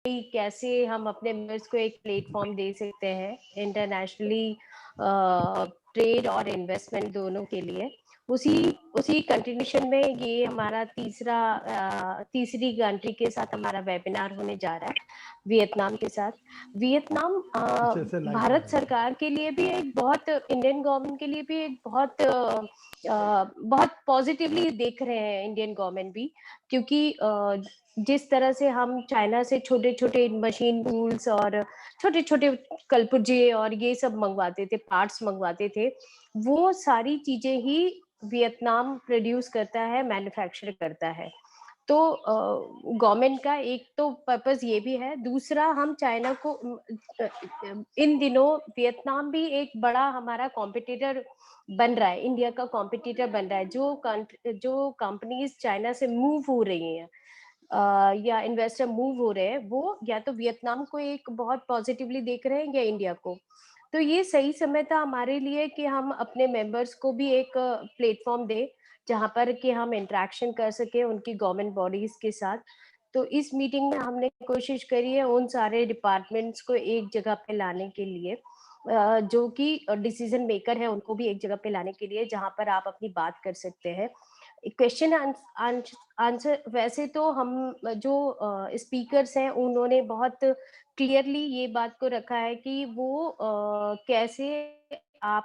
कैसे हम अपने मेंबर्स को एक प्लेटफॉर्म दे सकते हैं इंटरनेशनली ट्रेड और इन्वेस्टमेंट दोनों के लिए। उसी उसी कंटिन्यूशन में ये हमारा तीसरी कंट्री के साथ हमारा वेबिनार होने जा रहा है, वियतनाम के साथ। वियतनाम भारत सरकार के लिए भी एक बहुत, इंडियन गवर्नमेंट के लिए भी एक बहुत पॉजिटिवली देख रहे हैं इंडियन गवर्नमेंट भी, क्योंकि जिस तरह से हम चाइना से छोटे छोटे मशीन टूल्स और छोटे छोटे कलपुर्जे और ये सब मंगवाते थे, पार्ट्स मंगवाते थे, वो सारी चीजें ही वियतनाम प्रोड्यूस करता है, मैन्युफैक्चर करता है। तो गवर्नमेंट का एक तो पर्पस ये भी है, दूसरा हम चाइना को इन दिनों वियतनाम भी एक बड़ा हमारा कॉम्पिटिटर बन रहा है, इंडिया का कॉम्पिटिटर बन रहा है। जो कंपनीज चाइना से मूव हो रही हैं या इन्वेस्टर मूव हो रहे हैं, वो या तो वियतनाम को एक बहुत पॉजिटिवली देख रहे हैं या इंडिया को। तो ये सही समय था हमारे लिए कि हम अपने मेंबर्स को भी एक प्लेटफॉर्म दें जहां पर कि हम इंटरेक्शन कर सके उनकी गवर्नमेंट बॉडीज के साथ। तो इस मीटिंग में हमने कोशिश करी है उन सारे डिपार्टमेंट्स को एक जगह पे लाने के लिए, जो कि डिसीजन मेकर है उनको भी एक जगह पे लाने के लिए, जहां पर आप अपनी बात कर सकते हैं। क्वेश्चन आंसर वैसे तो हम जो स्पीकर्स हैं उन्होंने बहुत क्लियरली ये बात को रखा है कि वो कैसे आप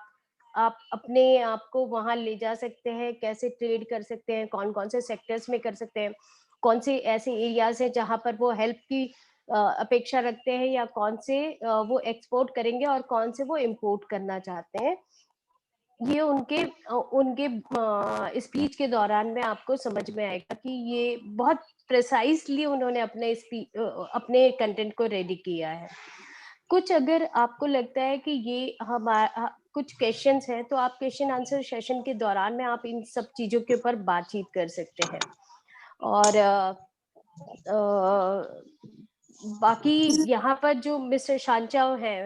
अपने आप को वहां ले जा सकते हैं, कैसे ट्रेड कर सकते हैं, कौन कौन से सेक्टर्स में कर सकते हैं, कौन से ऐसे एरियाज हैं जहां पर वो हेल्प की अपेक्षा रखते हैं, या कौन से वो एक्सपोर्ट करेंगे और कौन से वो इम्पोर्ट करना चाहते हैं। ये उनके उनके स्पीच के दौरान में आपको समझ में आएगा कि ये बहुत प्रिसाइसली उन्होंने अपने कंटेंट को रेडी किया है। कुछ अगर आपको लगता है कि ये हमारा कुछ क्वेश्चंस हैं, तो आप क्वेश्चन आंसर सेशन के दौरान में आप इन सब चीजों के ऊपर बातचीत कर सकते हैं। और बाकी यहाँ पर जो मिस्टर शांचाओ है,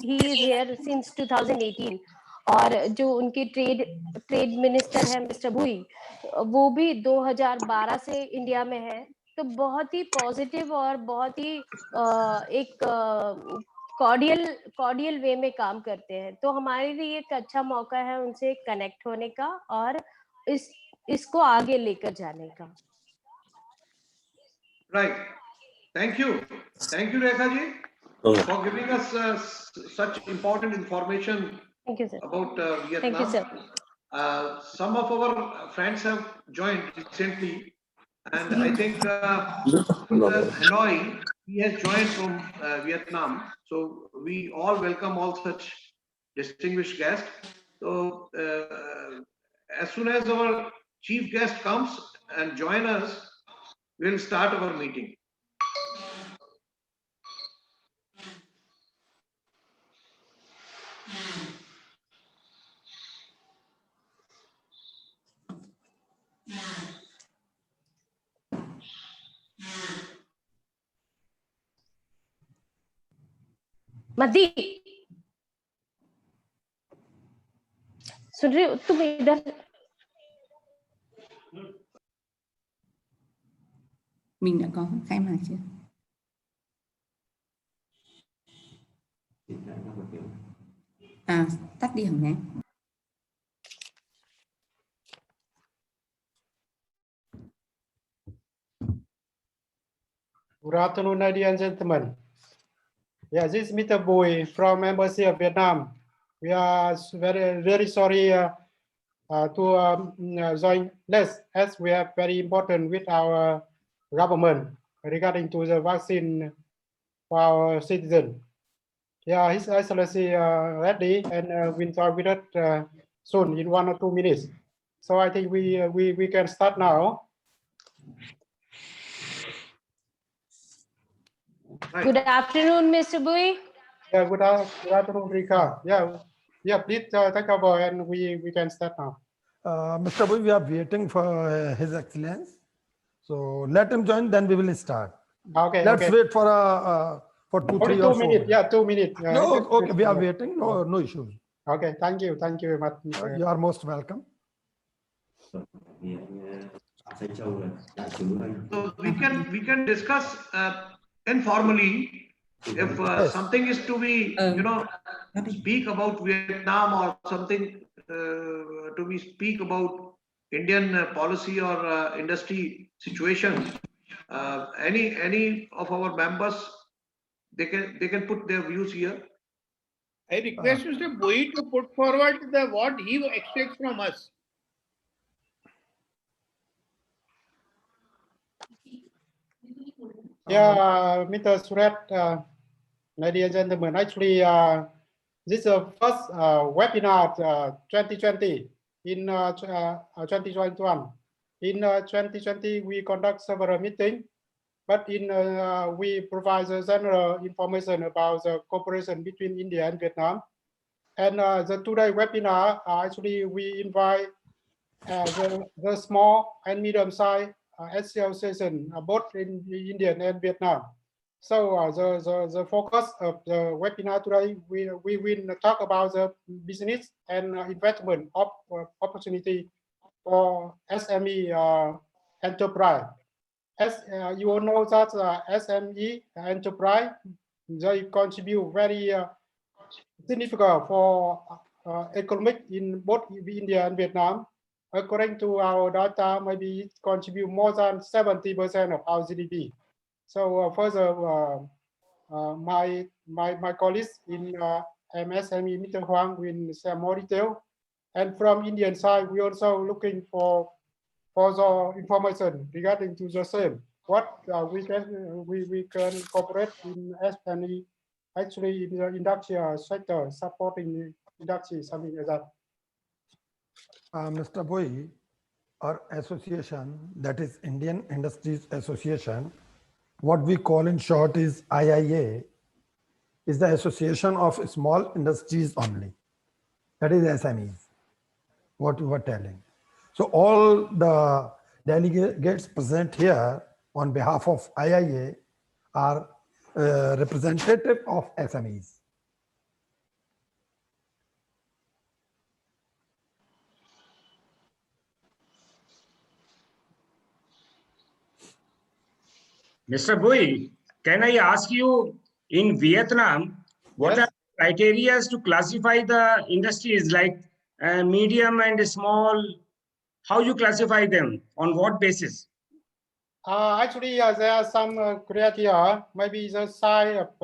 ही इज हियर सिंस 2018, और जो उनके ट्रेड मिनिस्टर है मिस्टर भुई, वो भी 2012 से इंडिया में है। तो बहुत ही पॉजिटिव और बहुत ही एक कॉर्डियल वे में काम करते हैं। तो हमारे लिए एक अच्छा मौका है उनसे कनेक्ट होने का और इसको आगे लेकर जाने का। Right. Thank you, Rekha ji, for giving us such important information. Thank you, sir. About Vietnam. Thank you, sir. Some of our friends have joined recently, and I think Hanoi, he has joined from Vietnam. So we all welcome all such distinguished guests. So as soon as our chief guest comes and join us, we'll start our meeting. मदी, सुन रही हो तुम? इधर mình đã có khai mạc chưa? Tắt đi hẳn nhé. Good afternoon, ladies and gentlemen. Yeah, this is Mr. Bui from Embassy of Vietnam. We are very sorry to join less, as we have very important with our government regarding to the vaccine for our citizens. Yeah, His Excellency ready and will join with us soon in 1 or 2 minutes. So I think we can start now. Right. Good afternoon, Mr. Bui. Yeah, good afternoon, Rika. Yeah, please take over and we can start now. Mr. Bui, we are waiting for His Excellency. So let him join, then we will start. Okay. Let's wait for 2, 3 or 4 minutes. Yeah, 2 minutes. No, okay, we are waiting. No issues. Okay, thank you very much. You are most welcome. So we can discuss informally, if something is to be, speak about Vietnam or something to be speak about Indian policy or industry situation, any of our members, they can put their views here. I request Mr. Boi to put forward what he expects from us. Yeah, Mr. Surat, ladies and gentlemen, actually, this is the first webinar 2020 in 2021. In 2020, we conduct several meetings, but we provide the general information about the cooperation between India and Vietnam. And the today webinar, actually, we invite the small and medium-sized association, both in India and Vietnam. So the focus of the webinar today, we will talk about the business and investment opportunity for SME enterprise. As you all know that SME enterprise, they contribute very significant for economic in both India and Vietnam. According to our data, maybe it contribute more than 70% of our GDP. So further, my colleagues in MSME, Mr. Huang, will share more detail. And from Indian side, we also looking for the information regarding to the same. What we can cooperate in SME, actually in the industrial sector, supporting industry, something like that. Mr. Boi, our association, that is Indian Industries Association, what we call in short is IIA, is the association of small industries only. That is SMEs, what we were telling. So all the delegates present here on behalf of IIA are representative of SMEs. Mr. Bui, can I ask you, in Vietnam, what Yes. are the criteria to classify the industries like medium and small? How you classify them? On what basis? Actually, there are some criteria. Maybe the size of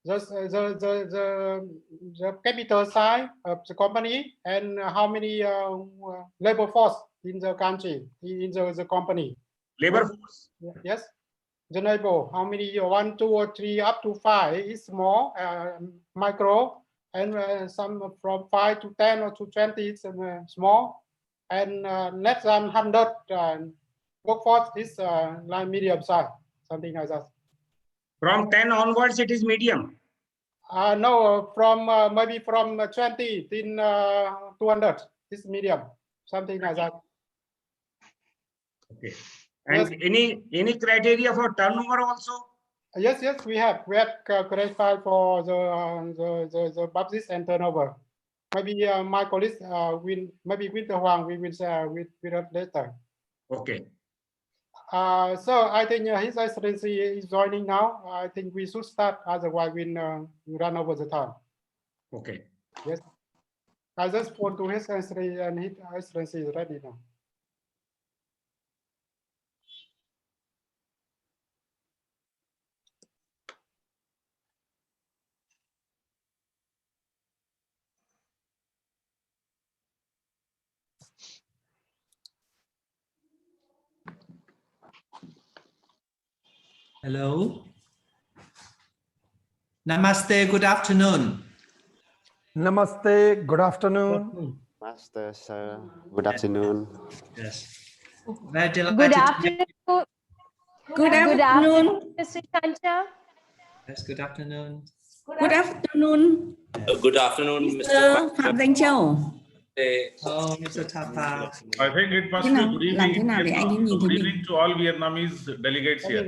the capital size of the company and how many labor force in the country, in the company. Labor force. Yes. The labor, how many, 1, 2, or 3, up to 5 is small, micro, and some from 5 to 10 or to 20 is small, and less than 100 workforce is like medium size, something like that. From 10 onwards, it is medium. No, from maybe from 20 in 200 is medium, something like that. Okay. And yes. any criteria for turnover also? Yes, we have clarified for the business and turnover. Maybe my colleagues maybe with the Huang, we will share with us later. Okay. So I think His Excellency is joining now. I think we should start, otherwise we'll run over the time. Okay. Yes. I just phone to His Excellency, and His Excellency is ready now. Hello. Namaste, good afternoon. Namaste, good afternoon. Master, sir, good afternoon. Yes. Very delighted. Good afternoon. Good afternoon. Mr. Chancha. Yes, good afternoon. Good afternoon. Good afternoon, Mr. Phạm Danh Châu. Oh, Mr. Thapa. I think it must Thế nào? be good Làm evening. thế nào để anh ấy nhìn thấy Good mình? evening to all Vietnamese delegates here.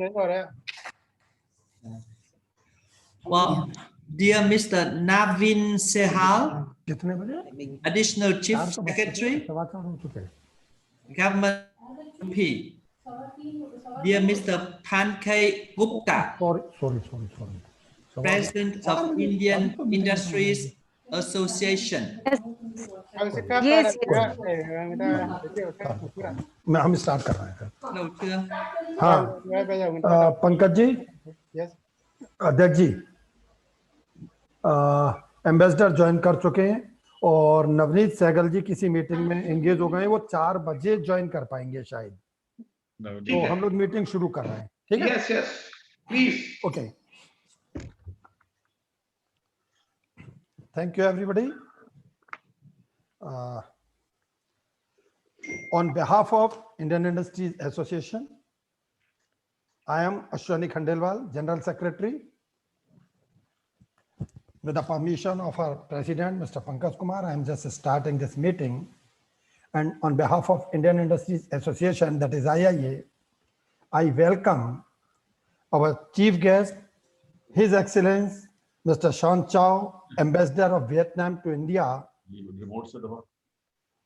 Well, dear Mr. Navin Sehal, Additional Chief Secretary, Government MP, Dear Mr. Pankaj Gupta, sorry. President of Indian Industries Association. Yes, yes. हम start कर रहे हैं Đâu chưa? हाँ Pankaj ji Yes. अध्यक्ष जी ambassador join कर चुके हैं और नवनीत सहगल जी किसी मीटिंग में एंगेज हो गए हैं, वो 4 बजे ज्वाइन कर पाएंगे शायद, तो हम लोग मीटिंग शुरू कर रहे हैं, ठीक है? Yes, yes, please. Okay. Thank you, everybody. On behalf of Indian Industries Association, I am Ashwani Khandelwal, General Secretary. With the permission of our President, Mr. Pankaj Kumar, I am just starting this meeting. And on behalf of Indian Industries Association, that is IIA, I welcome our chief guest, His Excellence, Mr. Sean Chow, Ambassador of Vietnam to India,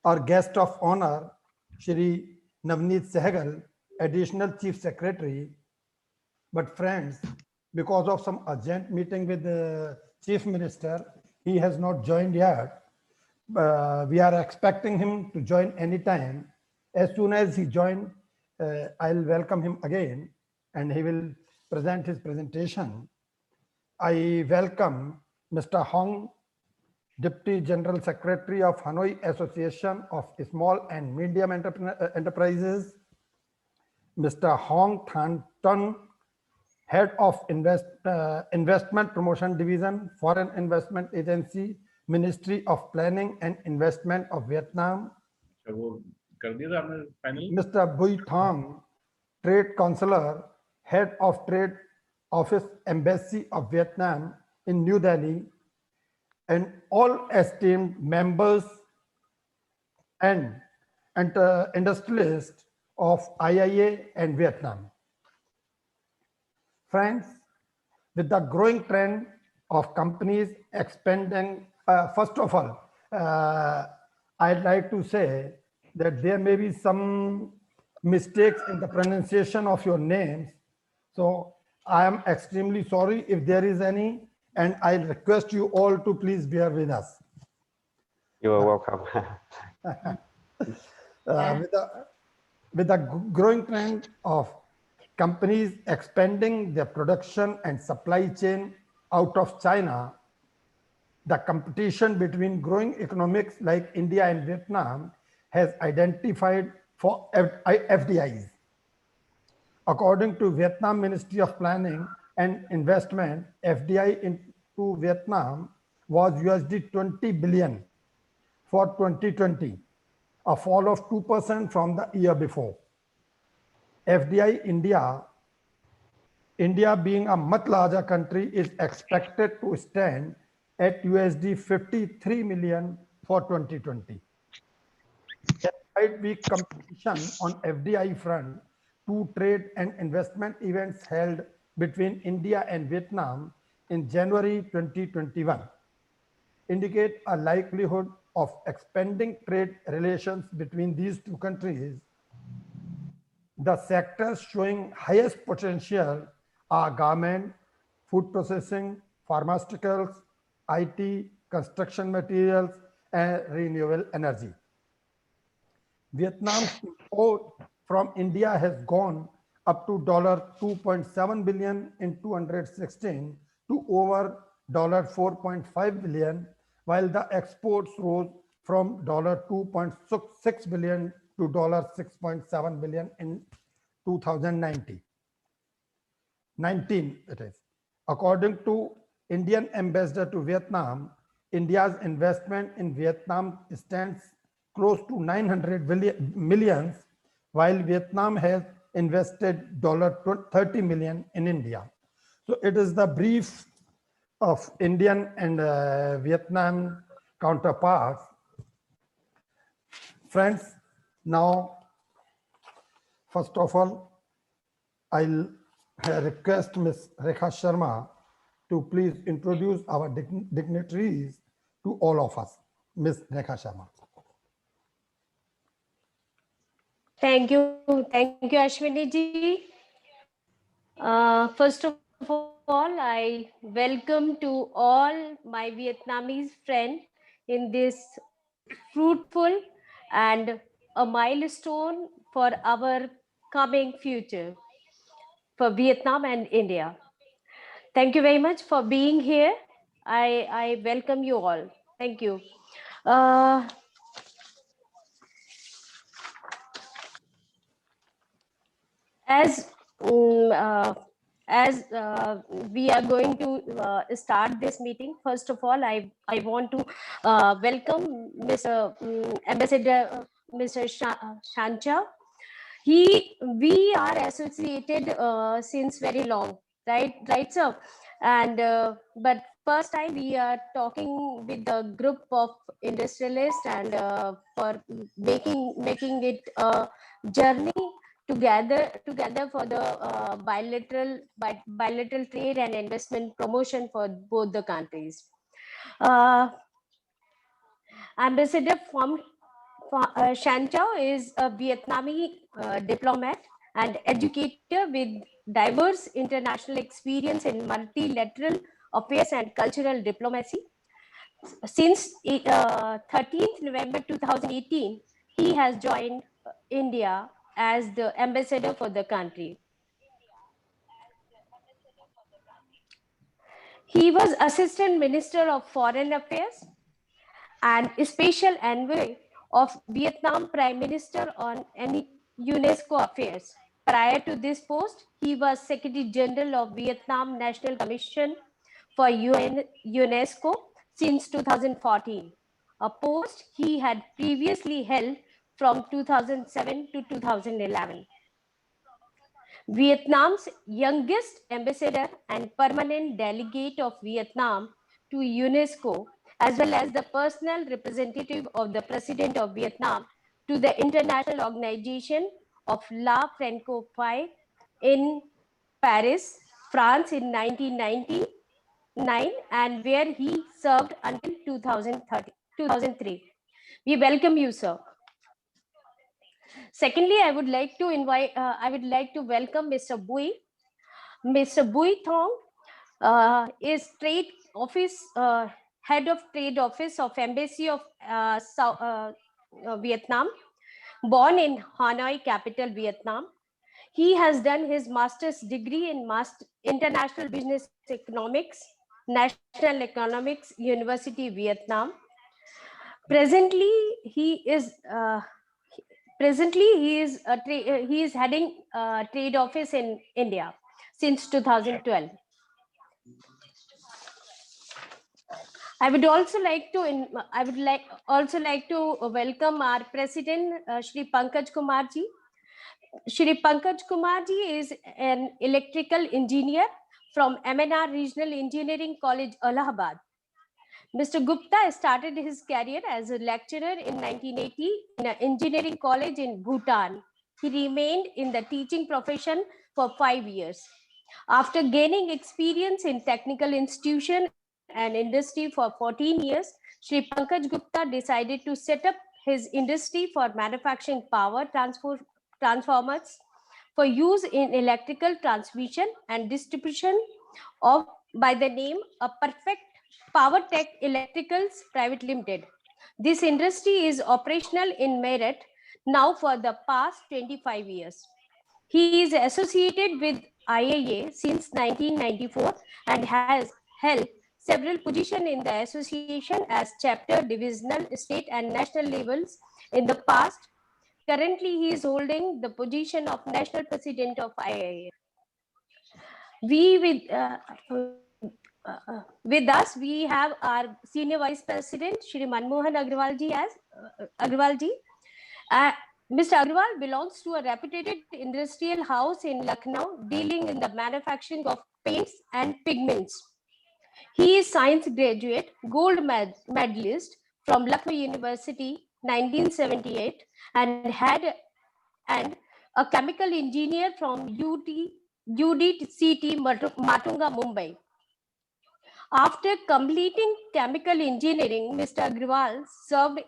our guest of honor, Shri Navneet Sehgal, Additional Chief Secretary. But friends, because of some urgent meeting with the Chief Minister, he has not joined yet. We are expecting him to join anytime. As soon as he joins, I'll welcome him again and he will present his presentation. I welcome Mr. Hong, Deputy General Secretary of Hanoi Association of Small and Medium Enterprises, Mr. Hong Than Ton, Head of Investment Promotion Division, Foreign Investment Agency, Ministry of Planning and Investment of Vietnam, Mr. Bui Thong, Trade Counselor, Head of Trade Office, Embassy of Vietnam in New Delhi, and all esteemed members and industrialists of IIA and Vietnam. Friends, with the growing trend of companies expanding, first of all, I'd like to say that there may be some mistakes in the pronunciation of your names. So I am extremely sorry if there is any, and I request you all to please bear with us. You are welcome. With the growing trend of companies expanding their production and supply chain out of China, the competition between growing economies like India and Vietnam has identified for FDIs. According to Vietnam Ministry of Planning and Investment, FDI into Vietnam was USD 20 billion for 2020, a fall of 2% from the year before. FDI India being a much larger country is expected to stand at USD 53 million for 2020. Despite weak competition on FDI front, 2 trade and investment events held between India and Vietnam in January 2021 indicate a likelihood of expanding trade relations between these two countries. The sectors showing highest potential are garment, food processing, pharmaceuticals, IT, construction materials, and renewable energy. Vietnam's import from India has gone up to $2.7 billion in 2016 to over $4.5 billion, while the exports rose from $2.6 billion to $6.7 billion in 2019. It is. According to Indian Ambassador to Vietnam, India's investment in Vietnam stands close to 900 million, while Vietnam has invested $30 million in India. So it is the brief of Indian and Vietnam counterparts. Friends, now, first of all, I'll request Ms. Rekha Sharma to please introduce our dignitaries to all of us. Ms. Rekha Sharma. Thank you, Ashwini ji. First of all, I welcome to all my Vietnamese friends in this fruitful and a milestone for our coming future for Vietnam and India. Thank you very much for being here. I welcome you all. Thank you. Uh, as mm, uh, as we are going to start this meeting, first of all, I want to welcome Mr. Ambassador Mr. Shancha. We are associated since very long, right sir, and but first time we are talking with a group of industrialists and for making it a journey together for the bilateral trade and investment promotion for both the countries. uh, Ambassador Shan Chao is a Vietnamese diplomat and educator with diverse international experience in multilateral affairs and cultural diplomacy. Since 13th November 2018, he has joined India as the ambassador for the country. He was Assistant Minister of Foreign Affairs and Special Envoy of Vietnam Prime Minister on UNESCO affairs. Prior to this post, he was Secretary General of Vietnam National Commission for UNESCO since 2014, a post he had previously held from 2007 to 2011. Vietnam's youngest ambassador and permanent delegate of Vietnam to UNESCO, as well as the personal representative of the President of Vietnam to the International Organization of La Francophonie in Paris, France in 1999, and where he served until 2003. We welcome you, sir. Secondly, I would like to welcome Mr. Bui. Mr. Bui Thong is head of trade office of Embassy of Vietnam, born in Hanoi, capital Vietnam. He has done his master's degree in international business economics, National Economics University, Vietnam. Presently, he is heading trade office in India since 2012. I would also like to welcome our president, Shri Pankaj Kumar ji. Shri Pankaj Kumar ji is an electrical engineer from MNR Regional Engineering College, Allahabad. Mr. Gupta started his career as a lecturer in 1980 in an engineering college in Bhutan. He remained in the teaching profession for 5 years. After gaining experience in technical institution and industry for 14 years, Shri Pankaj Gupta decided to set up his industry for manufacturing power transformers for use in electrical transmission and distribution of by the name a Perfect Power Tech Electricals Private Limited. This industry is operational in Meerut now for the past 25 years. He is associated with IAA since 1994 and has held several positions in the association as chapter, divisional, state and national levels in the past. Currently, he is holding the position of National President of IAA. With us, we have our Senior Vice President, Shri Manmohan Agrawal ji. Mr. Agrawal belongs to a reputed industrial house in Lucknow dealing in the manufacturing of paints and pigments. He is science graduate, gold medalist from Lucknow University 1978 and a chemical engineer from UDCT Matunga, Mumbai. After completing chemical engineering, Mr. Agrawal served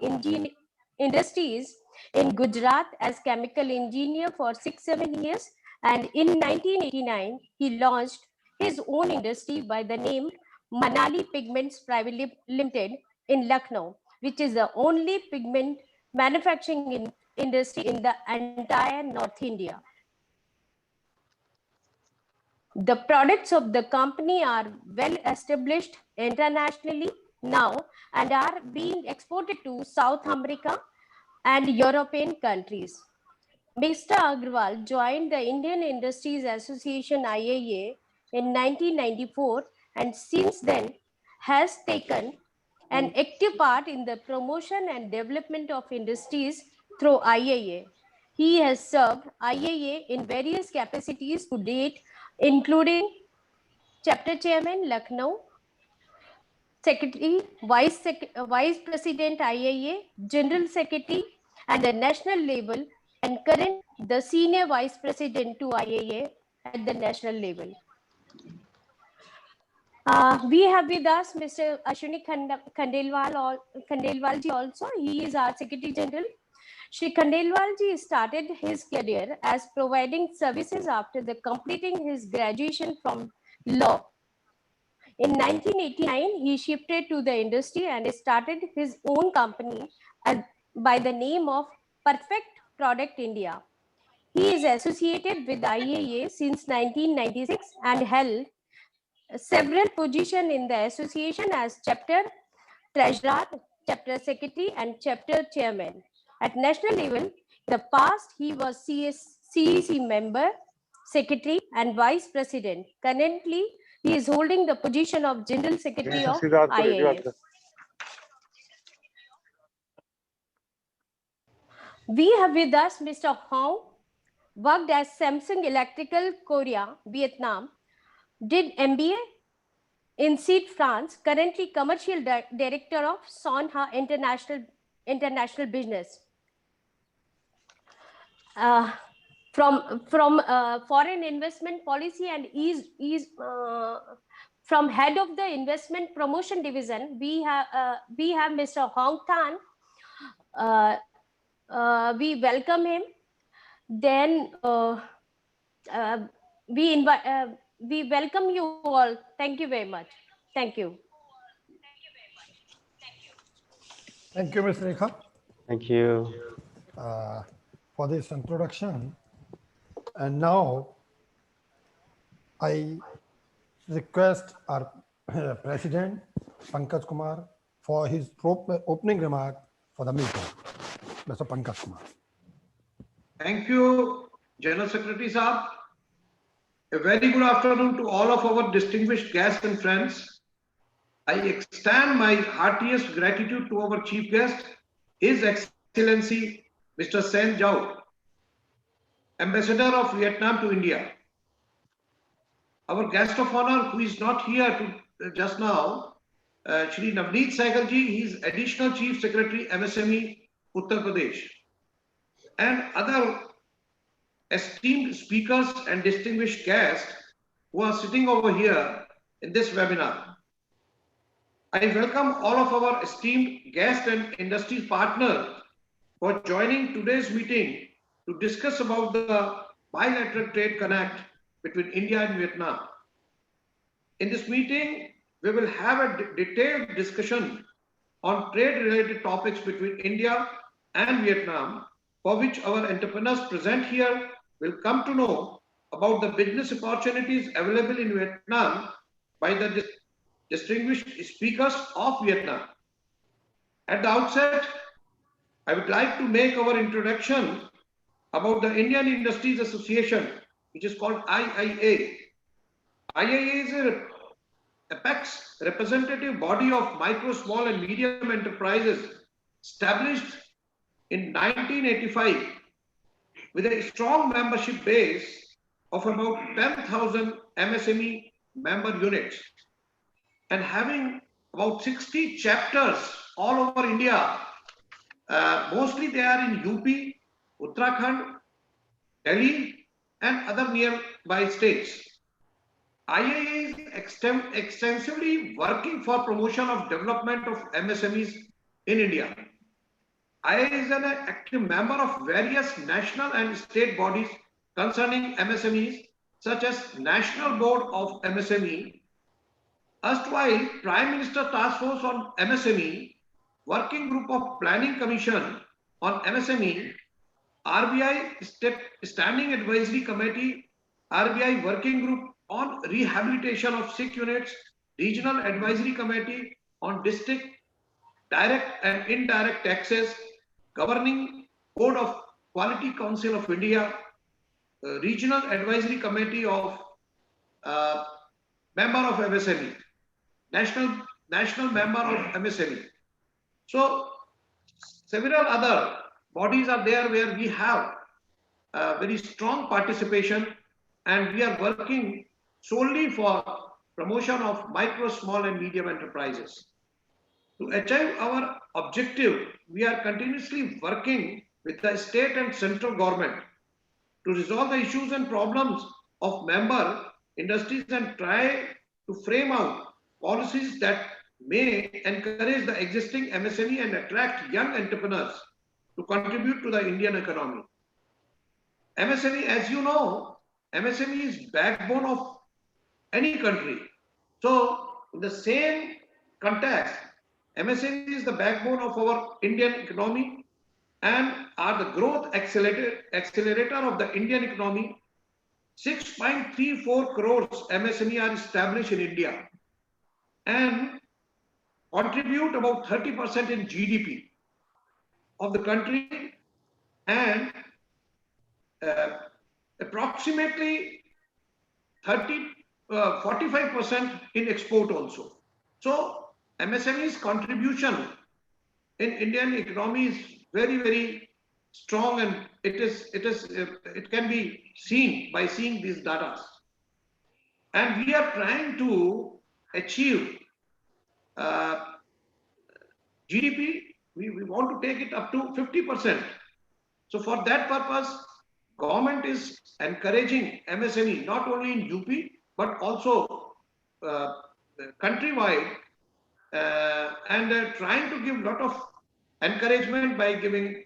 industries in Gujarat as chemical engineer for 6-7 years. And in 1989, he launched his own industry by the name Manali Pigments Private Limited in Lucknow, which is the only pigment manufacturing industry in the entire North India. The products of the company are well established internationally now and are being exported to South America and European countries. Mr. Agrawal joined the Indian Industries Association IIA in 1994 and since then has taken an active part in the promotion and development of industries through IIA. He has served IIA in various capacities to date, including Chapter Chairman, Lucknow, Secretary, Vice President IIA, General Secretary at the national level, and current the Senior Vice President to IIA at the national level. We have with us Mr. Ashwini Khandelwal ji also. He is our Secretary General. Shri Khandelwal ji started his career as providing services after the completing his graduation from law. In 1989, he shifted to the industry and started his own company by the name of Perfect Product India. He is associated with IAA since 1996 and held several positions in the association as chapter treasurer, chapter secretary, and chapter chairman. At national level, in the past, he was CEC member, secretary, and vice president. Currently, he is holding the position of General Secretary of IIS. We have with us Mr. Hong, worked as Samsung Electrical Korea, Vietnam, did MBA in Seat, France, currently Commercial Director of Sonha International Business. From foreign investment policy and from head of the investment promotion division, we have Mr. Hong Tan. We welcome him. Then we welcome you all. Thank you very much. Thank you. Thank you, Ms. Rekha. Thank you. For this introduction. And now I request our President, Pankaj Kumar, for his opening remark for the meeting. Mr. Pankaj Kumar. Thank you, General Secretary Saab. A very good afternoon to all of our distinguished guests and friends. I extend my heartiest gratitude to our chief guest, His Excellency Mr. Sen Zhao, Ambassador of Vietnam to India. Our guest of honor, who is not here just now, Shri Navneet Sehgal ji, he is Additional Chief Secretary, MSME, Uttar Pradesh, and other esteemed speakers and distinguished guests who are sitting over here in this webinar. I welcome all of our esteemed guests and industry partners for joining today's meeting to discuss about the bilateral trade connect between India and Vietnam. In this meeting, we will have a detailed discussion on trade-related topics between India and Vietnam, for which our entrepreneurs present here will come to know about the business opportunities available in Vietnam by the distinguished speakers of Vietnam. At the outset, I would like to make our introduction about the Indian Industries Association, which is called IIA. IIA is an apex representative body of micro, small and medium enterprises established in 1985 with a strong membership base of about 10,000 MSME member units and having about 60 chapters all over India. Mostly they are in UP, Uttarakhand, Delhi and other nearby states. IIA is extensively working for promotion of development of MSMEs in India. IIA is an active member of various national and state bodies concerning MSMEs, such as National Board of MSME, erstwhile Prime Minister Task Force on MSME, Working Group of Planning Commission on MSME, RBI Standing Advisory Committee, RBI Working Group on Rehabilitation of Sick Units, Regional Advisory Committee on District Direct and Indirect Taxes, Governing Code of Quality Council of India, Regional Advisory Committee of Member of MSME, National Member of MSME. So several other bodies are there where we have very strong participation, and we are working solely for promotion of micro, small and medium enterprises. To achieve our objective, we are continuously working with the state and central government to resolve the issues and problems of member industries and try to frame out policies that may encourage the existing MSME and attract young entrepreneurs to contribute to the Indian economy. MSME, as you know, MSME is backbone of any country. So in the same context, MSME is the backbone of our Indian economy and are the growth accelerator of the Indian economy. 6.34 crores MSME are established in India and contribute about 30% in GDP of the country and approximately 45% in export also. So MSME's contribution in Indian economy is very, very strong, and it can be seen by seeing these data. And we are trying to achieve GDP. We want to take it up to 50%. So for that purpose, government is encouraging MSME not only in UP but also countrywide, and trying to give a lot of encouragement by giving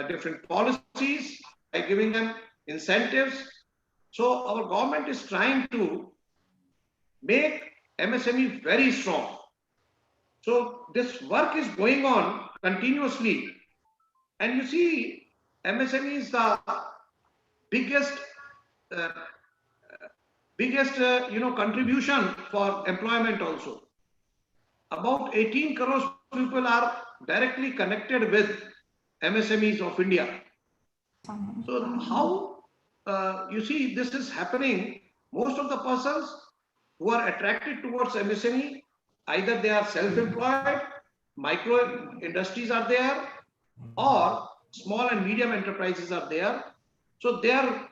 different policies, by giving them incentives. So our government is trying to make MSME very strong. So this work is going on continuously, and you see, MSME is the biggest contribution for employment also. About 18 crores people are directly connected with MSMEs of India. So how you see this is happening? Most of the persons who are attracted towards MSME, either they are self-employed, micro industries are there, or small and medium enterprises are there. So their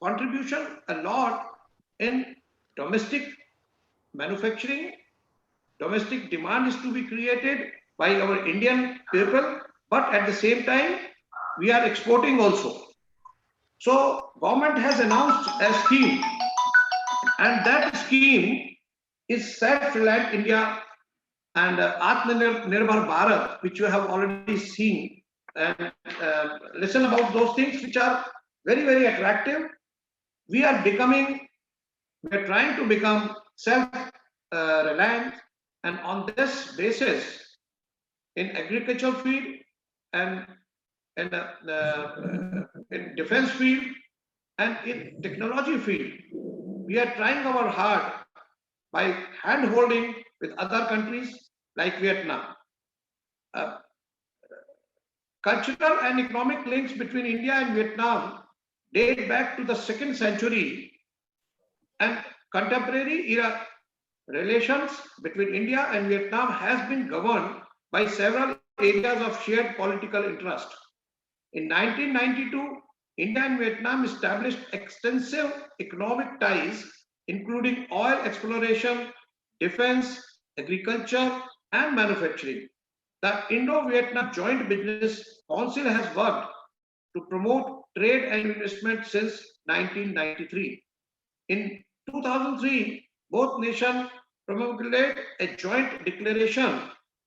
contribution a lot in domestic manufacturing, domestic demand is to be created by our Indian people, but at the same time, we are exporting also. So government has announced a scheme, and that scheme is Self-Reliant India and Atmanirbhar Bharat, which you have already seen, and listen about those things which are very, very attractive. We are trying to become self-reliant, and on this basis, in agricultural field and in defense field and in technology field, we are trying our hard by hand-holding with other countries like Vietnam. Cultural and economic links between India and Vietnam date back to the 2nd century, and contemporary era relations between India and Vietnam has been governed by several areas of shared political interest. In 1992, India and Vietnam established extensive economic ties, including oil exploration, defense, agriculture, and manufacturing. The Indo-Vietnam Joint Business Council has worked to promote trade and investment since 1993. In 2003, both nations promulgated a joint declaration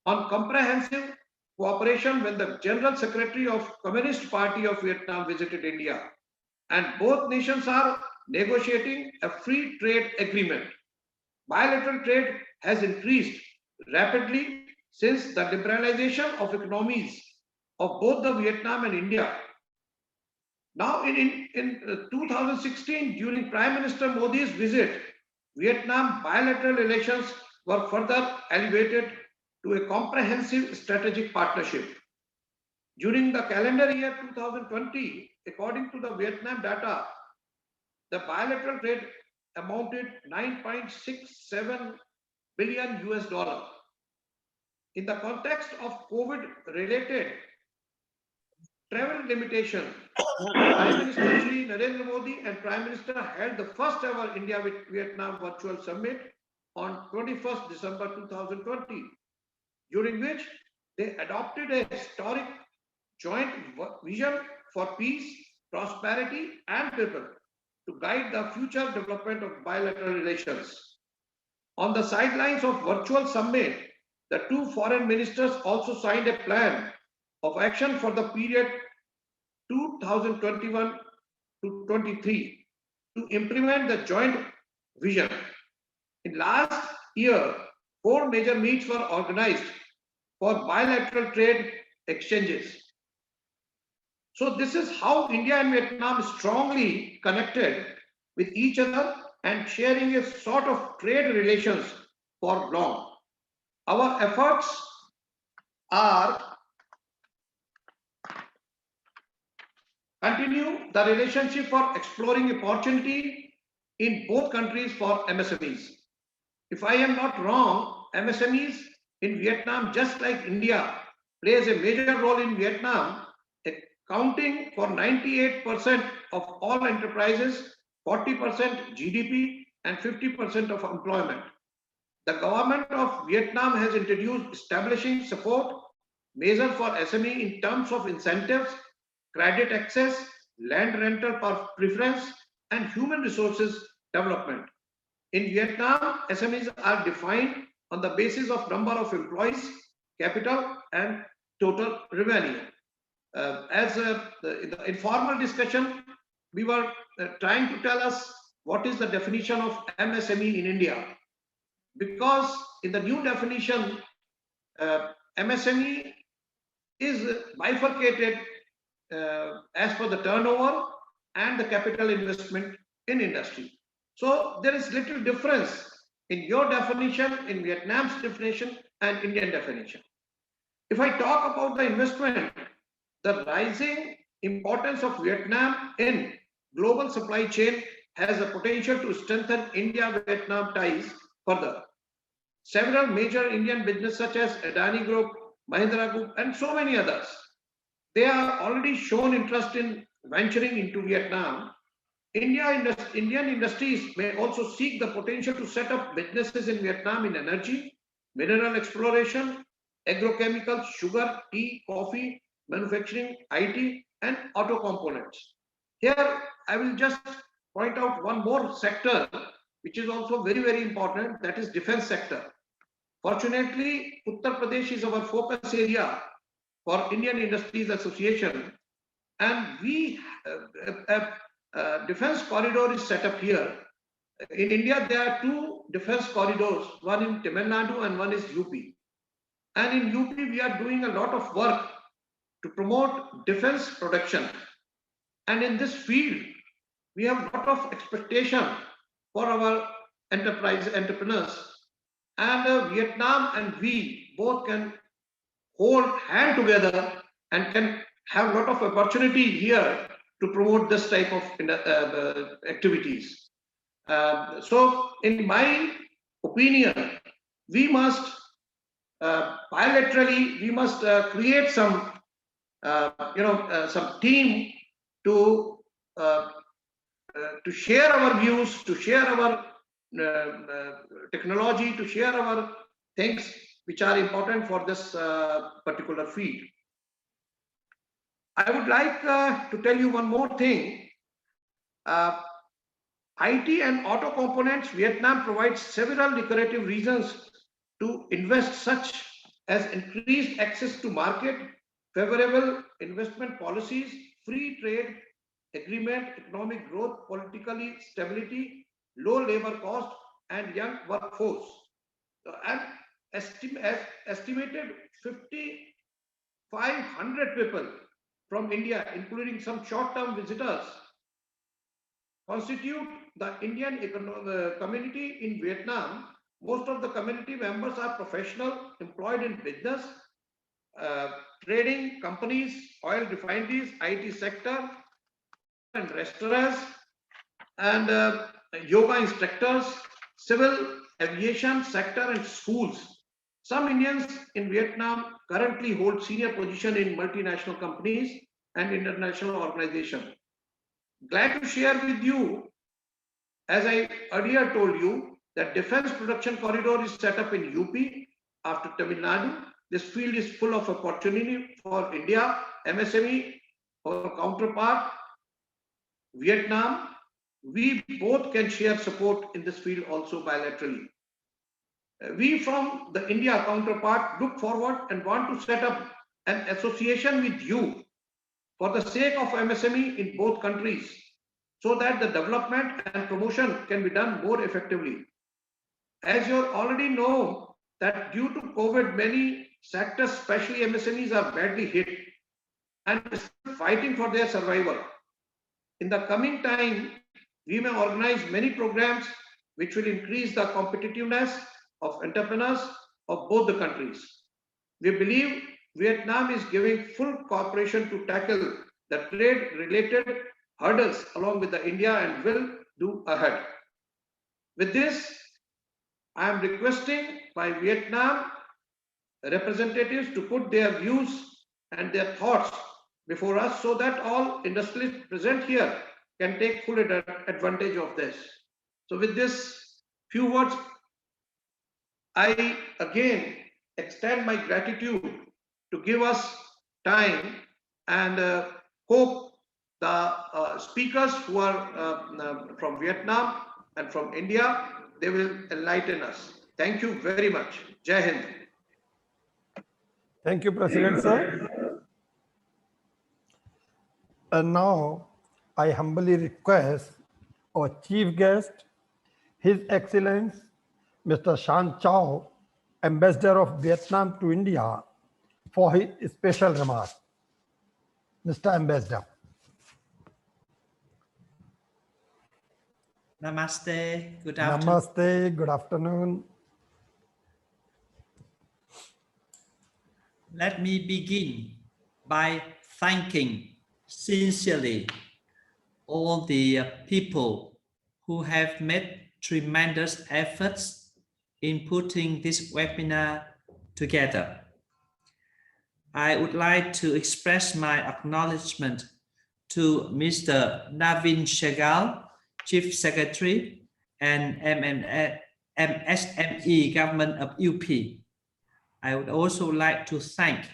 on comprehensive cooperation when the General Secretary of Communist Party of Vietnam visited India, and both nations are negotiating a free trade agreement. Bilateral trade has increased rapidly since the liberalization of economies of both the Vietnam and India. Now, in 2016, during Prime Minister Modi's visit, Vietnam bilateral relations were further elevated to a comprehensive strategic partnership. During the calendar year 2020, according to the Vietnam data, the bilateral trade amounted 9.67 billion US dollar. In the context of COVID-related travel limitation, Prime Minister Shri Narendra Modi and Prime Minister held the first ever India-Vietnam virtual summit on 21st December 2020, during which they adopted a historic joint vision for peace, prosperity, and people to guide the future development of bilateral relations. On the sidelines of virtual summit, the two foreign ministers also signed a plan of action for the period 2021 to 23 to implement the joint vision. In last year, 4 major meets were organized for bilateral trade exchanges. So this is how India and Vietnam strongly connected with each other and sharing a sort of trade relations for long. Our efforts are continue the relationship for exploring opportunity in both countries for MSMEs. If I am not wrong, MSMEs in Vietnam, just like India, plays a major role in Vietnam, accounting for 98% of all enterprises, 40% GDP, and 50% of employment. The government of Vietnam has introduced establishing support measures for SME in terms of incentives, credit access, land rental preference, and human resources development. In Vietnam, SMEs are defined on the basis of number of employees, capital, and total revenue. In the informal discussion, we were trying to tell us what is the definition of MSME in India. Because in the new definition, MSME is bifurcated as per the turnover and the capital investment in industry. So there is little difference in your definition, in Vietnam's definition, and Indian definition. If I talk about the investment, the rising importance of Vietnam in global supply chain has the potential to strengthen India-Vietnam ties further. Several major Indian businesses such as Adani Group, Mahindra Group, and so many others, they are already shown interest in venturing into Vietnam. Indian industries may also seek the potential to set up businesses in Vietnam in energy, mineral exploration, agrochemicals, sugar, tea, coffee, manufacturing, IT, and auto components. Here, I will just point out one more sector, which is also very, very important, that is defense sector. Fortunately, Uttar Pradesh is our focus area for Indian Industries Association, and we defense corridor is set up here. In India, there are 2 defense corridors, one in Tamil Nadu and one is UP. And in UP, we are doing a lot of work to promote defense production. And in this field, we have a lot of expectation for our entrepreneurs. And Vietnam and we both can hold hand together and can have a lot of opportunity here to promote this type of activities. So in my opinion, we must bilaterally, we must create some, some team to share our views, to share our technology, to share our things which are important for this particular field. I would like to tell you one more thing. IT and auto components, Vietnam provides several lucrative reasons to invest such as increased access to market, favorable investment policies, free trade agreement, economic growth, political stability, low labor cost, and young workforce. And estimated 5,500 people from India, including some short-term visitors, constitute the Indian community in Vietnam. Most of the community members are professional, employed in business, trading companies, oil refineries, IT sector, and restaurants, and yoga instructors, civil aviation sector, and schools. Some Indians in Vietnam currently hold senior position in multinational companies and international organizations. Glad to share with you, as I earlier told you, that defense production corridor is set up in UP after Tamil Nadu. This field is full of opportunity for India, MSME, our counterpart, Vietnam. We both can share support in this field also bilaterally. We from the India counterpart look forward and want to set up an association with you for the sake of MSME in both countries, so that the development and promotion can be done more effectively. As you already know, that due to COVID, many sectors, especially MSMEs, are badly hit and still fighting for their survival. In the coming time, we may organize many programs which will increase the competitiveness of entrepreneurs of both the countries. We believe Vietnam is giving full cooperation to tackle the trade-related hurdles along with the India and will do ahead. With this, I am requesting by Vietnam representatives to put their views and their thoughts before us so that all industrialists present here can take full advantage of this. So with this few words, I again extend my gratitude to give us time, and hope the speakers who are from Vietnam and from India, they will enlighten us. Thank you very much. Jai Hind. Thank you, President sir. And now I humbly request our chief guest, His Excellency Mr. Shan Chow, Ambassador of Vietnam to India, for his special remark. Mr. Ambassador. Namaste. Good afternoon. Namaste. Good afternoon. Let me begin by thanking sincerely all the people who have made tremendous efforts in putting this webinar together. I would like to express my acknowledgement to Mr. Navin Sehgal, Chief Secretary and MSME Government of UP. I would also like to thank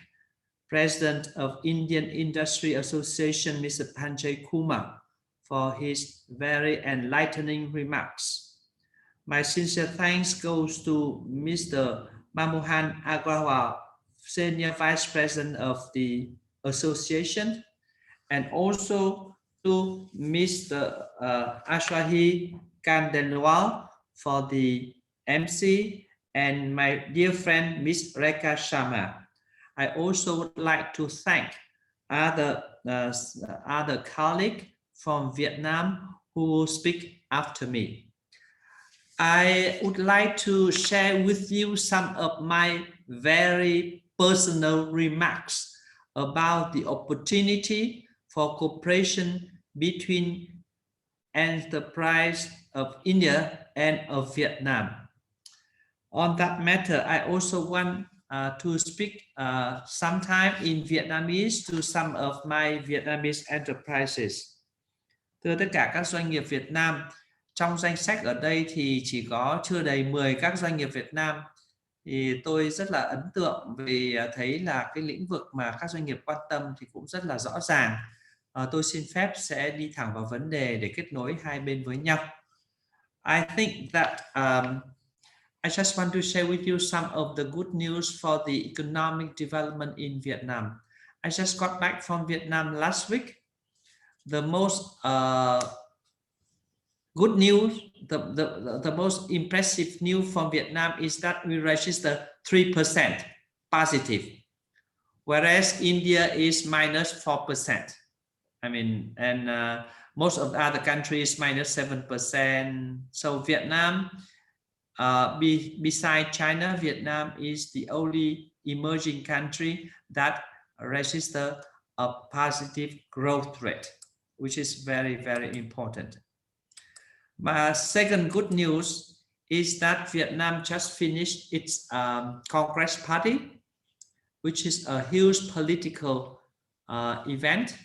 President of Indian Industry Association, Mr. Panjay Kumar, for his very enlightening remarks. My sincere thanks goes to Mr. Manmohan Agrawal, Senior Vice President of the Association, and also to Mr. Ashwahi Kandelwal for the MC, and my dear friend, Ms. Rekha Sharma. I also would like to thank other colleagues from Vietnam who will speak after me. I would like to share with you some of my very personal remarks about the opportunity for cooperation between enterprise of India and of Vietnam. On that matter, I also want to speak sometime in Vietnamese to some of my Vietnamese enterprises. Thưa tất cả các doanh nghiệp Việt Nam, trong danh sách ở đây thì chỉ có chưa đầy 10 các doanh nghiệp Việt Nam. Thì tôi rất là ấn tượng vì thấy là cái lĩnh vực mà các doanh nghiệp quan tâm thì cũng rất là rõ ràng. Tôi xin phép sẽ đi thẳng vào vấn đề để kết nối hai bên với nhau. I think that I just want to share with you some of the good news for the economic development in Vietnam. I just got back from Vietnam last week. The most good news, the most impressive news from Vietnam is that we register 3% positive, whereas India is minus 4%. I mean, and most of the other countries minus 7%. So Vietnam, beside China, Vietnam is the only emerging country that register a positive growth rate, which is very, very important. My second good news is that Vietnam just finished its Congress Party, which is a huge political event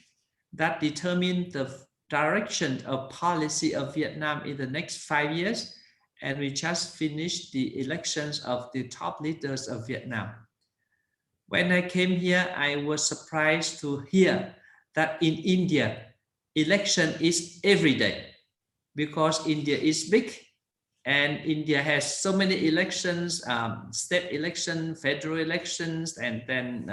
that determines the direction of policy of Vietnam in the next 5 years. And we just finished the elections of the top leaders of Vietnam. When I came here, I was surprised to hear that in India, election is every day, because India is big and India has so many elections, state election, federal elections, and then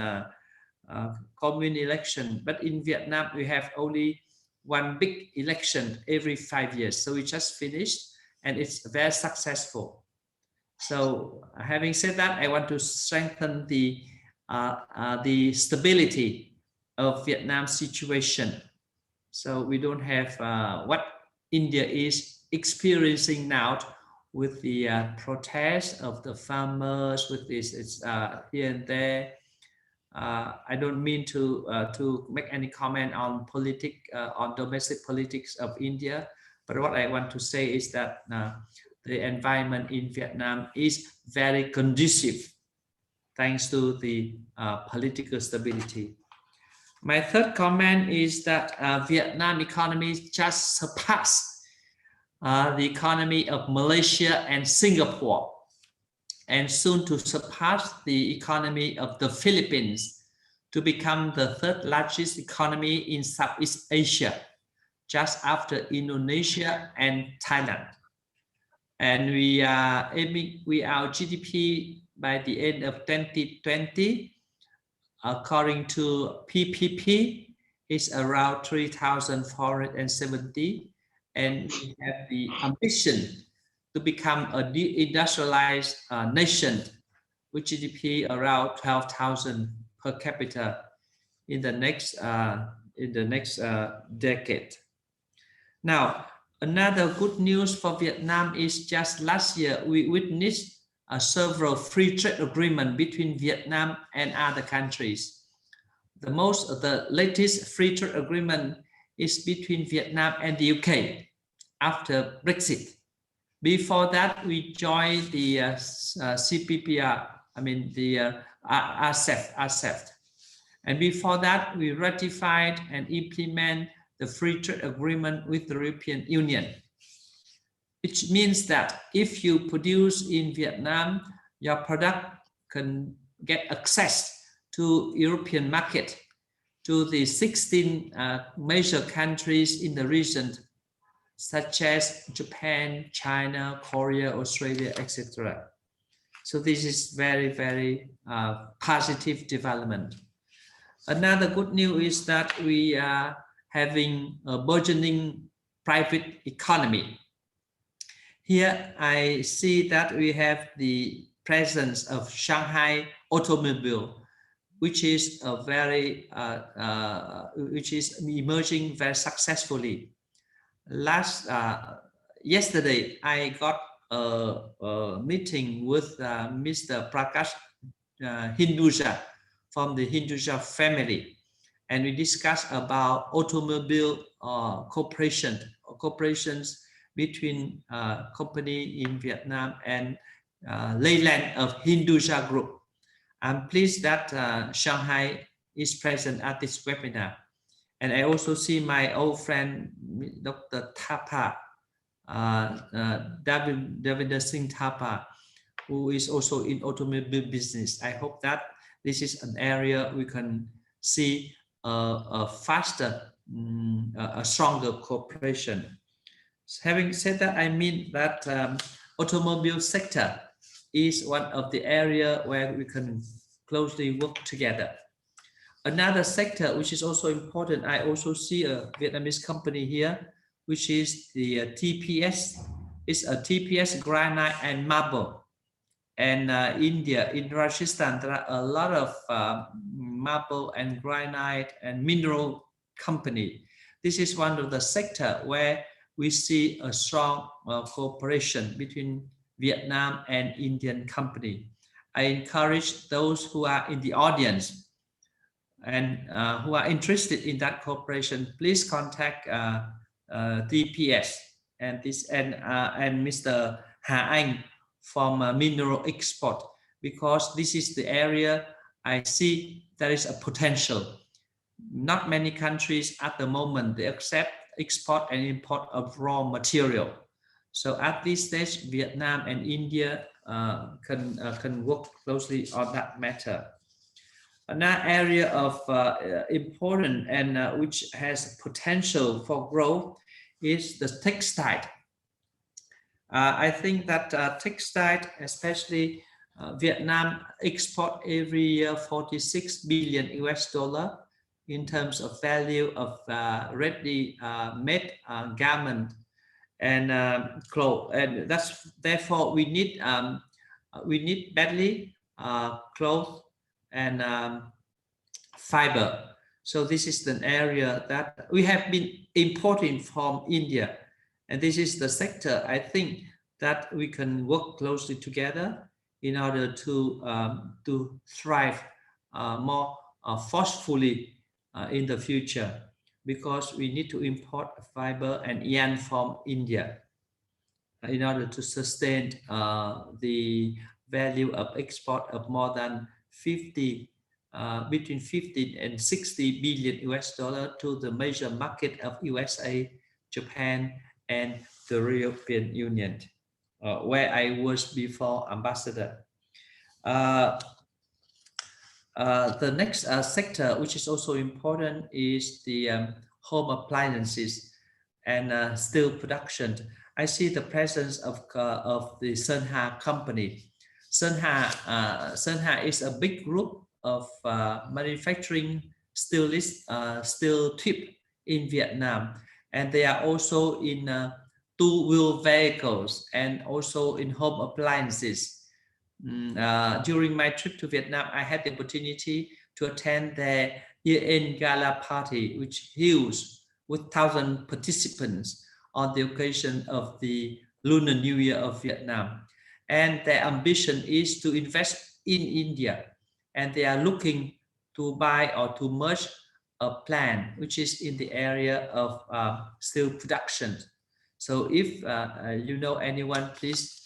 commune election. But in Vietnam, we have only one big election every 5 years. So we just finished and it's very successful. So having said that, I want to strengthen the stability of Vietnam's situation. So we don't have what India is experiencing now with the protest of the farmers, with this here and there. I don't mean to make any comment on on domestic politics of India, but what I want to say is that the environment in Vietnam is very conducive thanks to the political stability. My third comment is that Vietnam economy just surpassed the economy of Malaysia and Singapore, and soon to surpass the economy of the Philippines to become the third largest economy in Southeast Asia, just after Indonesia and Thailand. And we are aiming, our GDP by the end of 2020, according to PPP, is around 3,470, and we have the ambition to become a de-industrialized nation with GDP around 12,000 per capita in the next decade. Now, another good news for Vietnam is just last year we witnessed several free trade agreements between Vietnam and other countries. The latest free trade agreement is between Vietnam and the UK after Brexit. Before that, we joined the CPPR, I mean the RCEP. And before that, we ratified and implement the free trade agreement with the European Union, which means that if you produce in Vietnam, your product can get access to European market, to the 16 major countries in the region, such as Japan, China, Korea, Australia, etc. So this is very, very positive development. Another good news is that we are having a burgeoning private economy. Here I see that we have the presence of Shanghai Automobile, which is a very which is emerging very successfully. Yesterday I got a meeting with Mr. Prakash Hinduja from the Hinduja family, and we discussed about automobile cooperations between company in Vietnam and Leyland of Hinduja Group. I'm pleased that Shanghai is present at this webinar. And I also see my old friend, Dr. Thapa, Davinder Singh Thapa, who is also in automobile business. I hope that this is an area we can see a faster, a stronger cooperation. Having said that, I mean that automobile sector is one of the area where we can closely work together. Another sector which is also important, I also see a Vietnamese company here, which is the TPS. It's a TPS granite and marble. And India, in Rajasthan, there are a lot of marble and granite and mineral company. This is one of the sector where we see a strong cooperation between Vietnam and Indian company. I encourage those who are in the audience and who are interested in that cooperation, please contact DPS and Mr. Ha Anh from mineral export, because this is the area I see there is a potential. Not many countries at the moment they accept export and import of raw material. So at this stage, Vietnam and India can work closely on that matter. Another area of important and which has potential for growth is the textile. I think that textile, especially Vietnam, export every year 46 billion US dollar in terms of value of ready made garment and clothes, and that's therefore we need badly clothes and fiber. So this is an area that we have been importing from India, and this is the sector I think that we can work closely together in order to thrive more forcefully in the future, because we need to import fiber and yarn from India in order to sustain the value of export of more than between 15 and 60 billion US dollar to the major market of USA, Japan, and the European Union, where I was before ambassador. The next sector, which is also important, is the home appliances and steel production. I see the presence of the Sơn Hà company. Sơn Hà is a big group of manufacturing steel tube in Vietnam, and they are also in two-wheel vehicles and also in home appliances. During my trip to Vietnam, I had the opportunity to attend their year-end gala party, which huge with 1,000 participants on the occasion of the Lunar New Year of Vietnam. And their ambition is to invest in India, and they are looking to buy or to merge a plant which is in the area of steel production. So if you know anyone, please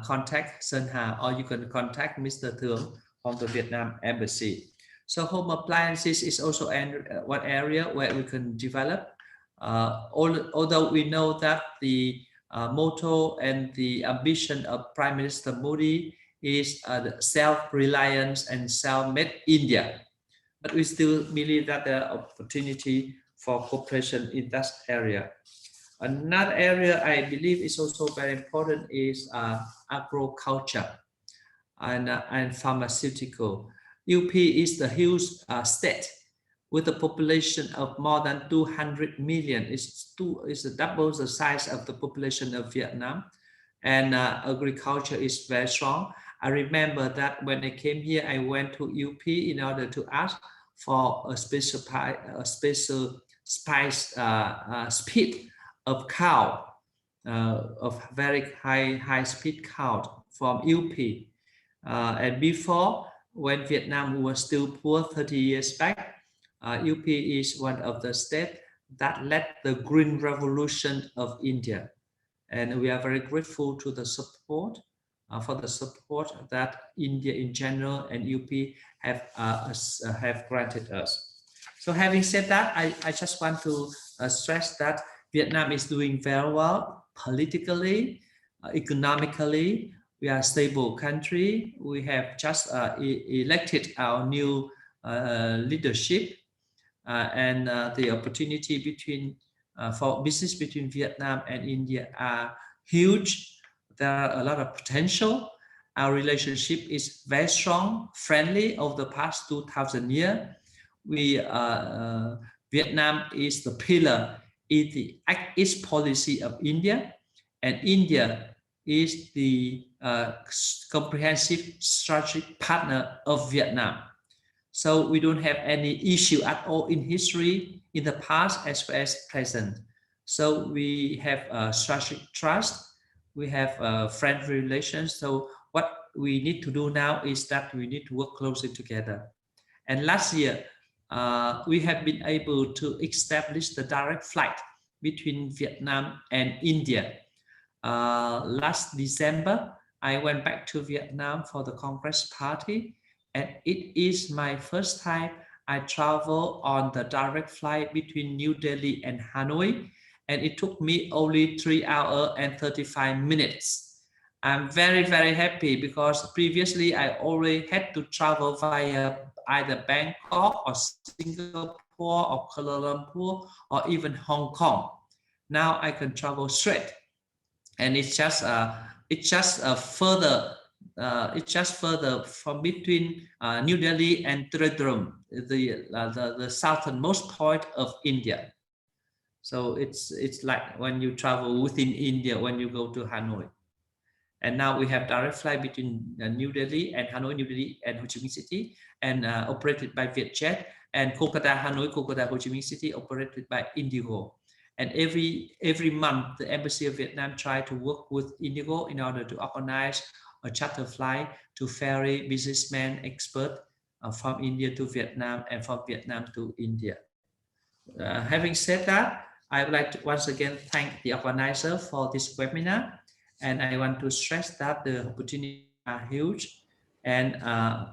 contact Sơn Hà, or you can contact Mr. Thượng from the Vietnam Embassy. So home appliances is also one area where we can develop. Although we know that the motto and the ambition of Prime Minister Modi is self-reliance and self-made India, but we still believe that there are opportunity for cooperation in that area. Another area I believe is also very important is agriculture and pharmaceutical. UP is the huge state with a population of more than 200 million. It's double the size of the population of Vietnam, and agriculture is very strong. I remember that when I came here, I went to UP in order to ask for a special spice speed of cow, of very high speed cow from UP. And before, when Vietnam was still poor 30 years back, UP is one of the states that led the green revolution of India. And we are very grateful to the support, for the support that India in general and UP have granted us. So having said that, I just want to stress that Vietnam is doing very well politically, economically. We are a stable country. We have just elected our new leadership, and the opportunity for business between Vietnam and India are huge. There are a lot of potential, Our relationship is very strong, friendly over the past 2,000 years. Vietnam is the pillar in the East policy of India, and India is the comprehensive strategic partner of Vietnam. So we don't have any issue at all in history, in the past as well as present. So we have strategic trust, we have friendly relations. So what we need to do now is that we need to work closely together. And last year, we have been able to establish the direct flight between Vietnam and India. Last December, I went back to Vietnam for the Congress Party, and it is my first time I travel on the direct flight between New Delhi and Hanoi, and it took me only 3 hours and 35 minutes. I'm very, very happy because previously I already had to travel via either Bangkok or Singapore or Kuala Lumpur or even Hong Kong. Now I can travel straight, and it's just further from between New Delhi and Trivandrum, the southernmost point of India. So it's like when you travel within India when you go to Hanoi. And now we have direct flight between New Delhi and Hanoi, New Delhi and Ho Chi Minh City, and operated by Vietjet, and Kolkata, Hanoi, Kolkata, Ho Chi Minh City, operated by Indigo. And every month, the Embassy of Vietnam try to work with Indigo in order to organize a charter flight to ferry businessmen, experts from India to Vietnam and from Vietnam to India. Having said that, I would like to once again thank the organizer for this webinar. And I want to stress that the opportunities are huge, and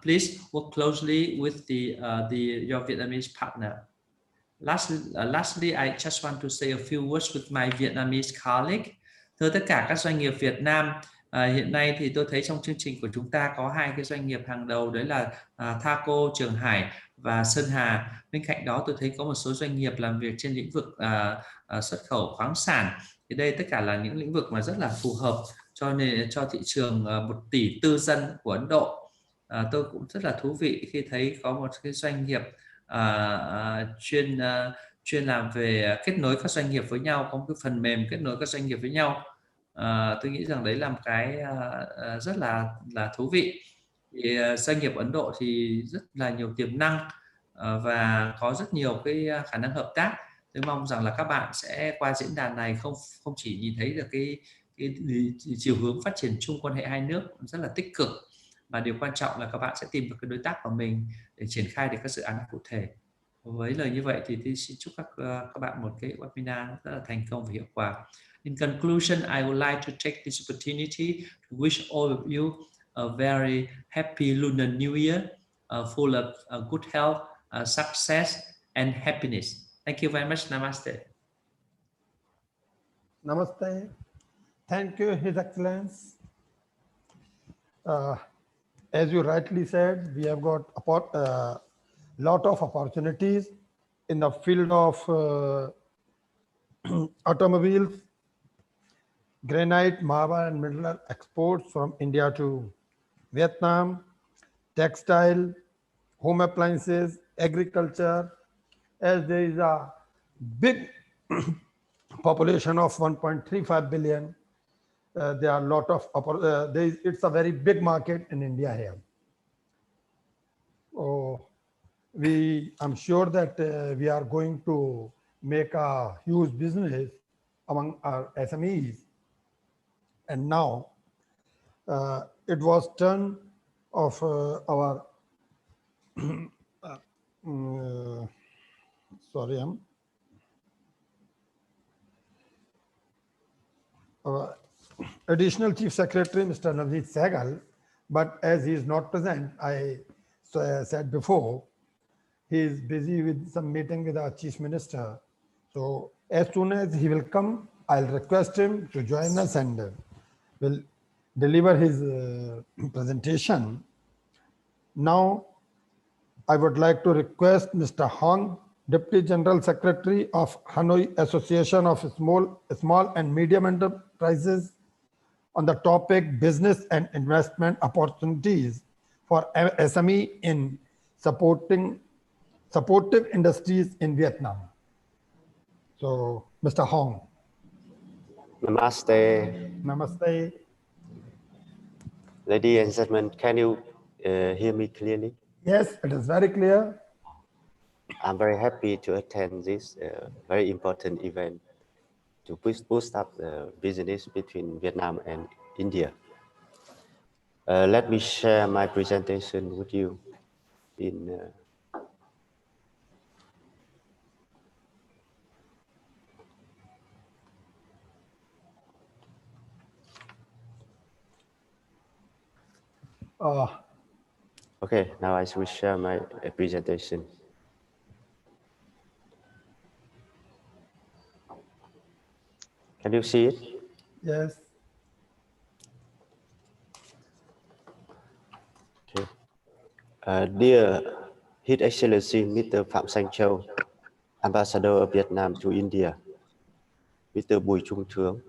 please work closely with your Vietnamese partner. Lastly, I just want to say a few words with my Vietnamese colleague. Thưa tất cả các doanh nghiệp Việt Nam, hiện nay thì tôi thấy trong chương trình của chúng ta có hai cái doanh nghiệp hàng đầu, đấy là Thaco, Trường Hải và Sơn Hà. Bên cạnh đó tôi thấy có một số doanh nghiệp làm việc trên lĩnh vực xuất khẩu khoáng sản. Thì đây tất cả là những lĩnh vực mà rất là phù hợp cho thị trường 1 tỷ tư dân của Ấn Độ. Tôi cũng rất là thú vị khi thấy có một cái doanh nghiệp chuyên làm về kết nối các doanh nghiệp với nhau, có một cái phần mềm kết nối các doanh nghiệp với nhau. Tôi nghĩ rằng đấy là một cái rất là thú vị. Thì doanh nghiệp Ấn Độ thì rất là nhiều tiềm năng và có rất nhiều cái khả năng hợp tác. Tôi mong rằng là các bạn sẽ qua diễn đàn này không chỉ nhìn thấy được cái chiều hướng phát triển chung quan hệ hai nước rất là tích cực, mà điều quan trọng là các bạn sẽ tìm được cái đối tác của mình để triển khai được các dự án cụ thể. Với lời như vậy thì tôi xin chúc các bạn một cái webinar rất là thành công và hiệu quả. In conclusion, I would like to take this opportunity to wish all of you a very happy Lunar New Year, full of good health, success and happiness. Thank you very much. Namaste. Namaste. Thank you, His Excellence. As you rightly said, we have got a lot of opportunities in the field of automobiles, granite, marble, and mineral exports from India to Vietnam, textile, home appliances, agriculture. As there is a big population of 1.35 billion, there are a lot of, it's a very big market in India here. Oh, I'm sure that we are going to make a huge business among our SMEs. And now it was turn of our Additional Chief Secretary, Mr. Navneet Sehgal, but as he is not present, I said before, he is busy with some meeting with our Chief Minister. So as soon as he will come, I'll request him to join us and will deliver his presentation. Now, I would like to request Mr. Hong, Deputy General Secretary of Hanoi Association of Small and Medium Enterprises, on the topic business and investment opportunities for SME in supportive industries in Vietnam. So, Mr. Hong. Namaste. Namaste. Ladies and gentlemen, can you hear me clearly? Yes, it is very clear. I'm very happy to attend this very important event to boost up the business between Vietnam and India. Let me share my presentation with you in Okay, now I will share my presentation. Can you see it? Yes. Okay. Dear His Excellency Mr. Phạm Sanh Châu, Ambassador of Vietnam to India, Mr. Bùi Trung Thướng,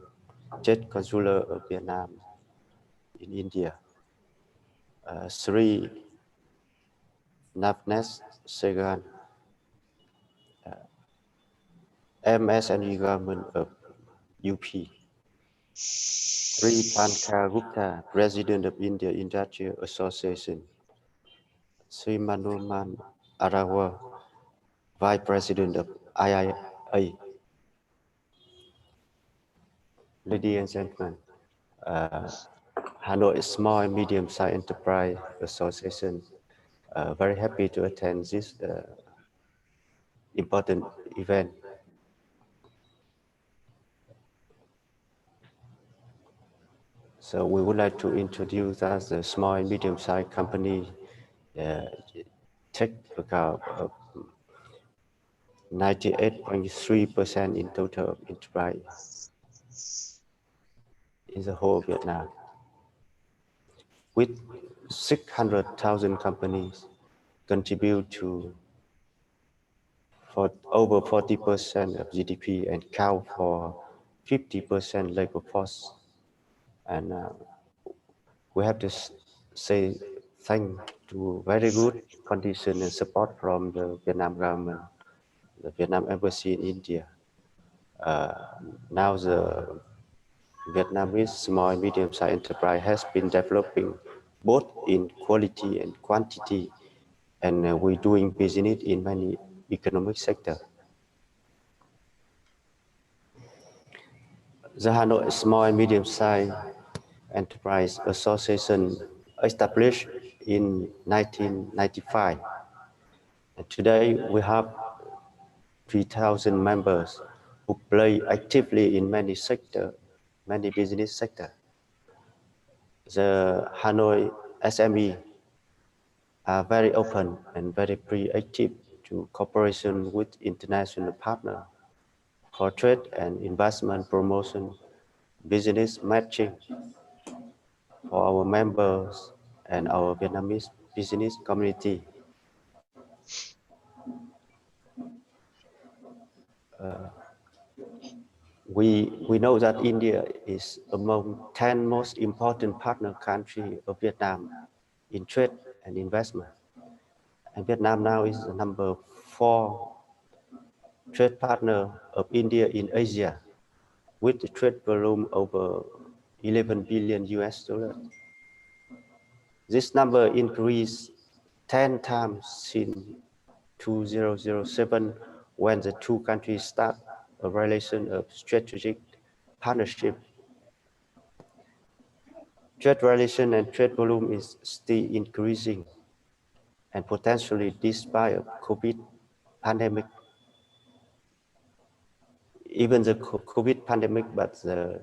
State Consular of Vietnam in India, Sri Navnesh Segan, MSNE Government of UP, Sri Pankaj Gupta, President of India Industrial Association, Sri Manoman Arawa, Vice President of IIA. Ladies and gentlemen, Hanoi Small and Medium-Sized Enterprise Association, very happy to attend this important event. So we would like to introduce as a small and medium-sized company, take account of 98.3% in total enterprise in the whole Vietnam, with 600,000 companies contribute to for over 40% of GDP and count for 50% labor force. And we have to say thank to very good condition and support from the Vietnam government, the Vietnam Embassy in India. Now the Vietnamese small and medium-sized enterprise has been developing both in quality and quantity, and we're doing business in many economic sectors. The Hanoi Small and Medium-Sized Enterprise Association established in 1995. And today we have 3,000 members who play actively in many sectors, many business sectors. The Hanoi SME are very open and very proactive to cooperation with international partners for trade and investment promotion, business matching for our members and our Vietnamese business community. We know that India is among 10 most important partner countries of Vietnam in trade and investment. And Vietnam now is the number 4 trade partner of India in Asia, with the trade volume over 11 billion US dollars. This number increased 10 times since 2007, when the two countries start a relation of strategic partnership. Trade relation and trade volume is still increasing, and potentially despite a COVID pandemic. Even the COVID pandemic, but the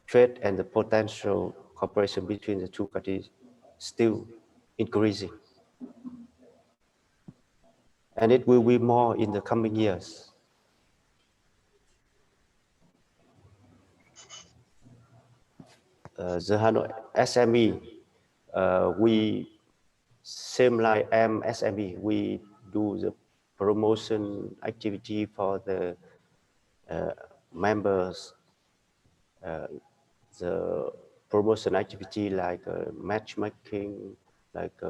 trade and the potential cooperation between the two countries still increasing. And it will be more in the coming years. The Hanoi SME, we same like MSME, we do the promotion activity for the members, the promotion activity like matchmaking, like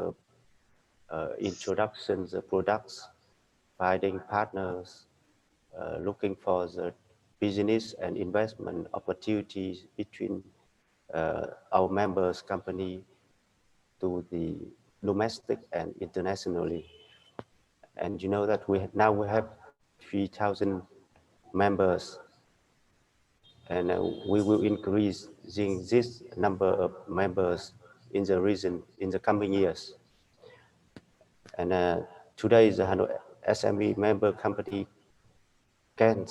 introductions of products, finding partners, looking for the business and investment opportunities between our members company to the domestic and internationally. And you know that now we have 3,000 members, and we will increase this number of members in the region in the coming years. And today the Hanoi SME member company can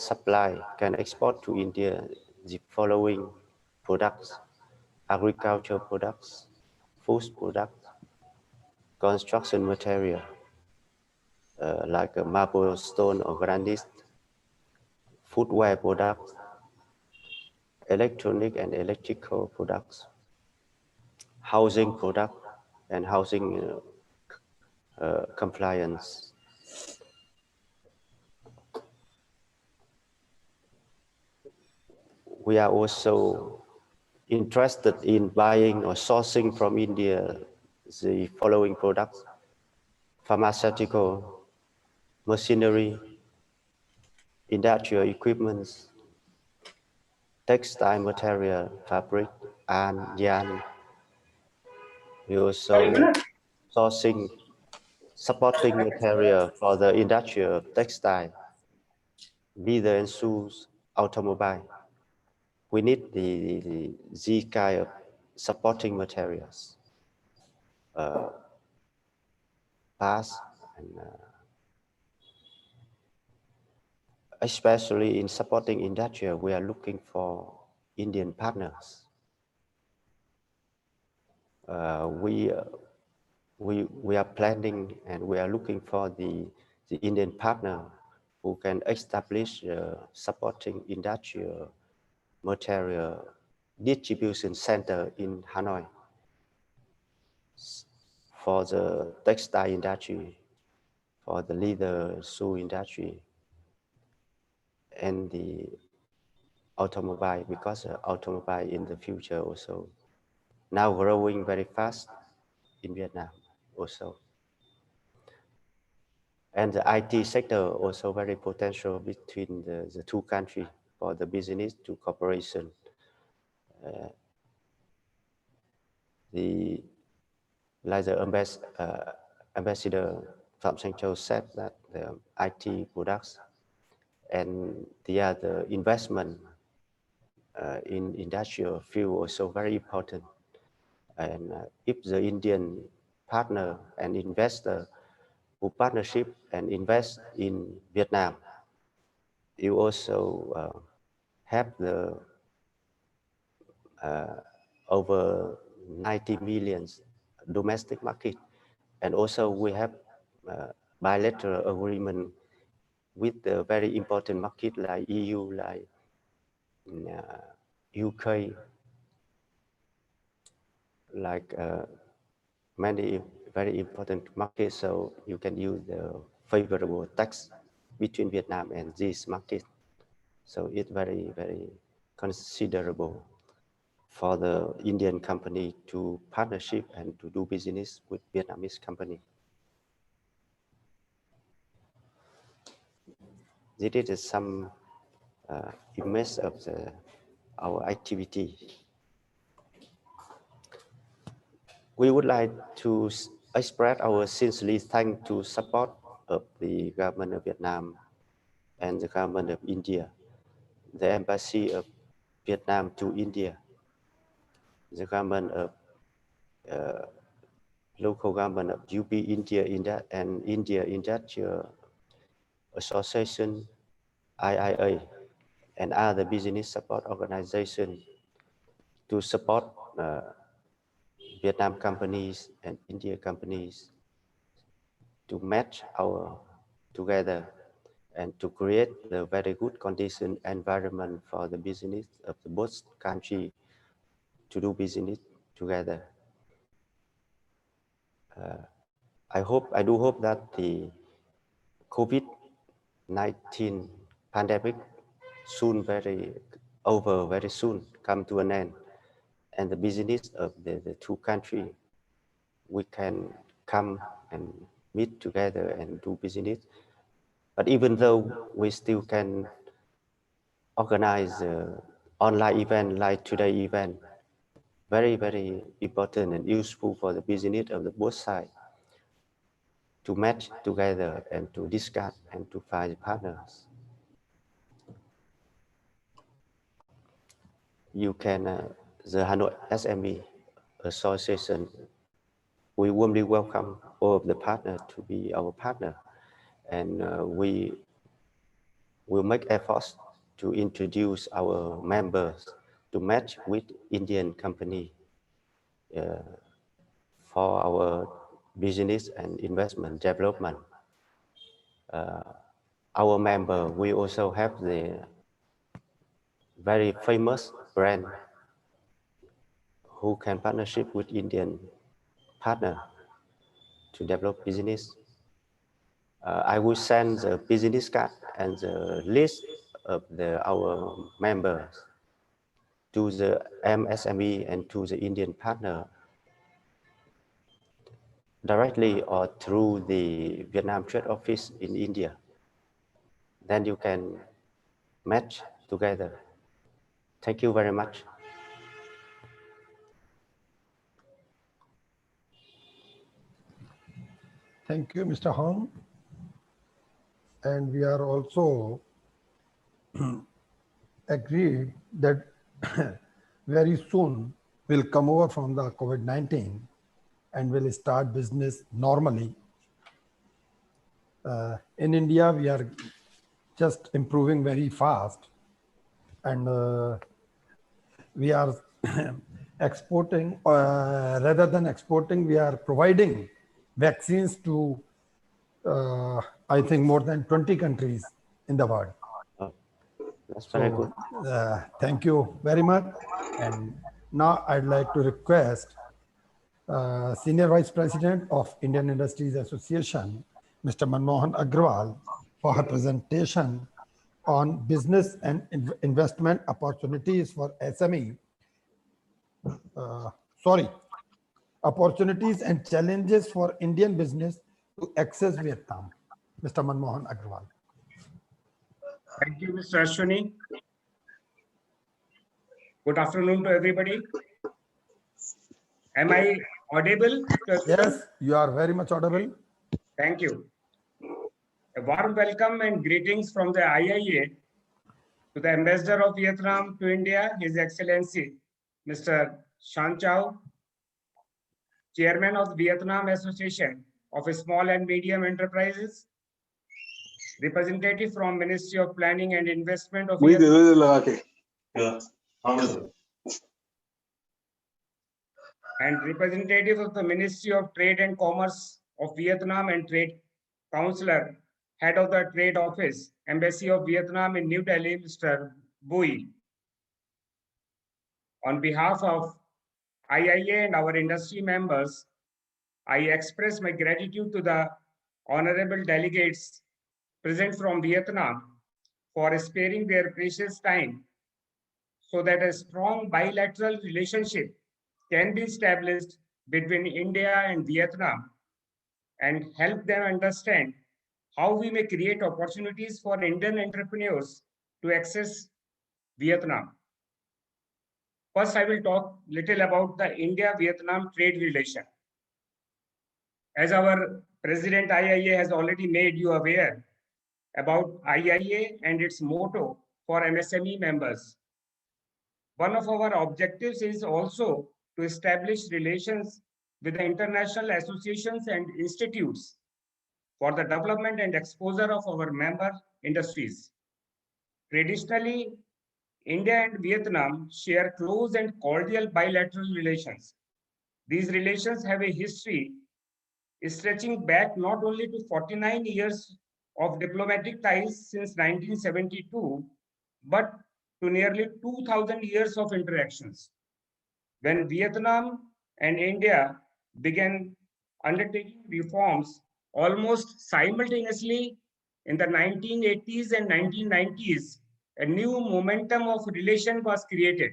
export to India the following products: agricultural products, food products, construction material, like marble, stone or granite, footwear products, electronic and electrical products, housing product, and housing compliance. We are also interested in buying or sourcing from India the following products: pharmaceutical, machinery, industrial equipments, textile material, fabric, and yarn. We also sourcing supporting material for the industrial, textile, leather and shoes, automobile. We need these kind of supporting materials, parts, and especially in supporting industrial, we are looking for Indian partners. We are planning and we are looking for the Indian partner who can establish supporting industrial material distribution center in Hanoi for the textile industry, for the leather shoe industry, and the automobile, because automobile in the future also now growing very fast in Vietnam also. And the IT sector also very potential between the two countries for the business to cooperation. Like the ambassador Phạm Thanh Châu said that the IT products and the other investment in industrial field also very important. And if the Indian partner and investor who partnership and invest in Vietnam, you also have the over 90 million domestic market, and also we have bilateral agreement with the very important market like EU, like UK, like many very important markets. So you can use the favorable tax between Vietnam and this market. So it's very, very considerable for the Indian company to partnership and to do business with Vietnamese company. This is some image of our activity. We would like to express our sincere thanks to support of the government of Vietnam and the government of India, the embassy of Vietnam to India, the government of local government of UP India and India Industrial Association, IIA, and other business support organizations to support Vietnam companies and India companies to match our together and to create the very good condition environment for the business of the both countries to do business together. I do hope that the COVID-19 pandemic soon very soon come to an end, and the business of the two countries, we can come and meet together and do business. But even though we still can organize online event like today event, very, very important and useful for the business of the both sides to match together and to discuss and to find partners. You can, the Hanoi SME Association, we warmly welcome all of the partners to be our partner, and we will make efforts to introduce our members to match with Indian company for our business and investment development. Our member, we also have the very famous brand who can partnership with Indian partner to develop business. I will send the business card and the list of our members to the MSME and to the Indian partner directly or through the Vietnam Trade Office in India. Then you can match together. Thank you very much. Thank you, Mr. Hong. And we are also agreed that very soon we'll come over from the COVID-19 and will start business normally. In India, we are just improving very fast, and we are exporting, rather than exporting, we are providing vaccines to, I think, more than 20 countries in the world. That's very good. Thank you very much. And now I'd like to request Senior Vice President of Indian Industries Association, Mr. Manmohan Agrawal, for her presentation on business and investment opportunities for SME. Opportunities and challenges for Indian business to access Vietnam. Mr. Manmohan Agrawal. Thank you, Mr. Ashwini. Good afternoon to everybody. Am I audible? Yes, you are very much audible. Thank you. A warm welcome and greetings from the IIA to the Ambassador of Vietnam to India, His Excellency, Mr. Shan Chao, Chairman of the Vietnam Association of Small and Medium Enterprises, representative from Ministry of Planning and Investment of Vietnam, and representative of the Ministry of Trade and Commerce of Vietnam and Trade Counselor, Head of the Trade Office, Embassy of Vietnam in New Delhi, Mr. Bui. On behalf of IIA and our industry members, I express my gratitude to the honorable delegates present from Vietnam for sparing their precious time so that a strong bilateral relationship can be established between India and Vietnam and help them understand how we may create opportunities for Indian entrepreneurs to access Vietnam. First, I will talk little about the India-Vietnam trade relation. As our President IIA has already made you aware about IIA and its motto for MSME members. One of our objectives is also to establish relations with the international associations and institutes for the development and exposure of our member industries. Traditionally, India and Vietnam share close and cordial bilateral relations. These relations have a history stretching back not only to 49 years of diplomatic ties since 1972, but to nearly 2,000 years of interactions. When Vietnam and India began undertaking reforms almost simultaneously in the 1980s and 1990s, a new momentum of relation was created.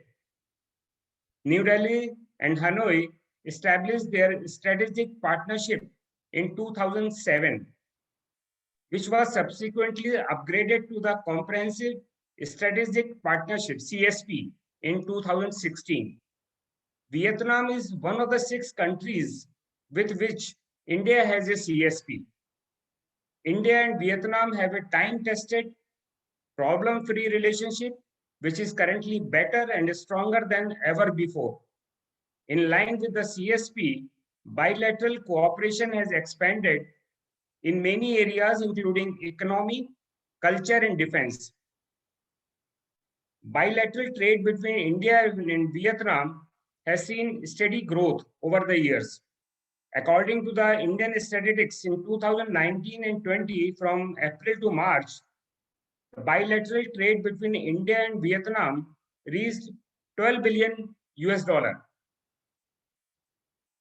New Delhi and Hanoi established their strategic partnership in 2007, which was subsequently upgraded to the Comprehensive Strategic Partnership (CSP) in 2016. Vietnam is one of the 6 countries with which India has a CSP. India and Vietnam have a time-tested, problem-free relationship, which is currently better and stronger than ever before. In line with the CSP, bilateral cooperation has expanded in many areas, including economy, culture, and defense. Bilateral trade between India and Vietnam has seen steady growth over the years. According to the Indian statistics in 2019 and 20, from April to March, bilateral trade between India and Vietnam reached 12 billion US dollar.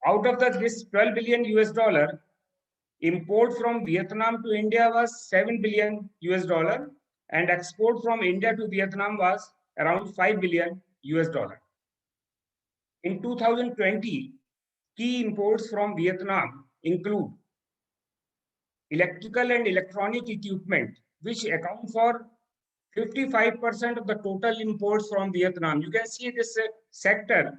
Out of this 12 billion US dollar, import from Vietnam to India was 7 billion US dollar, and export from India to Vietnam was around 5 billion US dollar. In 2020, key imports from Vietnam include electrical and electronic equipment, which account for 55% of the total imports from Vietnam. You can see this sector,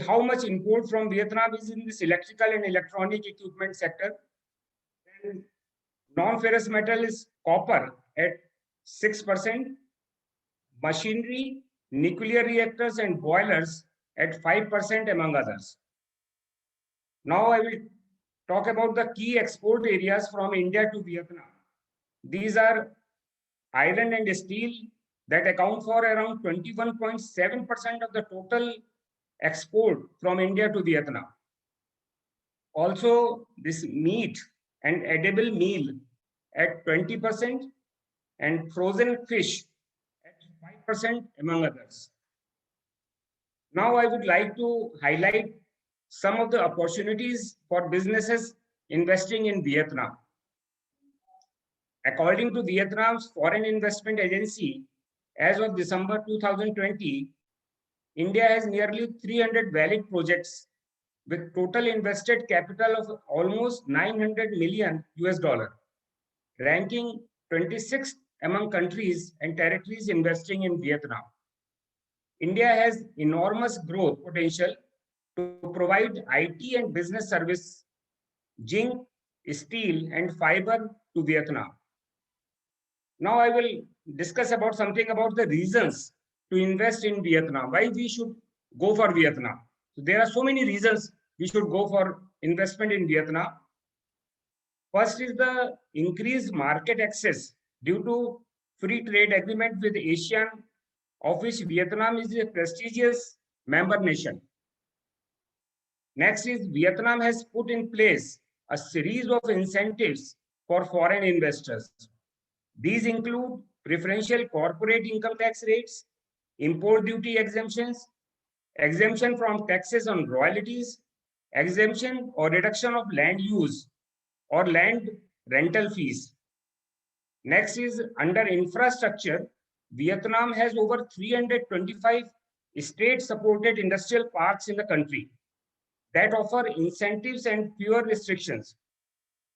how much import from Vietnam is in this electrical and electronic equipment sector. Non-ferrous metal is copper at 6%, machinery, nuclear reactors and boilers at 5%, among others. Now I will talk about the key export areas from India to Vietnam. These are iron and steel that account for around 21.7% of the total export from India to Vietnam. Also, this meat and edible meal at 20% and frozen fish at 5%, among others. Now I would like to highlight some of the opportunities for businesses investing in Vietnam. According to Vietnam's Foreign Investment Agency, as of December 2020, India has nearly 300 valid projects with total invested capital of almost 900 million US dollar, ranking 26th among countries and territories investing in Vietnam. India has enormous growth potential to provide IT and business service, zinc, steel, and fiber to Vietnam. Now I will discuss about something about the reasons to invest in Vietnam, why we should go for Vietnam. So there are so many reasons we should go for investment in Vietnam. First is the increased market access due to free trade agreement with ASEAN, of which Vietnam is a prestigious member nation. Next is Vietnam has put in place a series of incentives for foreign investors. These include preferential corporate income tax rates, import duty exemptions, exemption from taxes on royalties, exemption or reduction of land use or land rental fees. Next is under infrastructure, Vietnam has over 325 state-supported industrial parks in the country that offer incentives and fewer restrictions.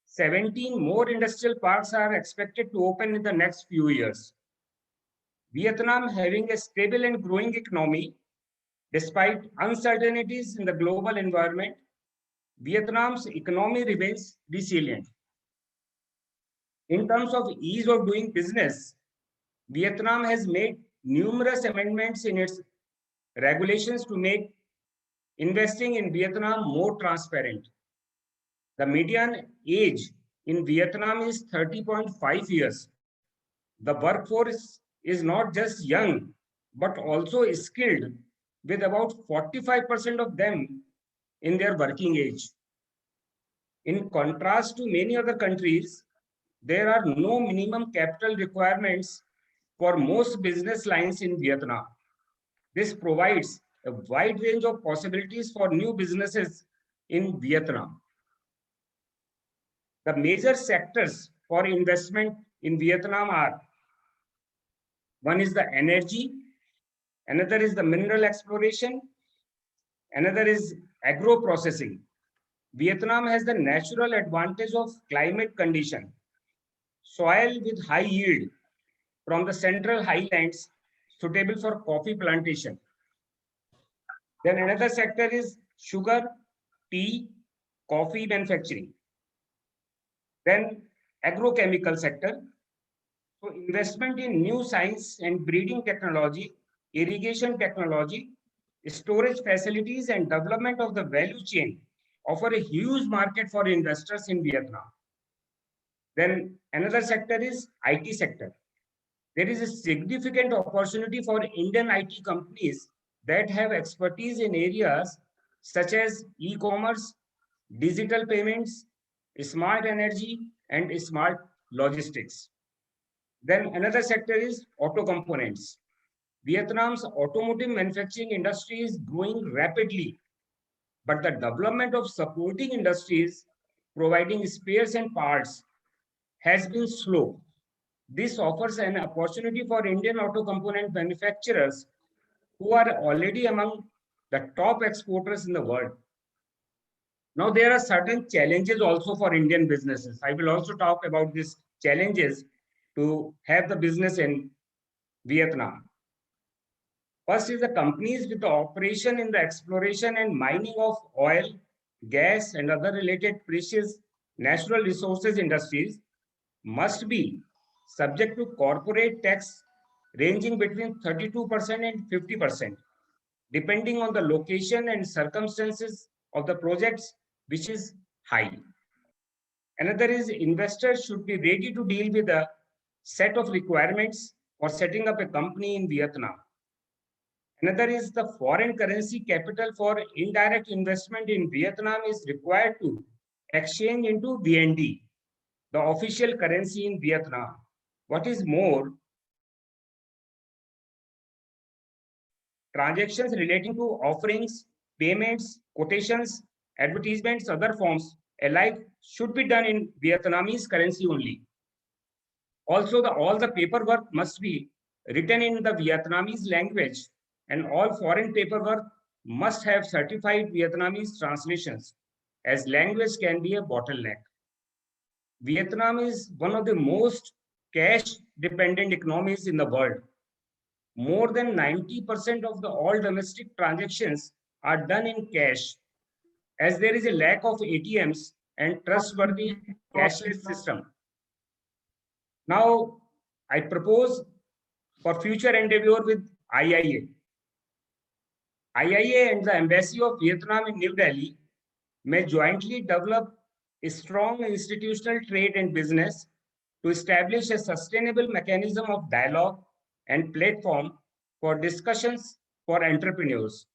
17 more industrial parks are expected to open in the next few years. Vietnam, having a stable and growing economy, despite uncertainties in the global environment, Vietnam's economy remains resilient. In terms of ease of doing business, Vietnam has made numerous amendments in its regulations to make investing in Vietnam more transparent. The median age in Vietnam is 30.5 years. The workforce is not just young, but also skilled, with about 45% of them in their working age. In contrast to many other countries, there are no minimum capital requirements for most business lines in Vietnam. This provides a wide range of possibilities for new businesses in Vietnam. The major sectors for investment in Vietnam are: one is the energy, another is the mineral exploration, Another is agro processing. Vietnam has the natural advantage of climate condition, soil with high yield from the central highlands suitable for coffee plantation. Then another sector is sugar, tea, coffee manufacturing. Then agrochemical sector. So investment in new science and breeding technology, irrigation technology, storage facilities and development of the value chain offer a huge market for investors in Vietnam. Then another sector is IT sector. There is a significant opportunity for Indian IT companies that have expertise in areas such as e-commerce, digital payments, smart energy, and smart logistics. Then another sector is auto components. Vietnam's automotive manufacturing industry is growing rapidly, but the development of supporting industries providing spares and parts has been slow. This offers an opportunity for Indian auto component manufacturers who are already among the top exporters in the world. Now, there are certain challenges also for Indian businesses. I will also talk about these challenges to have the business in Vietnam. First is the companies with the operation in the exploration and mining of oil, gas, and other related precious natural resources industries must be subject to corporate tax ranging between 32% and 50%, depending on the location and circumstances of the projects, which is high. Another is investors should be ready to deal with a set of requirements for setting up a company in Vietnam. Another is the foreign currency capital for indirect investment in Vietnam is required to exchange into VND, the official currency in Vietnam. What is more, transactions relating to offerings, payments, quotations, advertisements, other forms alike should be done in Vietnamese currency only. Also, all the paperwork must be written in the Vietnamese language, and all foreign paperwork must have certified Vietnamese translations, as language can be a bottleneck. Vietnam is one of the most cash-dependent economies in the world. More than 90% of the all domestic transactions are done in cash, as there is a lack of ATMs and trustworthy cashless system. Now, I propose for future endeavor with IIA. IIA and the Embassy of Vietnam in New Delhi may jointly develop a strong institutional trade and business to establish a sustainable mechanism of dialogue and platform for discussions for entrepreneurs.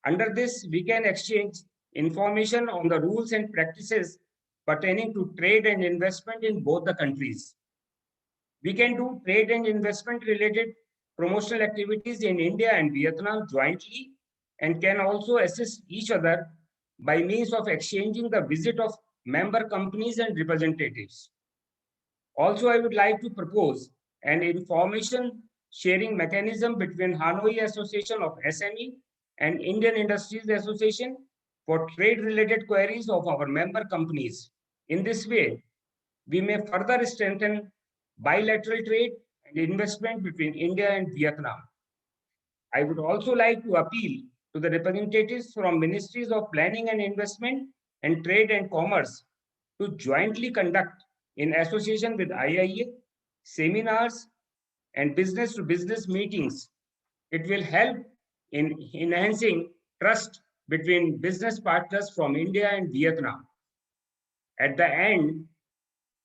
Under this, we can exchange information on the rules and practices pertaining to trade and investment in both the countries. We can do trade and investment related promotional activities in India and Vietnam jointly and can also assist each other by means of exchanging the visit of member companies and representatives. Also, I would like to propose an information sharing mechanism between Hanoi Association of SME and Indian Industries Association for trade-related queries of our member companies. In this way, we may further strengthen bilateral trade and investment between India and Vietnam. I would also like to appeal to the representatives from Ministries of Planning and Investment and Trade and Commerce to jointly conduct, in association with IIA, seminars and business-to-business meetings. It will help in enhancing trust between business partners from India and Vietnam. At the end,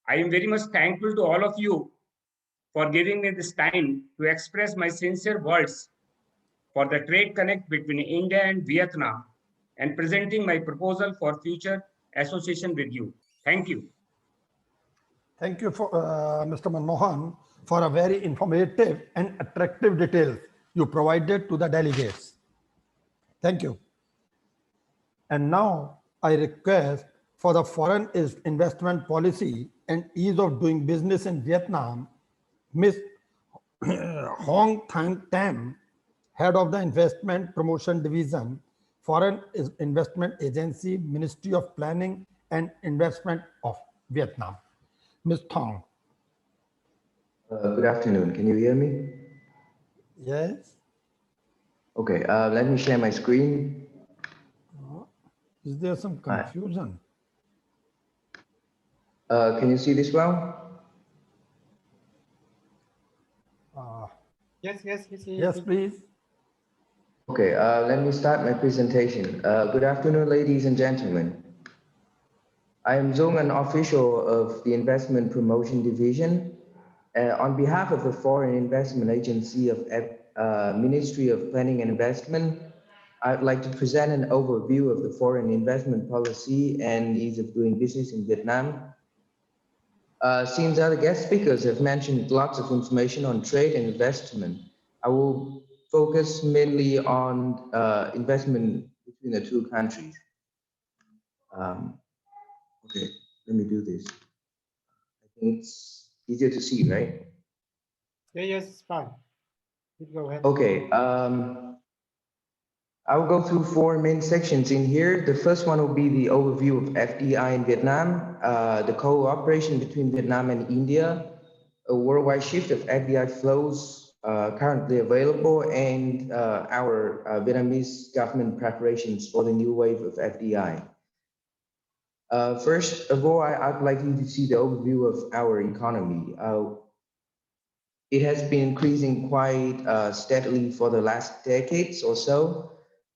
I am very much thankful to all of you for giving me this time to express my sincere words for the trade connect between India and Vietnam and presenting my proposal for future association with you. Thank you. Thank you for Mr. Manmohan for a very informative and attractive details you provided to the delegates. Thank you. And now I request for the foreign investment policy and ease of doing business in Vietnam, Ms. Hong Thang Tam, Head of the Investment Promotion Division Foreign Investment Agency, Ministry of Planning and Investment of Vietnam. Ms. Thong. Good afternoon. Can you hear me? Yes. Okay, let me share my screen. Is there some confusion? Can you see this well? Yes, Yes, please. Okay, let me start my presentation. Good afternoon, ladies and gentlemen. I am Zong, an official of the Investment Promotion Division. On behalf of the Foreign Investment Agency of Ministry of Planning and Investment, I'd like to present an overview of the foreign investment policy and ease of doing business in Vietnam. Since other guest speakers have mentioned lots of information on trade and investment, I will focus mainly on investment between the two countries. Okay, let me do this. I think it's easier to see, right? Yes, it's fine. You go ahead. Okay, I'll go through four main sections in here. The first one will be the overview of FDI in Vietnam, the cooperation between Vietnam and India, a worldwide shift of FDI flows currently available, and our Vietnamese government preparations for the new wave of FDI. First of all, I'd like you to see the overview of our economy. It has been increasing quite steadily for the last decades or so.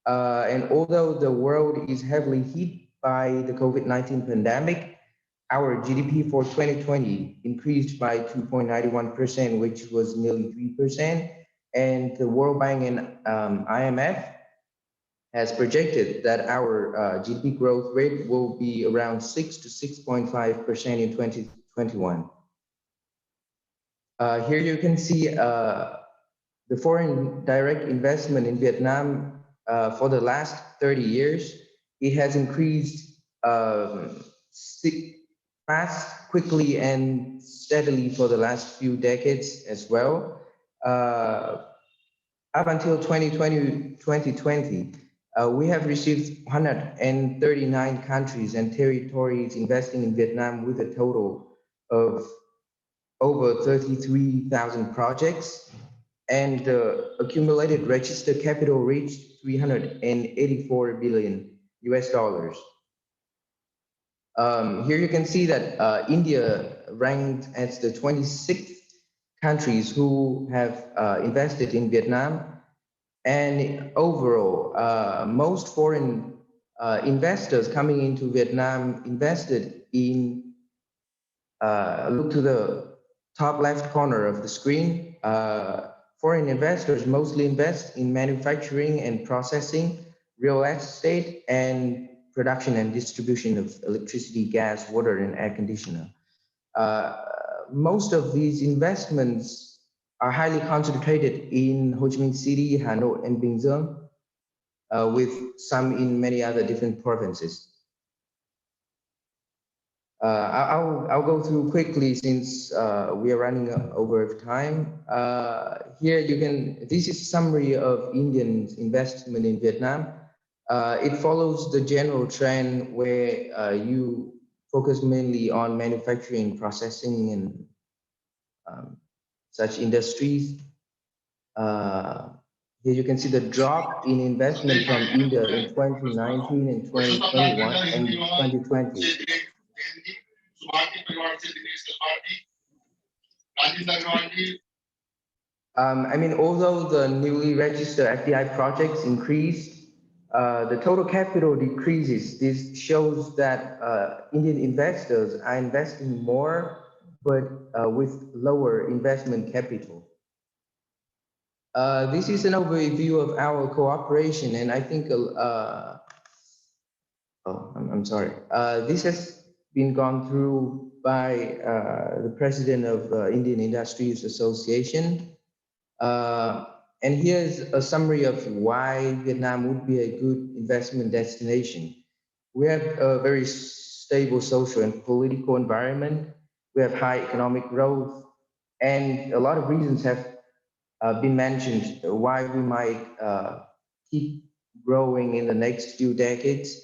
And although the world is heavily hit by the COVID-19 pandemic, our GDP for 2020 increased by 2.91%, which was nearly 3%. And the World Bank and IMF has projected that our GDP growth rate will be around 6 to 6.5% in 2021. Here you can see the foreign direct investment in Vietnam for the last 30 years. It has increased fast, quickly, and steadily for the last few decades as well. Up until 2020, we have received 139 countries and territories investing in Vietnam with a total of over 33,000 projects, and the accumulated registered capital reached 384 billion US dollars. Here you can see that India ranked as the 26th countries who have invested in Vietnam. And overall, most foreign investors coming into Vietnam invested in, look to the top left corner of the screen. Foreign investors mostly invest in manufacturing and processing, real estate, and production and distribution of electricity, gas, water, and air conditioner. Most of these investments are highly concentrated in Ho Chi Minh City, Hanoi, and Bình Dương, with some in many other different provinces. I'll go through quickly since we are running over time. Here you can, this is a summary of Indian investment in Vietnam. It follows the general trend where you focus mainly on manufacturing, processing, and such industries. Here you can see the drop in investment from India in 2019 and 2021 and 2020. I mean, although the newly registered FDI projects increased, the total capital decreases. This shows that Indian investors are investing more, but with lower investment capital. This is an overview of our cooperation, and I think, I'm sorry. This has been gone through by the president of Indian Industries Association. And here's a summary of why Vietnam would be a good investment destination. We have a very stable social and political environment. We have high economic growth, and a lot of reasons have been mentioned why we might keep growing in the next few decades.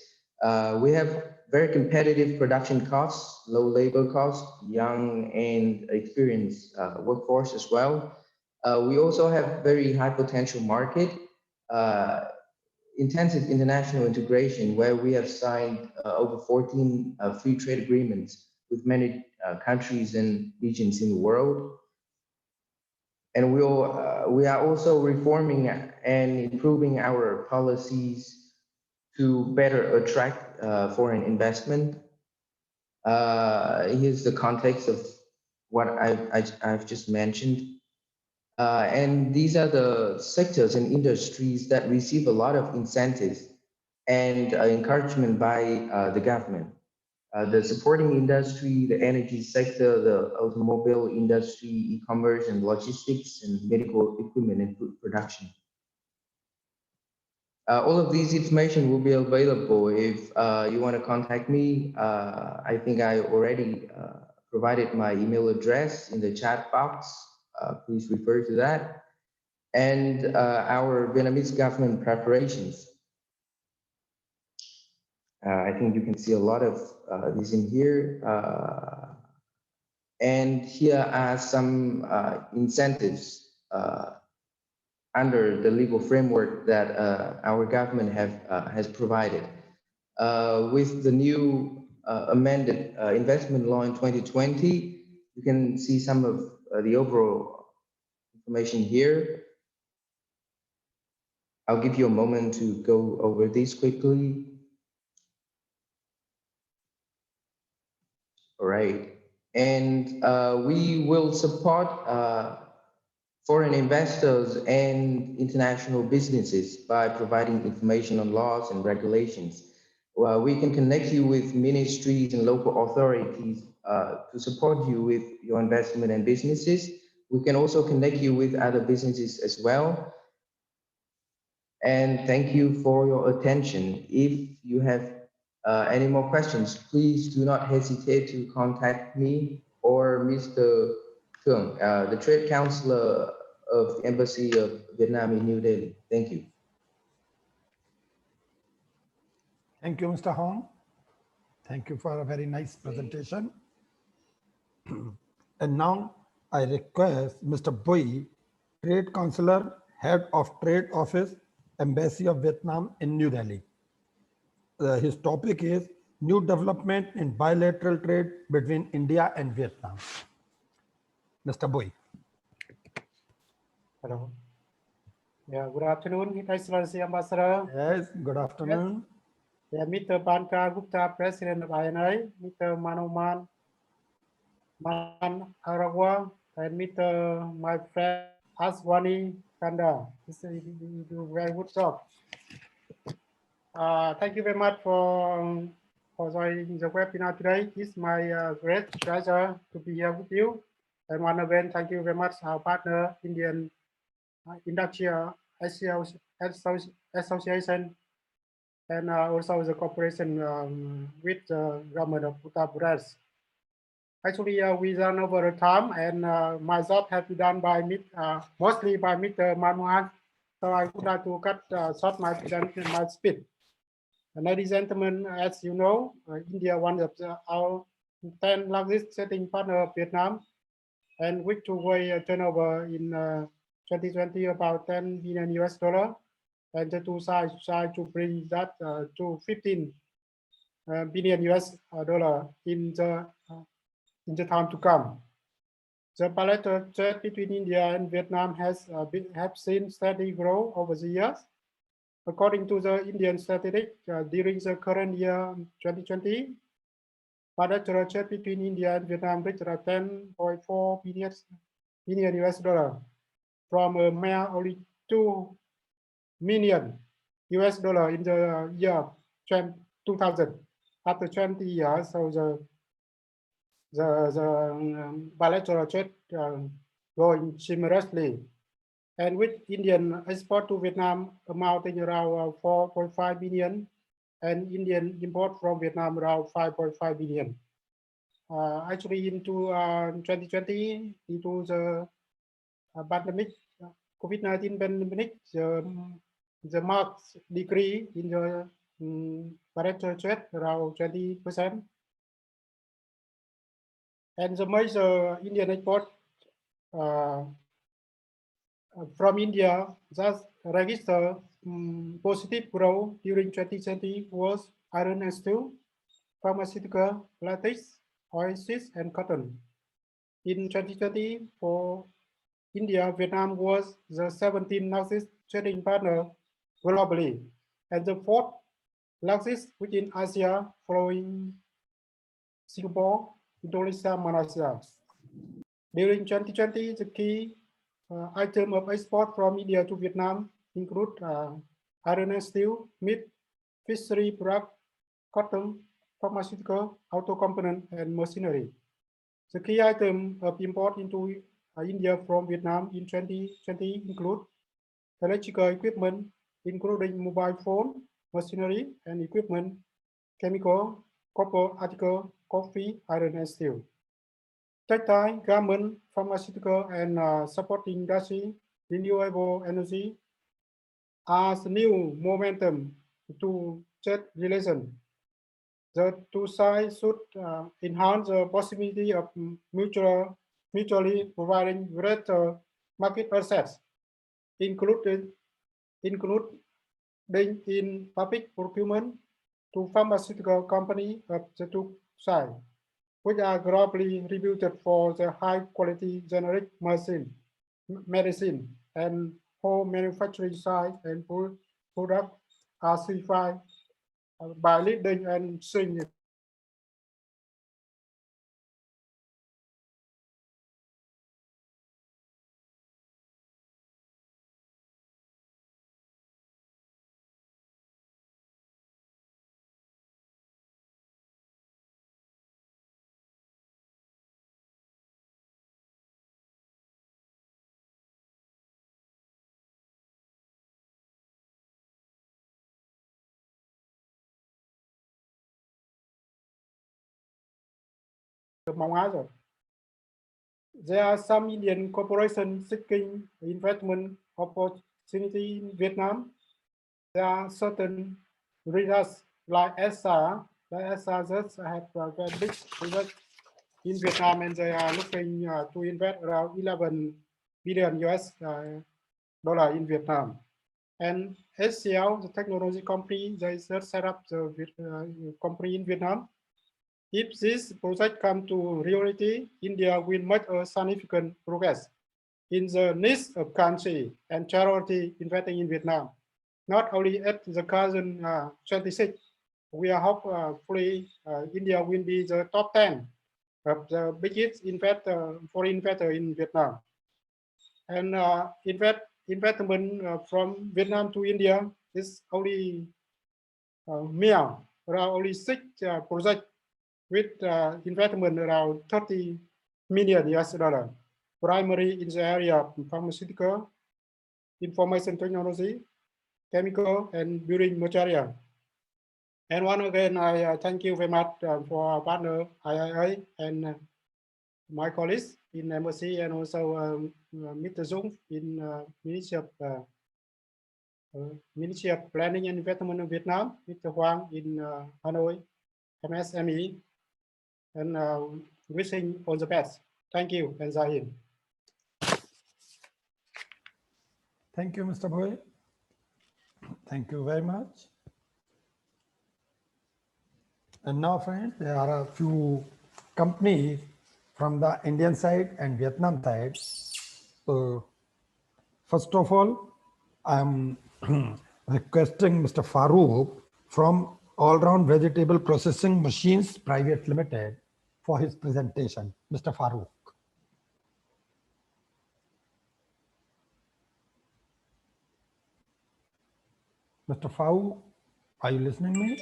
We have very competitive production costs, low labor costs, young and experienced workforce as well. We also have very high potential market, intensive international integration, where we have signed over 14 free trade agreements with many countries and regions in the world. And we are also reforming and improving our policies to better attract foreign investment. Here's the context of what I've just mentioned. And these are the sectors and industries that receive a lot of incentives and encouragement by the government. The supporting industry, the energy sector, the automobile industry, e-commerce and logistics, and medical equipment and food production. All of these information will be available if you want to contact me. I think I already provided my email address in the chat box. Please refer to that. And our Vietnamese government preparations. I think you can see a lot of these in here. And here are some incentives under the legal framework that our government has provided. With the new amended investment law in 2020, you can see some of the overall information here. I'll give you a moment to go over these quickly. All right, and we will support foreign investors and international businesses by providing information on laws and regulations. We can connect you with ministries and local authorities to support you with your investment and businesses. We can also connect you with other businesses as well. And thank you for your attention. If you have any more questions, please do not hesitate to contact me or Mr. Thương, the Trade Counselor of the Embassy of Vietnam in New Delhi. Thank you. Thank you, Mr. Hong. Thank you for a very nice presentation. And now I request Mr. Bui, Trade Counselor, Head of Trade Office, Embassy of Vietnam in New Delhi. His topic is new development in bilateral trade between India and Vietnam. Mr. Bui. Hello. Yeah, good afternoon, His Excellency Ambassador. Yes, good afternoon. Yeah, Mr. Banka Gupta, President of INA, Mr. Manoman Man Aragwa, and Mr. my friend Aswani Kanda. You do very good job. Thank you very much for joining the webinar today. It's my great pleasure to be here with you. And once again, thank you very much, our partner, Indian Industrial Association, and also the cooperation with the government of Uttar Pradesh. Actually, we run over time, and my job has been done by mostly by Mr. Manmohan. So I would like to cut short my speech. Ladies and gentlemen, as you know, India one of our 10 largest trading partner of Vietnam, and which to turnover in 2020 about 10 billion US dollar, and the two sides try to bring that to 15 billion US dollar in the time to come. The bilateral trade between India and Vietnam has seen steady growth over the years. According to the Indian statistic, during the current year 2020, bilateral trade between India and Vietnam reached 10.4 billion US dollar, from a mere only 2 million US dollar in the year 2000. After 20 years, so the bilateral trade growing similarly, and with Indian export to Vietnam amounting around 4.5 billion, and Indian import from Vietnam around 5.5 billion. Actually, into 2020, due to the pandemic, COVID-19 pandemic, the the marks decrease in the bilateral trade around 20%. And the major Indian export from India that registered positive growth during 2020 was iron and steel, pharmaceutical, latex, oasis, and cotton. In 2020, for India, Vietnam was the 17th largest trading partner globally and the fourth largest within Asia, following Singapore, Indonesia, Malaysia. During 2020, the key item of export from India to Vietnam include iron and steel, meat, fishery product, cotton, pharmaceutical, auto component, and machinery. The key item of import into India from Vietnam in 2020 include electrical equipment, including mobile phone, machinery, and equipment, chemical, copper article, coffee, iron, and steel. Textile, garment, pharmaceutical, and supporting industry, renewable energy as new momentum to trade relation. The two sides should enhance the possibility of mutually providing greater market access, including in public procurement to pharmaceutical companies of the two sides, which are globally reputed for the high quality generic medicine and home manufacturing site and product are certified by leading and senior. There are some Indian corporations seeking investment opportunity in Vietnam. There are certain results like ESA. ESA just have a very big result in Vietnam, and they are looking to invest around 11 billion US dollar in Vietnam. And HCL, the technology company, they just set up the company in Vietnam. If this project comes to reality, India will make a significant progress in the needs of country and charity investing in Vietnam. Not only at the current 26, we are hopefully India will be the top 10 of the biggest foreign investor in Vietnam. And investment from Vietnam to India is only mere around only 6 projects with investment around 30 million US dollar, primarily in the area of pharmaceutical, information technology, chemical, and building material. And once again, I thank you very much for our partner IIA and my colleagues in embassy, and also Mr. Dung in Ministry of Planning and Investment of Vietnam, Mr. Huang in Hanoi, MSME, and wishing all the best. Thank you, and Jai Hind. Thank you, Mr. Boy. Thank you very much. And now, friends, there are a few companies from the Indian side and Vietnam side. First of all, I'm requesting Mr. Farooq from All Round Vegetable Processing Machines Private Limited for his presentation. Mr. Farooq. Mr. Farooq, are you listening to me?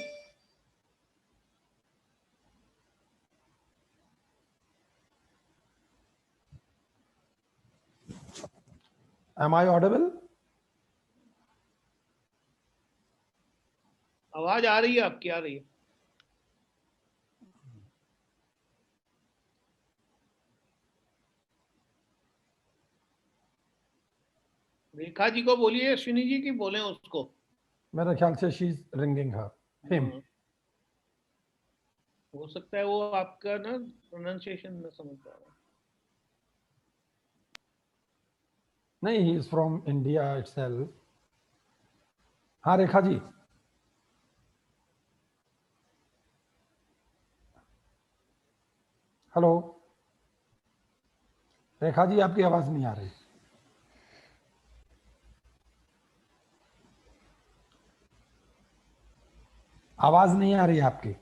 Am I audible? आवाज आ रही है आपकी, आ रही है. रेखा जी को बोलिए अश्विनी जी की बोले उसको. मेरे ख्याल से she is ringing her him. हो सकता है वो आपका ना प्रोनाउंसिएशन न समझ पा रहा. नहीं, he is from India itself. हाँ रेखा जी. हेलो रेखा जी, आपकी आवाज नहीं आ रही. आवाज नहीं आ रही आपकी.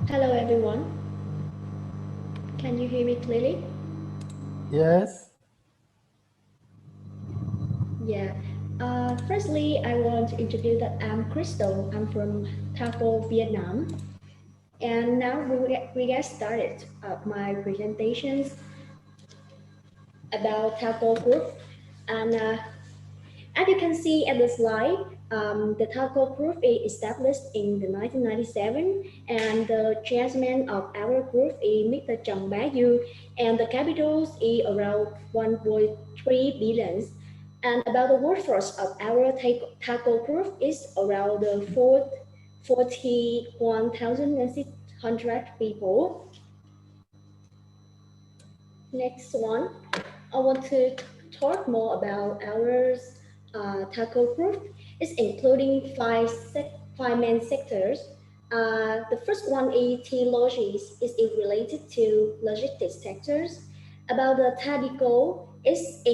Hello everyone. Can you hear me clearly? Yes. Yeah. Firstly, I want to introduce that I'm Crystal. I'm from Taco, Vietnam. And now we get started. My presentations about Taco Group. And as you can see at the slide, the Taco Group is established in the 1997, and the chairman of our group is Mr. Trần Bá Du, and the capital is around 1.3 billion. And about the workforce of our Taco Group is around 41,600 people. Next one, I want to talk more about our Taco Group. It's including five main sectors. The first one is T-Logistics. It's related to logistics sectors. About the Tadico, it's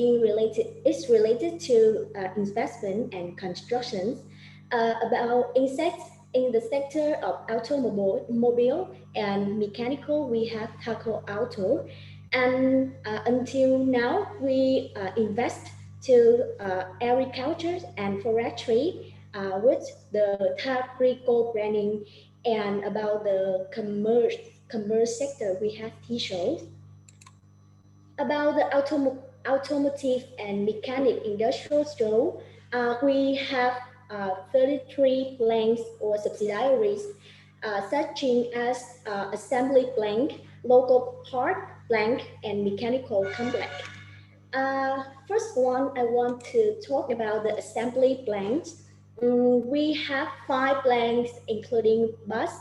related to investment and construction. About insects in the sector of automobile and mechanical, we have Taco Auto. And until now, we invest to agriculture and forestry with the Tabrico branding. And about the commerce sector, we have T-shirts. About the automotive and mechanic industrial store, we have 33 plants or subsidiaries, such as assembly plant, local part plant, and mechanical complex. First one, I want to talk about the assembly plants. We have 5 plants, including bus,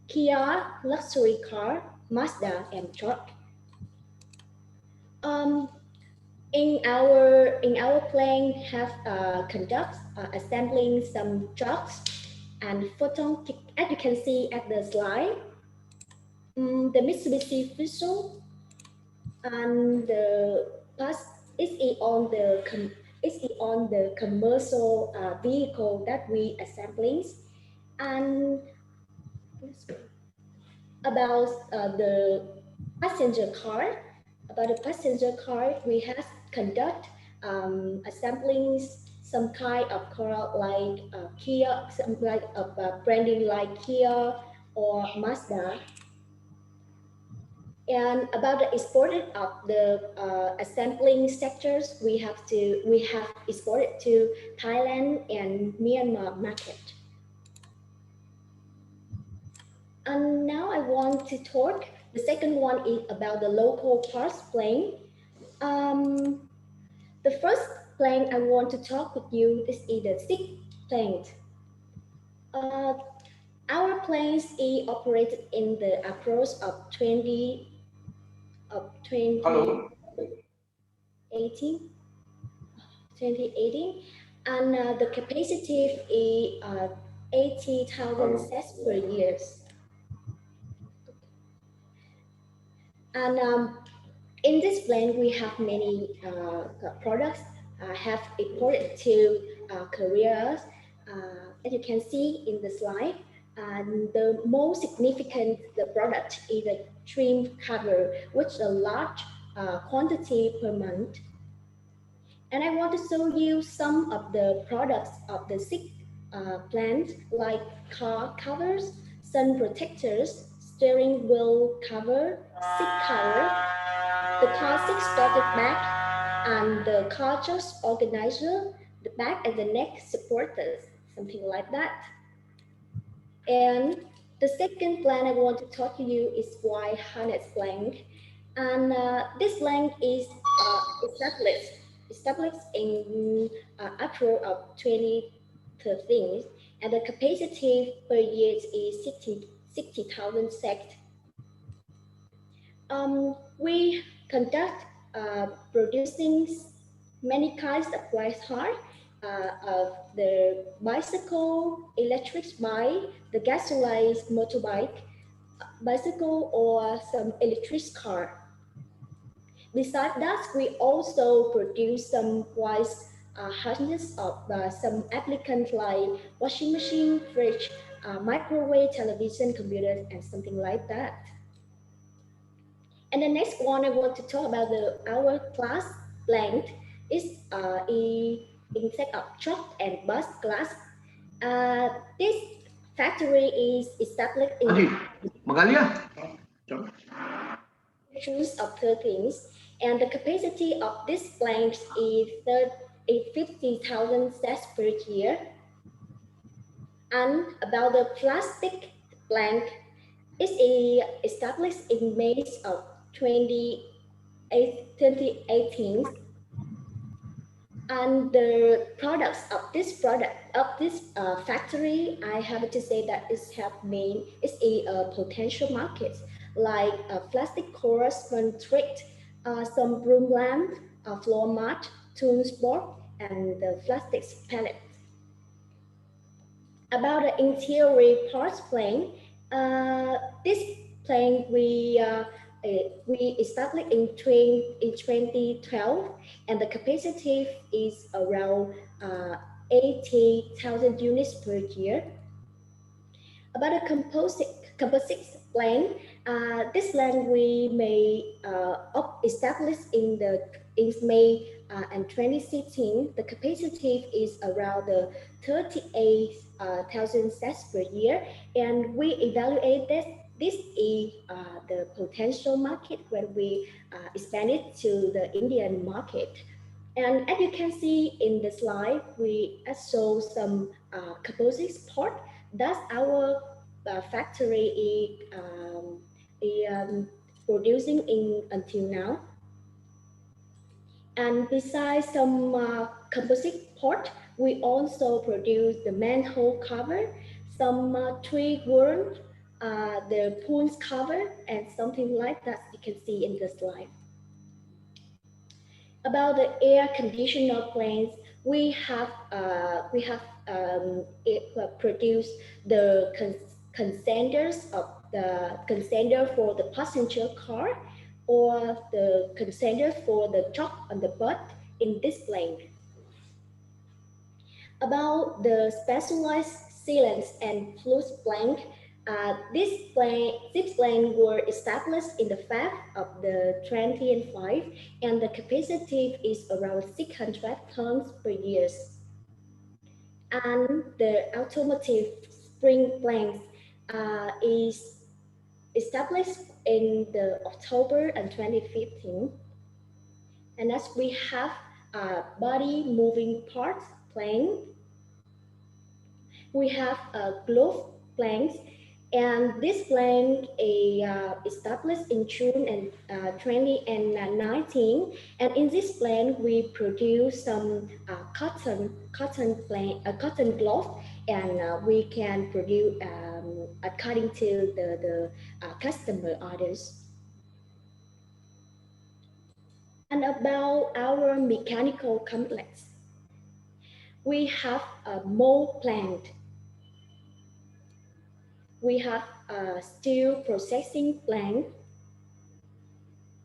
Kia, luxury car, Mazda, and truck. In our plant have conduct assembling some trucks and photon. As you can see at the slide, the Mitsubishi Fuso and the bus is on the commercial vehicle that we assembling. And about the passenger car. About the passenger car, we have conduct assembling some kind of car like Kia, some like branding like Kia or Mazda. And about the exported of the assembling sectors, we have exported to Thailand and Myanmar market. And now I want to talk. The second one is about the local parts plane. The first plane I want to talk with you is the SIG plane. Our planes is operated in the approach of 2018, and the capacity is 80,000 sets per year. And in this plane, we have many products have imported to Korea. As you can see in the slide, the most significant product is the trim cover, which is a large quantity per month. And I want to show you some of the products of the SIG plant, like car covers, sun protectors, steering wheel cover, seat cover, the car seat started back, and the car just organizer, the back and the neck supporters, something like that. And The second plant I want to talk to you is wire harness plant. And this plant is established in April of 2013, and the capacity per year is 60,000 sect. We conduct producing many kinds of wire harness of the bicycle, electric bike, the gasoline motorbike, bicycle, or some electric car. Besides that, we also produce some wise harness of some applicants like washing machine, fridge, microwave, television, computers, and something like that. And the next one I want to talk about our class plant is instead of truck and bus class. This factory is established in Magalia. of 13, and the capacity of this plant is 50,000 sets per year. And about the plastic plant, it's established in May of 2018, and the products of this factory, I have to say that it have made a potential market like plastic correspondent thread, some broom lamp, floor mat, tools board, and the plastics palette. About the interior parts plane, this plane we established in 2012, and the capacity is around 80,000 units per year. About a composite plane, this plane we may establish in May and 2016. The capacity is around 38,000 sets per year, and we evaluate this is the potential market when we expand it to the Indian market. And as you can see in the slide, we show some composite part. That's our factory is producing until now. And besides some composite part, we also produce the manhole cover, some tree wood, the pools cover, and something like that you can see in the slide. About the air conditioner planes, we have produced the condensers of the condenser for the passenger car, or the condenser for the truck on the bus in this plane. About the specialized sealants and fluid plank, this plane were established in the fab of the 2005, and the capacity is around 600 tons per year. And the automotive spring planks is established in the October and 2015. And as we have body moving parts plane, we have glove planks, and this plank is established in June and 2019. And in this plank, we produce some cotton glove, and we can produce according to the customer orders. And about our mechanical complex, we have a mold plant. We have a steel processing plant,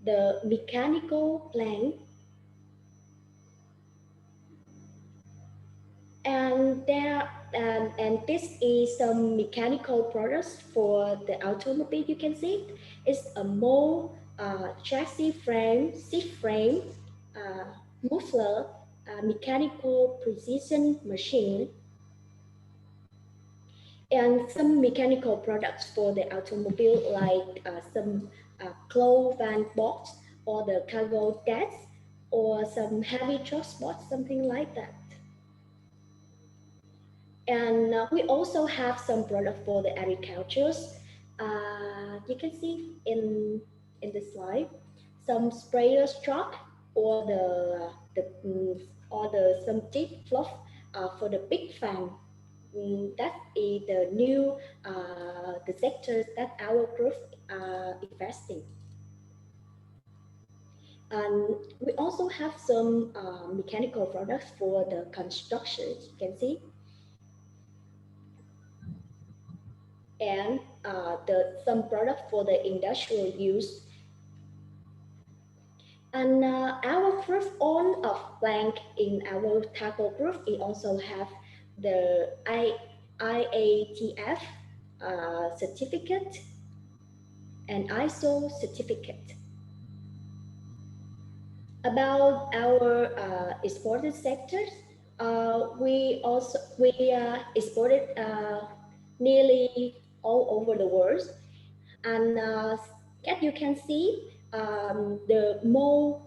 the mechanical plant, and this is some mechanical products for the automobile. You can see it's a mold, chassis frame, seat frame, muffler, mechanical precision machine, and some mechanical products for the automobile, like some clothes van box, or the cargo desk, or some heavy transport, something like that. And we also have some product for the agricultures. You can see in the slide some sprayer truck or the some deep fluff for the big farm. That is the new the sectors that our group are investing. And we also have some mechanical products for the construction, you can see. And some product for the industrial use. And our proof on of blank in our tackle proof, we also have the IATF certificate and ISO certificate. About our exported sectors, we exported nearly all over the world. And as you can see, the more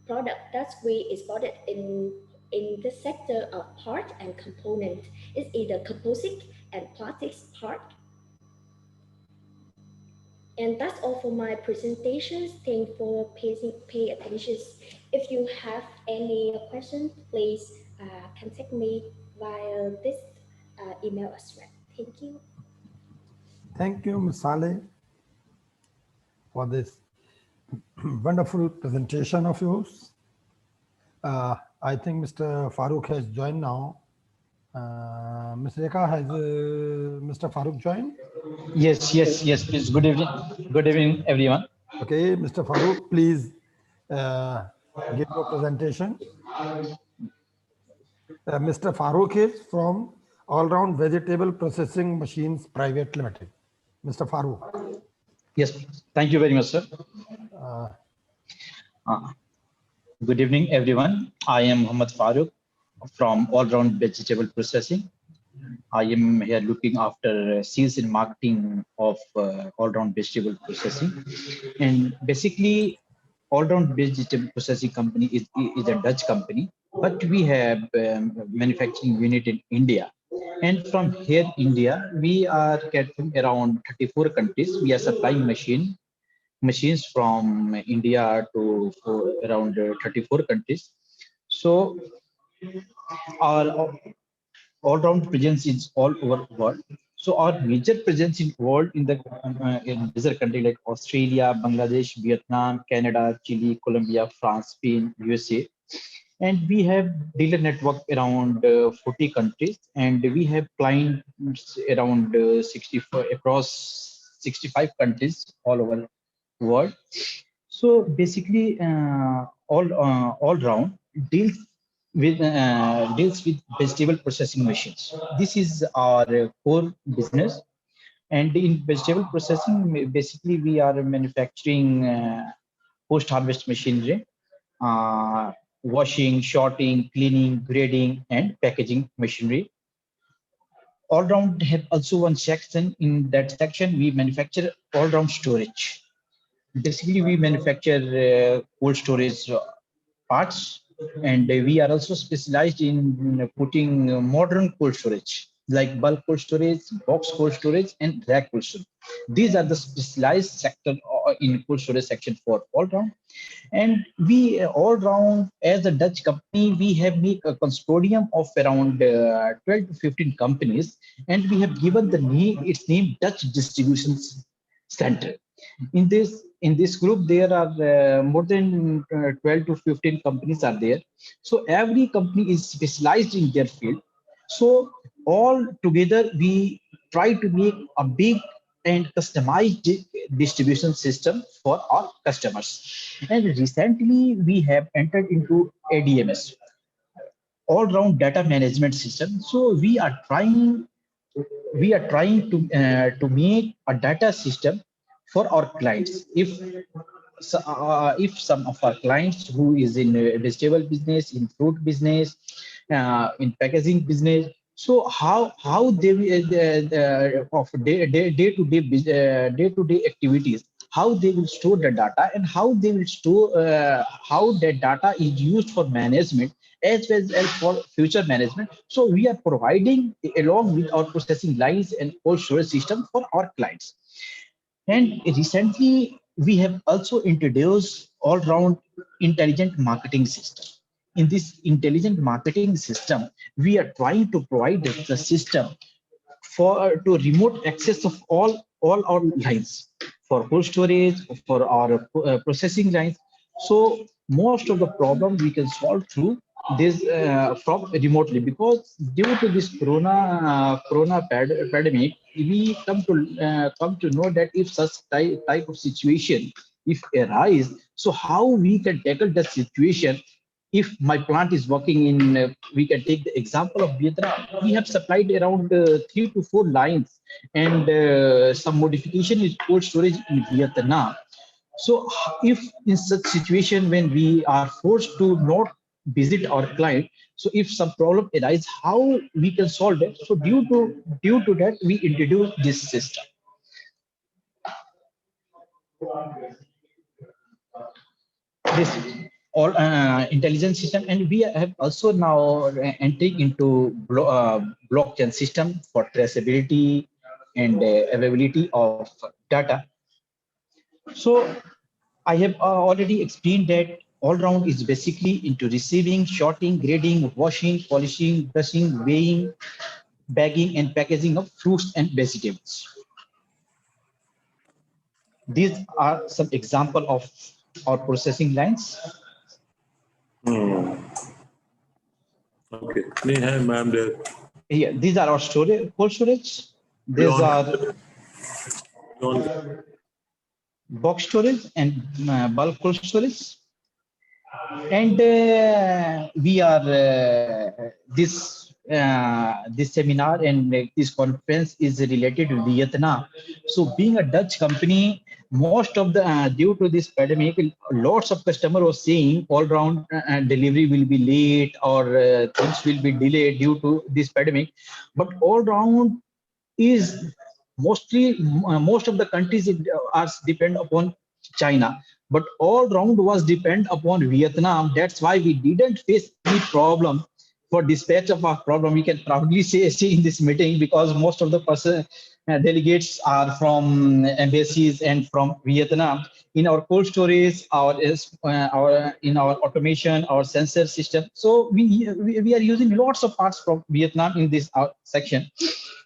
product that we exported in the sector of part and component is either composite and plastics part. And that's all for my presentations. Thanks for pay attention. If you have any questions, please contact me via this email address. Thank you. Thank you, Ms. Saleh, for this wonderful presentation of yours. I think Mr. Farooq has joined now. Ms. Rekha, has Mr. Farooq joined? Yes, please. Good evening, everyone. Okay, Mr. Farooq, please give your presentation. Mr. Farooq is from All Round Vegetable Processing Machines Private Limited. Mr. Farooq. Yes, thank you very much, sir. Good evening, everyone. I am Muhammad Farooq from All Round Vegetable Processing. I am here looking after sales and marketing of All Round Vegetable Processing. And basically, All Round Vegetable Processing Company is a Dutch company, but we have manufacturing unit in India. And from here, India, we are catering around 34 countries. We are supplying machines from India to around 34 countries. So our all-round presence is all over the world. So our major presence in world in major countries like Australia, Bangladesh, Vietnam, Canada, Chile, Colombia, France, Spain, USA. And we have dealer network around 40 countries, and we have clients around 64 across 65 countries all over the world. So basically, all round deals with vegetable processing machines. This is our core business, and in vegetable processing, basically we are manufacturing post-harvest machinery, washing, sorting, cleaning, grading, and packaging machinery. All round have also one section. In that section, we manufacture all round storage. Basically, we manufacture cold storage parts, and we are also specialized in putting modern cold storage like bulk cold storage, box cold storage, and rack cold storage. These are the specialized sector in cold storage section for all round. And we all round, as a Dutch company, we have made a consortium of around 12 to 15 companies, and we have given its name Dutch Distribution Center. In this group, there are more than 12 to 15 companies are there. So every company is specialized in their field. So all together, we try to make a big and customized distribution system for our customers. And recently, we have entered into ADMS, all-round data management system. So we are trying to make a data system for our clients. If some of our clients who is in vegetable business, in fruit business, in packaging business, so how they of day to day activities, how they will store the data, and how they will store how the data is used for management, as well as for future management. So we are providing along with our processing lines and cold storage system for our clients. And recently, we have also introduced all-round intelligent marketing system. In this intelligent marketing system, we are trying to provide the system for to remote access of all our lines for cold storage, for our processing lines. So most of the problem we can solve through this from remotely, because due to this pandemic, we come to know that if such type of situation if arise, so how we can tackle that situation. If my plant is working in, we can take the example of Bilateral. We have supplied around 3 to 4 lines, and some modification is cold storage in Vietnam. So if in such situation when we are forced to not visit our client, so if some problem arises, how we can solve it? So due to that, we introduce this system. This all intelligence system, and we have also now entering into blockchain system for traceability and availability of data. So I have already explained that all round is basically into receiving, sorting, grading, washing, polishing, brushing, weighing, bagging, and packaging of fruits and vegetables. These are some example of our processing lines. Okay, ma'am, there. Yeah, these are our storage, cold storage. These are box storage and bulk cold storage. And we are this seminar and this conference is related to Vietnam. So being a Dutch company, most of the due to this pandemic, lots of customer was saying all round delivery will be late, or things will be delayed due to this pandemic. But all round is mostly most of the countries are depend upon China, but all round was depend upon Vietnam. That's why we didn't face any problem for dispatch of our problem. We can proudly say in this meeting, because most of the delegates are from embassies and from Vietnam. In our cold storage, our in our automation, our sensor system. So we are using lots of parts from Vietnam in this section.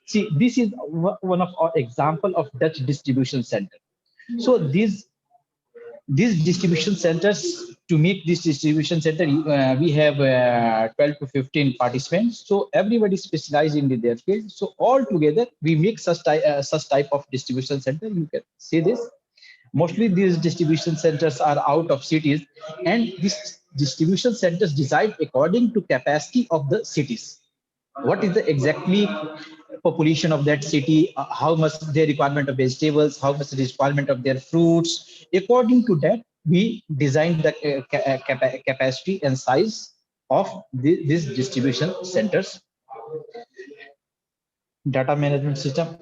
See, this is one of our example of Dutch distribution center. So these distribution centers, to make this distribution center, we have 12 to 15 participants. So everybody specialized in their field. So all together, we make such type of distribution center. You can see this. Mostly these distribution centers are out of cities, and these distribution centers designed according to capacity of the cities. What is the exactly population of that city, how much their requirement of vegetables, how much the requirement of their fruits. According to that, we design the capacity and size of these distribution centers. Data management system,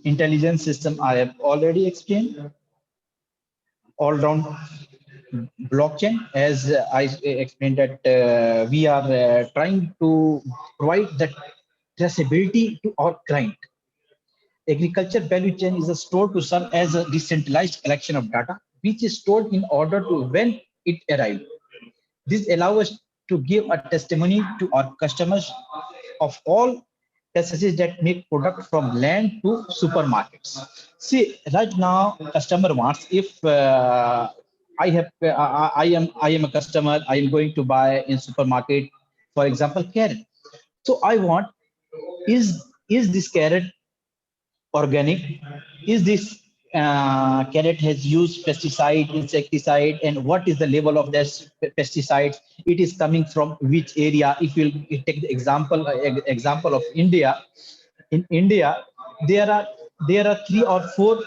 intelligence system, I have already explained. All round blockchain, as I explained that we are trying to provide that traceability to our client. Agriculture value chain is a store to serve as a decentralized collection of data, which is stored in order to when it arrives. This allows us to give a testimony to our customers of all processes that make product from land to supermarkets. See, right now, customer wants, if I am a customer, I am going to buy in supermarket, for example, carrot. So I want, is this carrot organic? Is this carrot has used pesticide, insecticide, and what is the level of this pesticides? It is coming from which area? If you take the example of India, in India, there are 3 or 4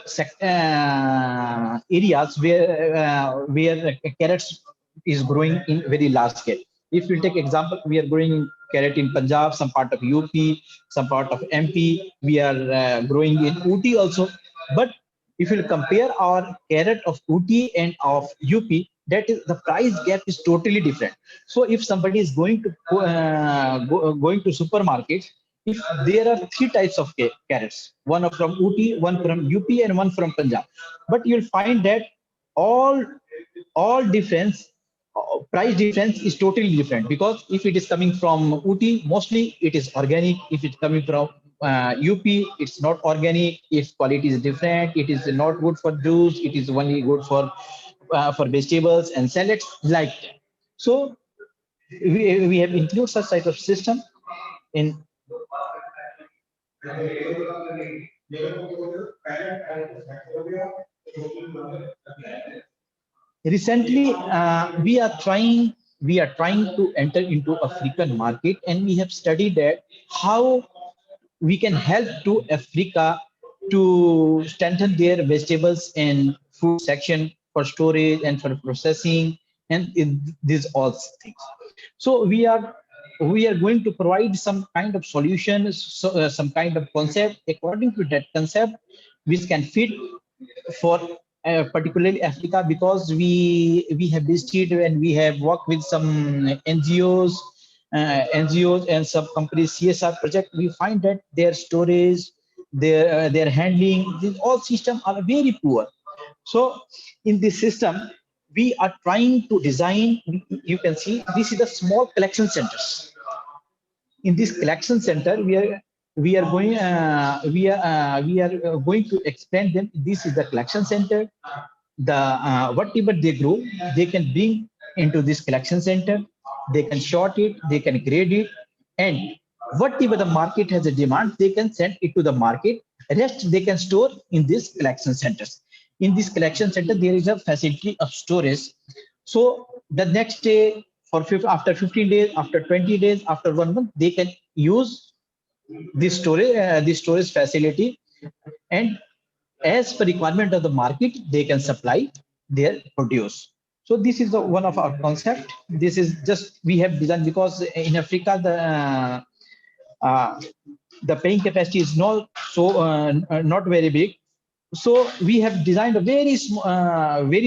areas where carrots is growing in very large scale. If we take example, we are growing carrot in Punjab, some part of UP, some part of MP. We are growing in Ooty also. But if you compare our carrot of Ooty and of UP, that is the price gap is totally different. So if somebody is going to going to supermarket, if there are three types of carrots, one from UT, one from UP, and one from Punjab, but you'll find that all difference, price difference is totally different, because if it is coming from UT, mostly it is organic. If it's coming from UP, it's not organic. Its quality is different. It is not good for juice. It is only good for vegetables and salads, like that. So we have included such type of system in. Recently, we are trying to enter into African market, and we have studied that how we can help to Africa to strengthen their vegetables and fruit section for storage and for processing, and these all things. So we are going to provide some kind of solution, so, some kind of concept. According to that concept, which can fit for particularly Africa, because we have visited and we have worked with some NGOs and some companies CSR project. We find that their storage, their handling, these all systems are very poor. So in this system, we are trying to design. You can see this is the small collection centers. In this collection center, we are going to explain them. This is the collection center. The whatever they grow, they can bring into this collection center. They can short it, they can grade it, and whatever the market has a demand, they can send it to the market. Rest they can store in these collection centers. In this collection center, there is a facility of storage. So the next day, after 15 days, after 20 days, after 1 month, they can use this storage facility, and as per requirement of the market, they can supply their produce. So this is one of our concept. This is just we have designed, because in Africa the paying capacity is not so not very big. So we have designed a very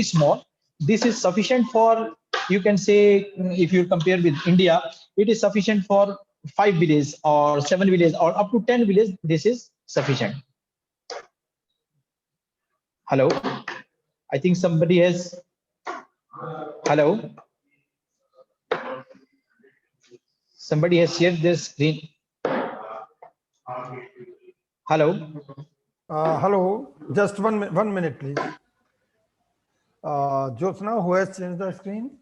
small. This is sufficient for, you can say, if you compare with India, it is sufficient for 5 villages or 7 villages or up to 10 villages. This is sufficient. Hello, I think somebody has. Hello, somebody has shared their screen. Hello. Hello, just one minute, please. Jyotsna, who has changed the screen?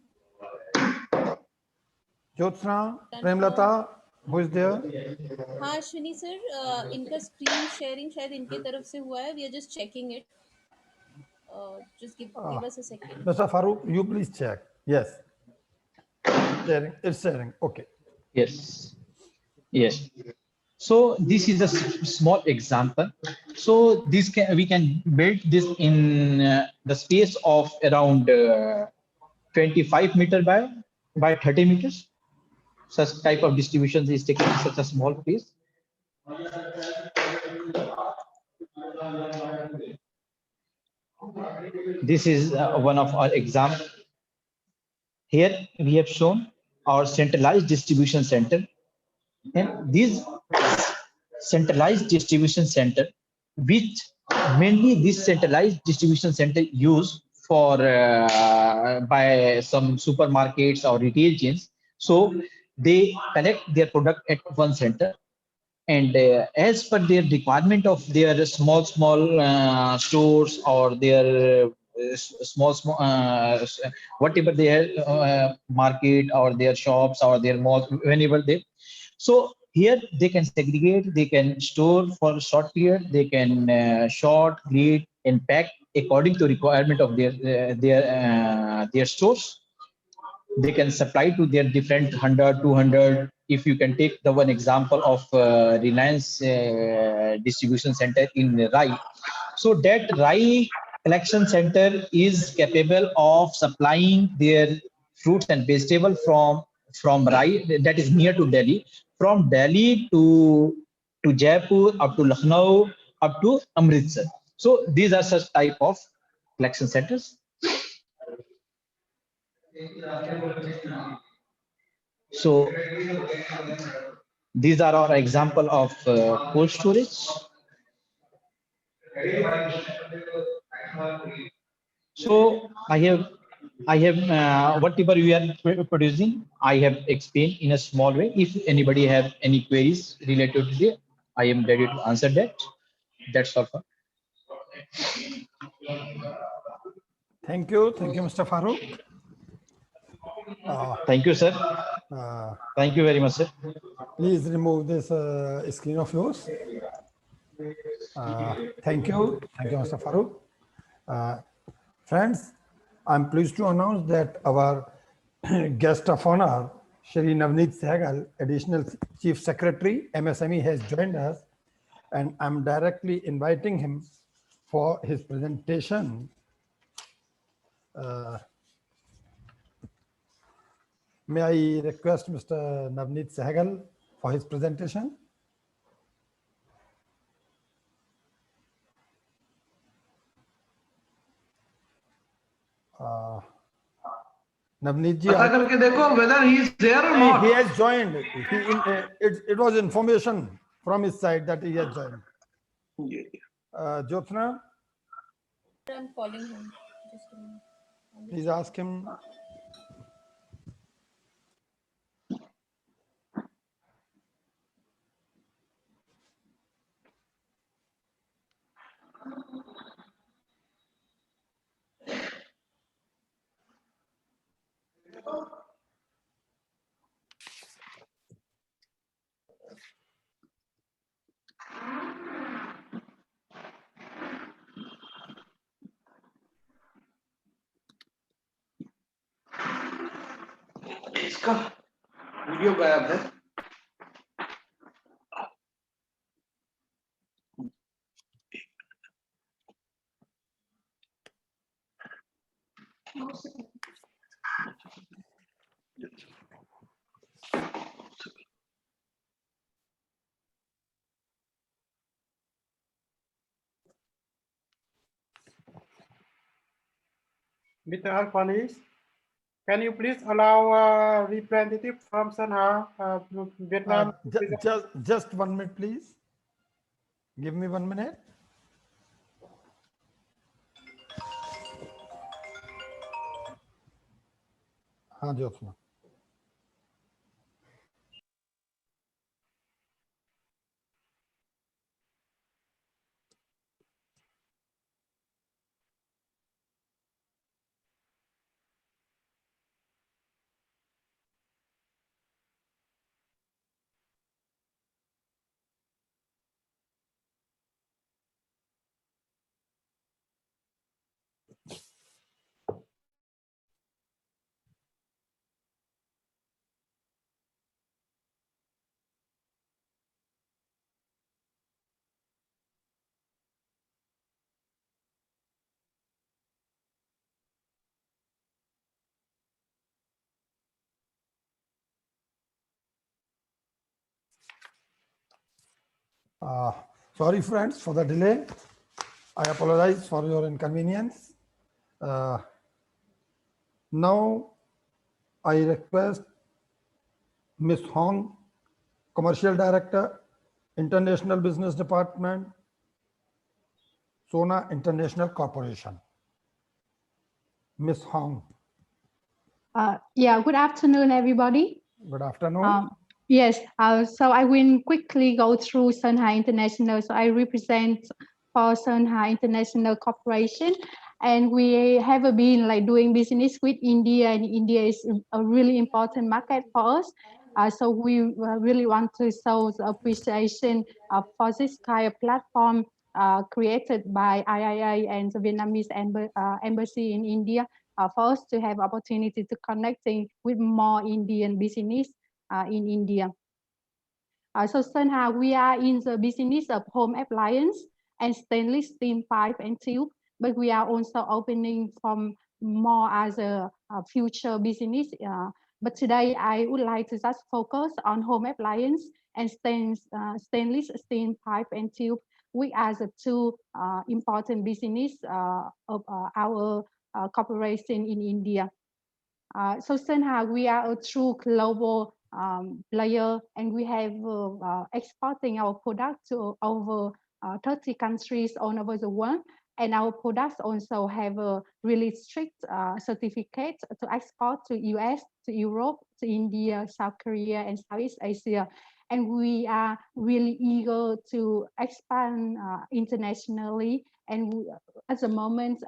Jyotsna, Premlata, who is there? हाँ Ashwini sir, इनका screen sharing शायद इनके तरफ से हुआ है. We are just checking it. Just give us a second. Mr. Farooq, you please check. Yes. Sharing, it's sharing. Okay. Yes. Yes. So this is a small example. So this we can build this in the space of around 25 meter by 30 meters. Such type of distribution is taking such a small place. This is one of our example. Here we have shown our centralized distribution center, and these centralized distribution center, which mainly this centralized distribution center used for by some supermarkets or retail chains. So they collect their product at one center, and as per their requirement of their small stores or their small whatever their market or their shops or their malls, whenever they, so here they can segregate, they can store for a short period, they can short, grade, and pack according to requirement of their stores. They can supply to their different 100, 200. If you can take the one example of Reliance distribution center in Rai. So that Rai collection center is capable of supplying their fruits and vegetables from Rai, that is near to Delhi, from Delhi to Jaipur, up to Lucknow, up to Amritsar. So these are such type of collection centers. So these are our example of cold storage. So I have whatever we are producing, I have explained in a small way. If anybody have any queries related to it, I am ready to answer that. That's all. Thank you, Mr. Farooq. Thank you, sir. Uh, Thank you very much, sir. Please remove this screen of yours. Thank you, Mr. Farooq. Friends, I'm pleased to announce that our guest of honor, Shri Navneet Sehgal, Additional Chief Secretary, MSME, has joined us, and I'm directly inviting him for his presentation. May I request Mr. Navneet Sehgal for his presentation? Navneet ji, पता करके देखो whether he is there or not. he has joined. It was information from his side that he has joined. Jyotsna, I'm calling him. Just a minute. please ask him. इसका video गायब है. Mr. Alphanis, can you please allow a representative from Sanha, Vietnam? Just 1 minute, please. Give me 1 minute. हाँ Jyotsna. Sorry, friends, for the delay. I apologize for your inconvenience. Now, I request Ms. Hong, Commercial Director, International Business Department, Sona International Corporation. Ms. Hong. Yeah, good afternoon, everybody. Good afternoon. Yes, so I will quickly go through Sunhai International. So I represent for Sunhai International Corporation, and we have been like doing business with India, and India is a really important market for us. So we really want to show the appreciation for this kind of platform created by IIA and the Vietnamese embassy in India for us to have opportunity to connecting with more Indian business in India. So Sunha, we are in the business of home appliance and stainless steel pipe and tube, but we are also opening from more as a future business. But today I would like to just focus on home appliance and stainless steel pipe and tube, which are the two important business of our corporation in India. So Senha, we are a true global player, and we have exporting our product to over 30 countries all over the world. And our products also have a really strict certificate to export to US, to Europe, to India, South Korea, and Southeast Asia. And we are really eager to expand internationally. And at the moment,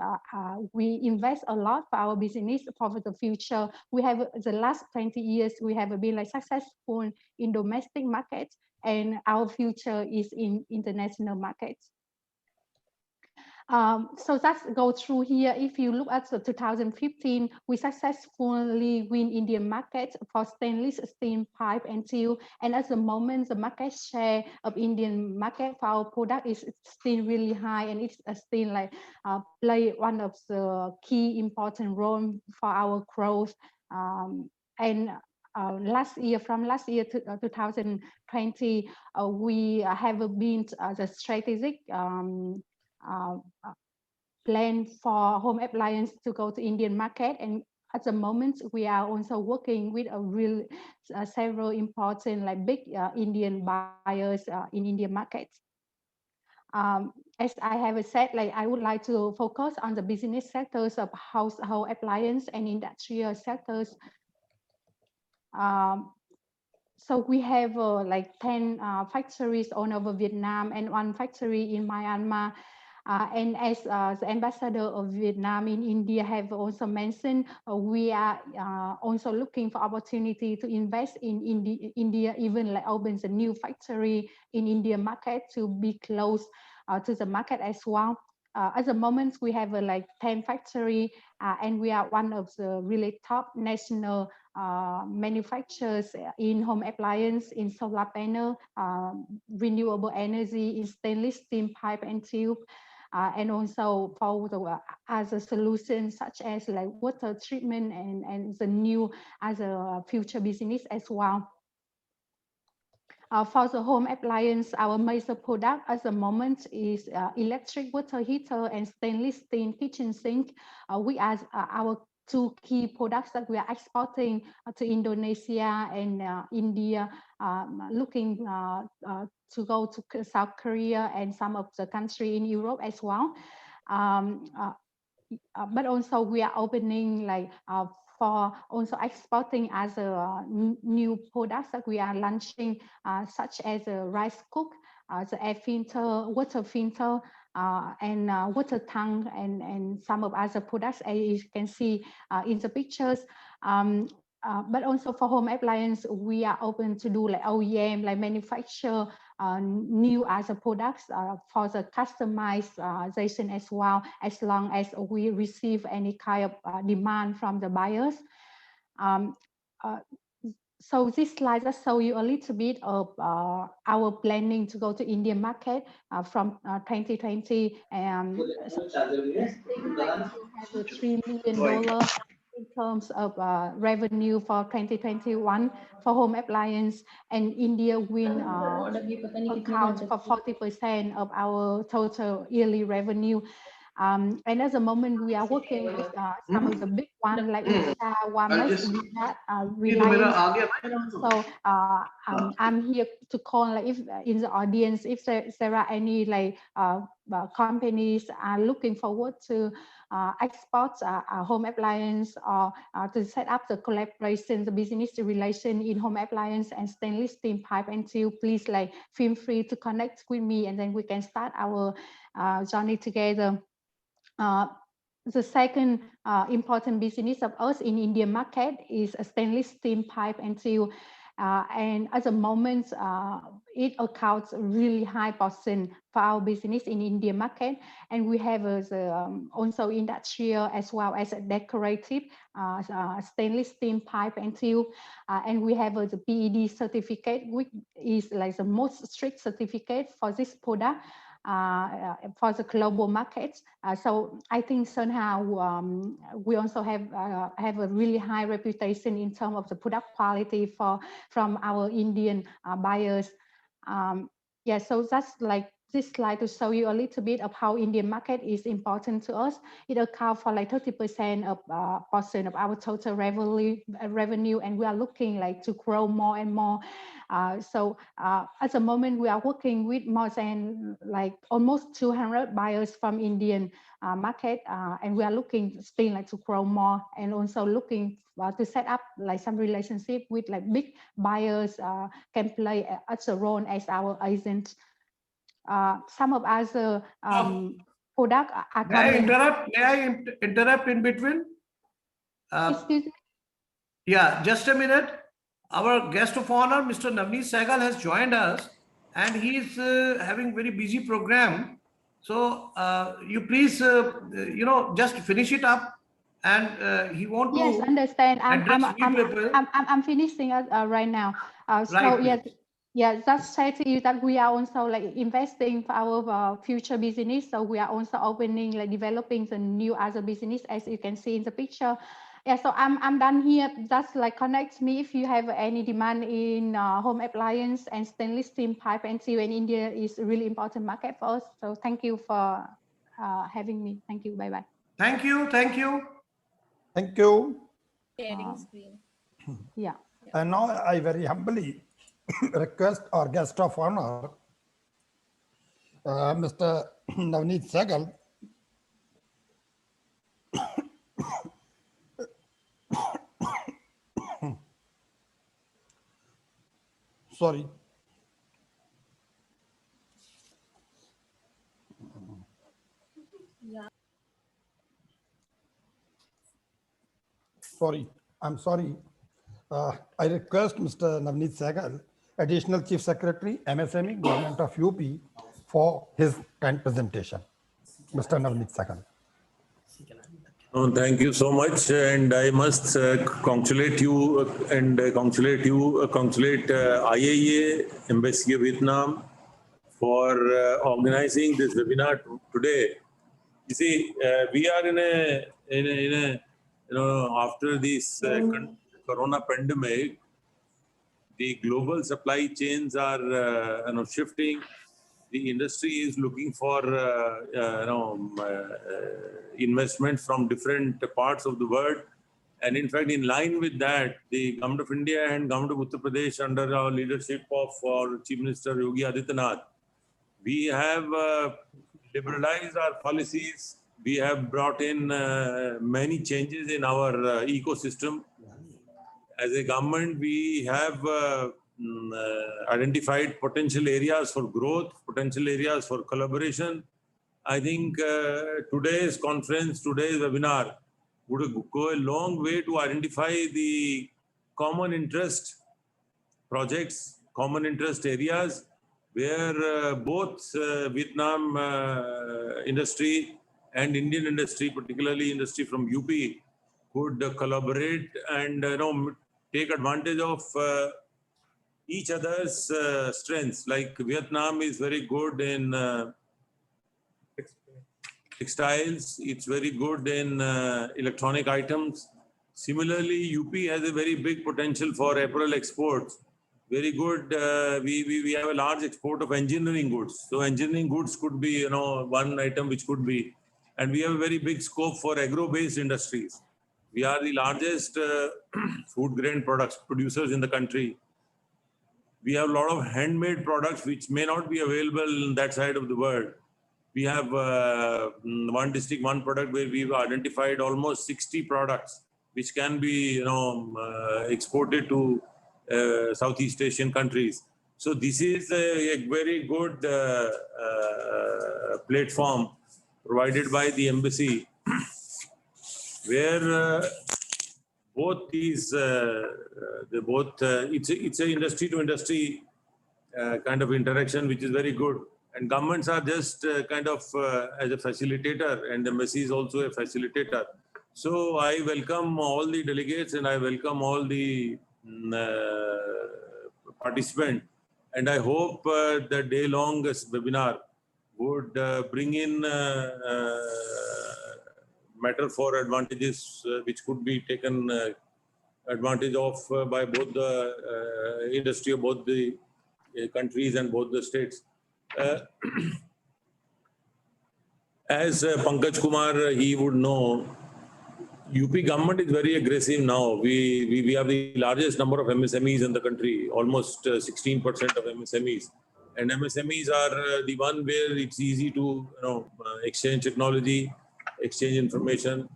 we invest a lot for our business for the future. We have the last 20 years, we have been like successful in domestic markets, and our future is in international markets. So that's go through here. If you look at the 2015, we successfully win Indian market for stainless steel pipe and tube. And at the moment, the market share of Indian market for our product is still really high, and it's still like play one of the key important role for our growth. And from last year to 2020, we have been the strategic plan for home appliance to go to Indian market, and at the moment we are also working with a real several important like big Indian buyers in Indian markets. As I have said, like I would like to focus on the business sectors of household appliance and industrial sectors. So we have like 10 factories all over Vietnam and 1 factory in Myanmar. And as the ambassador of Vietnam in India have also mentioned, we are also looking for opportunity to invest in India, even like opens a new factory in India market to be close to the market as well. At the moment, we have like 10 factory, and we are one of the really top national manufacturers in home appliance, in solar panel, renewable energy, in stainless steel pipe and tube, and also for the other solutions such as like water treatment and the new as a future business as well. For the home appliance, our major product at the moment is electric water heater and stainless steel kitchen sink. We are our 2 key products that we are exporting to Indonesia and India, looking to go to South Korea and some of the country in Europe as well. But also we are opening like for also exporting as a new products that we are launching, such as a rice cook, the air filter, water filter, and water tank, and some of other products as you can see in the pictures. But also for home appliance, we are open to do like OEM, like manufacture new other products for the customization as well, as long as we receive any kind of demand from the buyers. So this slide just show you a little bit of our planning to go to Indian market from 2020. So have a $3 million in terms of revenue for 2021 for home appliance, and India will account for 40% of our total yearly revenue. And at the moment, we are working with some of the big ones like Usha, Wamex, Reliance. And also, I'm here to call like if in the audience, if there are any like companies are looking forward to export home appliance or to set up the collaboration, the business relation in home appliance and stainless steel pipe and tube, please like feel free to connect with me, and then we can start our journey together. The second important business of us in Indian market is a stainless steel pipe and tube. And at the moment, it accounts a really high portion for our business in Indian market. And we have also industrial as well as a decorative stainless steel pipe and tube. And we have the PED certificate, which is like the most strict certificate for this product. For the global markets. So I think somehow we also have a really high reputation in terms of the product quality from our Indian buyers. Yeah, so that's like this slide to show you a little bit of how Indian market is important to us. It accounts for like 30% of portion of our total revenue, and we are looking like to grow more and more. So at the moment, we are working with more than like almost 200 buyers from Indian market, and we are looking still like to grow more, and also looking to set up like some relationship with like big buyers can play as a role as our agent. Some of other product are coming. May I interrupt in between? Excuse me? Yeah, just a minute. Our guest of honor, Mr. Navneet Sehgal, has joined us, and he is having very busy program. So you please, just finish it up, and he want to. Yes, understand. address few people. I'm finishing right now. So Right, yes, please. yeah, just say to you that we are also like investing for our future business. So we are also opening, like developing the new other business, as you can see in the picture. Yeah, so I'm done here. Just like connect me if you have any demand in home appliance and stainless steel pipe and steel. And India is a really important market for us. So thank you for having me. Thank you. Bye bye. Thank you. Thank you. Thank you. Sharing screen. Yeah. And now I very humbly request our guest of honor, Mr. Navneet Sehgal, sorry. Yeah. Sorry, I'm sorry. I request Mr. Navneet Sehgal, Additional Chief Secretary, MSME, Government of UP, for his kind presentation. Mr. Navneet Sehgal. Oh, thank you so much, and I must congratulate you and congratulate IAEA, Embassy of Vietnam, for organizing this webinar today. You see, we are in a after this corona pandemic, the global supply chains are shifting. The industry is looking for investment from different parts of the world, and in fact, in line with that, the Government of India and Government of Uttar Pradesh, under our leadership of our Chief Minister Yogi Adityanath, we have liberalized our policies. We have brought in many changes in our ecosystem. As a government, we have identified potential areas for growth, potential areas for collaboration. I think today's conference, today's webinar would go a long way to identify the common interest projects, common interest areas where both Vietnam industry and Indian industry, particularly industry from UP, could collaborate and take advantage of each other's strengths. Like Vietnam is very good in textiles, it's very good in electronic items. Similarly, UP has a very big potential for apparel exports. Very good. We have a large export of engineering goods. So engineering goods could be one item which could be, and we have a very big scope for agro-based industries. We are the largest food grain products producers in the country. We have a lot of handmade products which may not be available in that side of the world. We have one district, one product where we've identified almost 60 products which can be exported to Southeast Asian countries. So this is a very good platform provided by the embassy where both these, it's a industry to industry kind of interaction, which is very good. And governments are just kind of as a facilitator, and the embassy is also a facilitator. So I welcome all the delegates and I welcome all the participants. And I hope the day-long webinar would bring in matter for advantages which could be taken advantage of by both the industry of both the countries and both the states. As Pankaj Kumar, he would know, UP government is very aggressive now. We have the largest number of MSMEs in the country, almost 16% of MSMEs. And MSMEs are the one where it's easy to exchange technology, exchange information,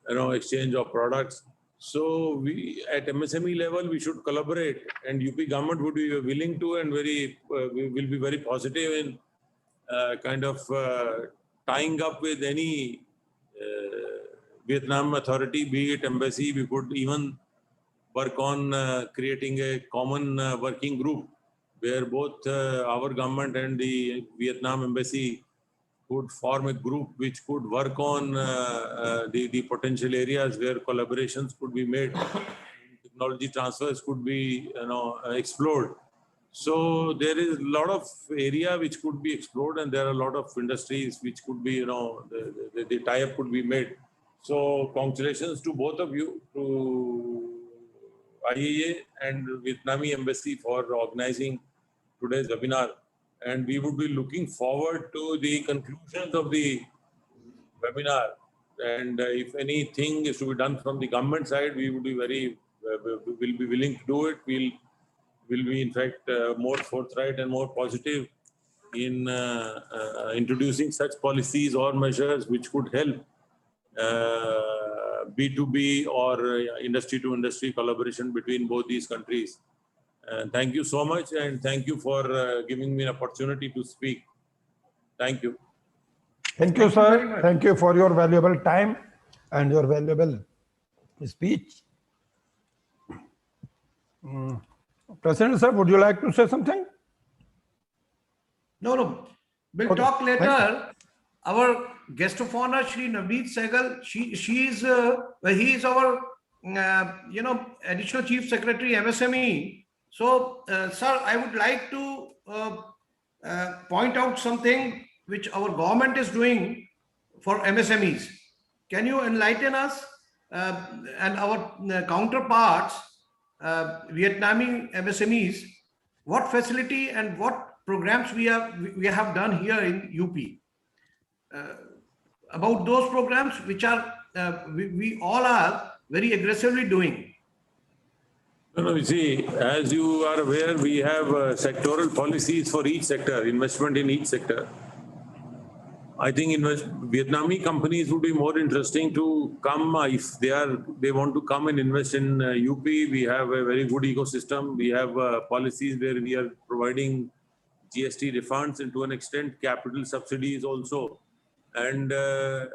exchange of products. So we at MSME level we should collaborate, and UP government would be willing to and very will be very positive in kind of tying up with any Vietnam authority, be it embassy. We could even work on creating a common working group where both our government and the Vietnam embassy could form a group which could work on the potential areas where collaborations could be made, technology transfers could be explored. So there is a lot of area which could be explored, and there are a lot of industries which could be, the tie-up could be made. So congratulations to both of you, to IAA and Vietnamese Embassy for organizing today's webinar. And we would be looking forward to the conclusions of the webinar. And if anything is to be done from the government side, we would be will be willing to do it. Will be in fact more forthright and more positive in introducing such policies or measures which could help B2B or industry to industry collaboration between both these countries. Thank you so much, and thank you for giving me an opportunity to speak. Thank you. Thank you, sir. Thank you for your valuable time and your valuable speech. President sir, would you like to say something? No. We'll Okay. talk later. Our guest of honor, Shri Navneet Sehgal, he is our, additional chief secretary MSME. So, sir, I would like to point out something which our government is doing for MSMEs. Can you enlighten us and our counterparts, Vietnamese MSMEs, what facility and what programs we have done here in UP? About those programs which are we all are very aggressively doing. No, you see, as you are aware, we have sectoral policies for each sector, investment in each sector. I think Vietnamese companies would be more interesting to come if they want to come and invest in UP. We have a very good ecosystem. We have policies where we are providing GST refunds and to an extent capital subsidies also. And the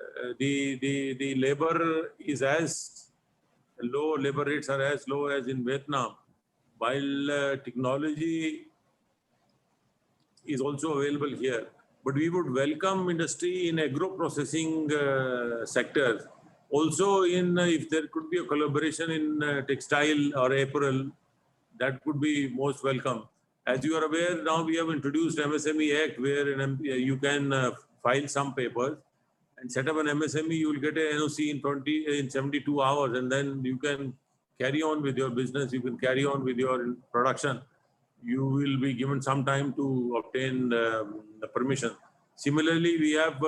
labor is as low, labor rates are as low as in Vietnam, while technology is also available here. But we would welcome industry in agro-processing sectors. Also, if there could be a collaboration in textile or apparel, that could be most welcome. As you are aware, now we have introduced MSME Act, where you can file some papers and set up an MSME. You will get a NOC in 72 hours, and then you can carry on with your business. You can carry on with your production. You will be given some time to obtain the permission. Similarly, we have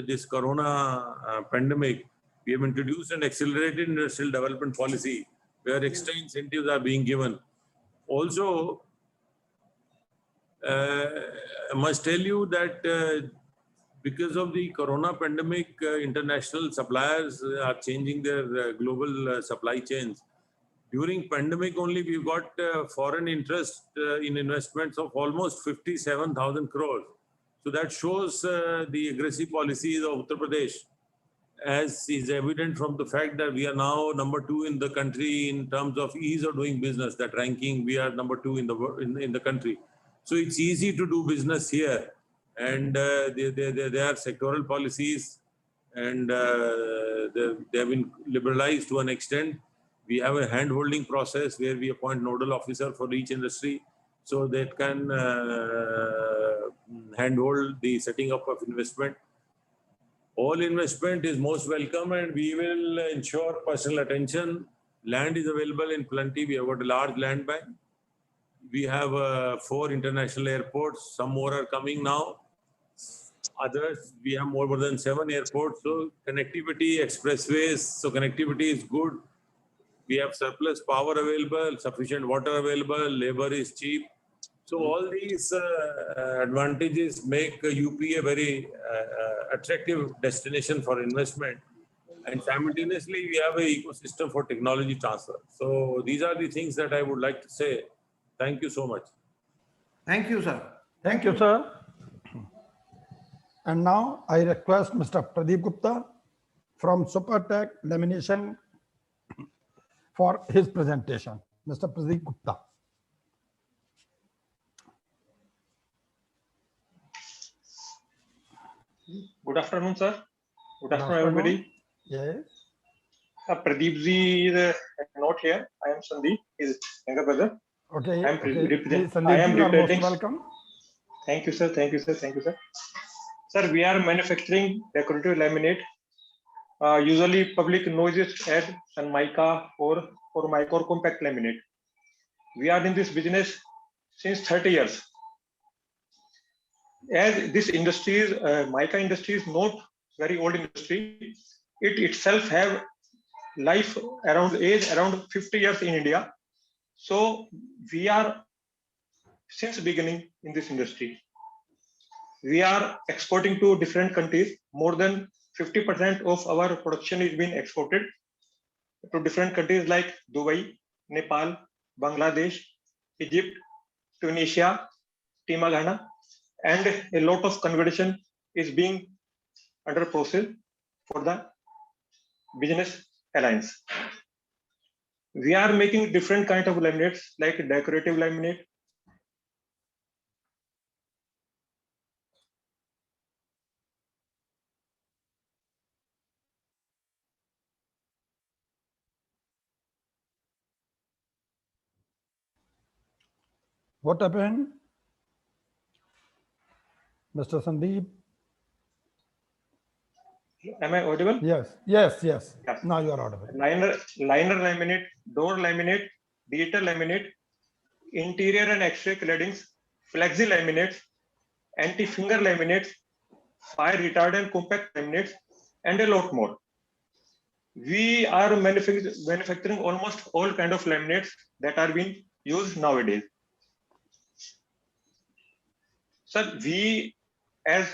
this Corona pandemic. We have introduced an accelerated industrial development policy where extra incentives are being given. Also, I must tell you that because of the Corona pandemic, international suppliers are changing their global supply chains. During pandemic only, we've got foreign interest in investments of almost 57,000 crores. So that shows the aggressive policies of Uttar Pradesh, as is evident from the fact that we are now number 2 in the country in terms of ease of doing business. That ranking, we are number 2 in the country. So it's easy to do business here, and there are sectoral policies, and they have been liberalized to an extent. We have a hand-holding process where we appoint nodal officer for each industry, so that can handhold the setting up of investment. All investment is most welcome, and we will ensure personal attention. Land is available in plenty. We have got a large land bank. We have 4 international airports. Some more are coming now. Others, we have more than 7 airports. So connectivity, expressways, so connectivity is good. We have surplus power available, sufficient water available, labor is cheap. So all these advantages make UP a very attractive destination for investment. And simultaneously, we have an ecosystem for technology transfer. So these are the things that I would like to say. Thank you so much. Thank you, sir. Thank you, sir. And now I request Mr. Pradeep Gupta from Supertech Lamination for his presentation. Mr. Pradeep Gupta. Good afternoon, sir. Good afternoon, everybody. Yes. Pradeep ji is not here. I am Sandeep, his younger brother. Okay. I am Please, Sandeep, you are most welcome. Thank you, sir. Thank you, sir. Thank you, sir. Sir, we are manufacturing decorative laminate. Usually, public knows it as mica or mica or compact laminate. We are in this business since 30 years. As this industry is, mica industry is not very old industry. It itself have life around 50 years in India. So we are since beginning in this industry. We are exporting to different countries. More than 50% of our production is being exported to different countries like Dubai, Nepal, Bangladesh, Egypt, Tunisia, Timagana, and a lot of conversion is being under process for the business alliance. We are making different kind of laminates like decorative laminate, What happened? Mr. Sandeep? Am I audible? Yes, yes, yes. Now you are audible. Liner laminate, door laminate, digital laminate, interior and exterior claddings, flexi laminates, anti-finger laminates, fire retardant compact laminates, and a lot more. We are manufacturing almost all kind of laminates that are being used nowadays. Sir, we, as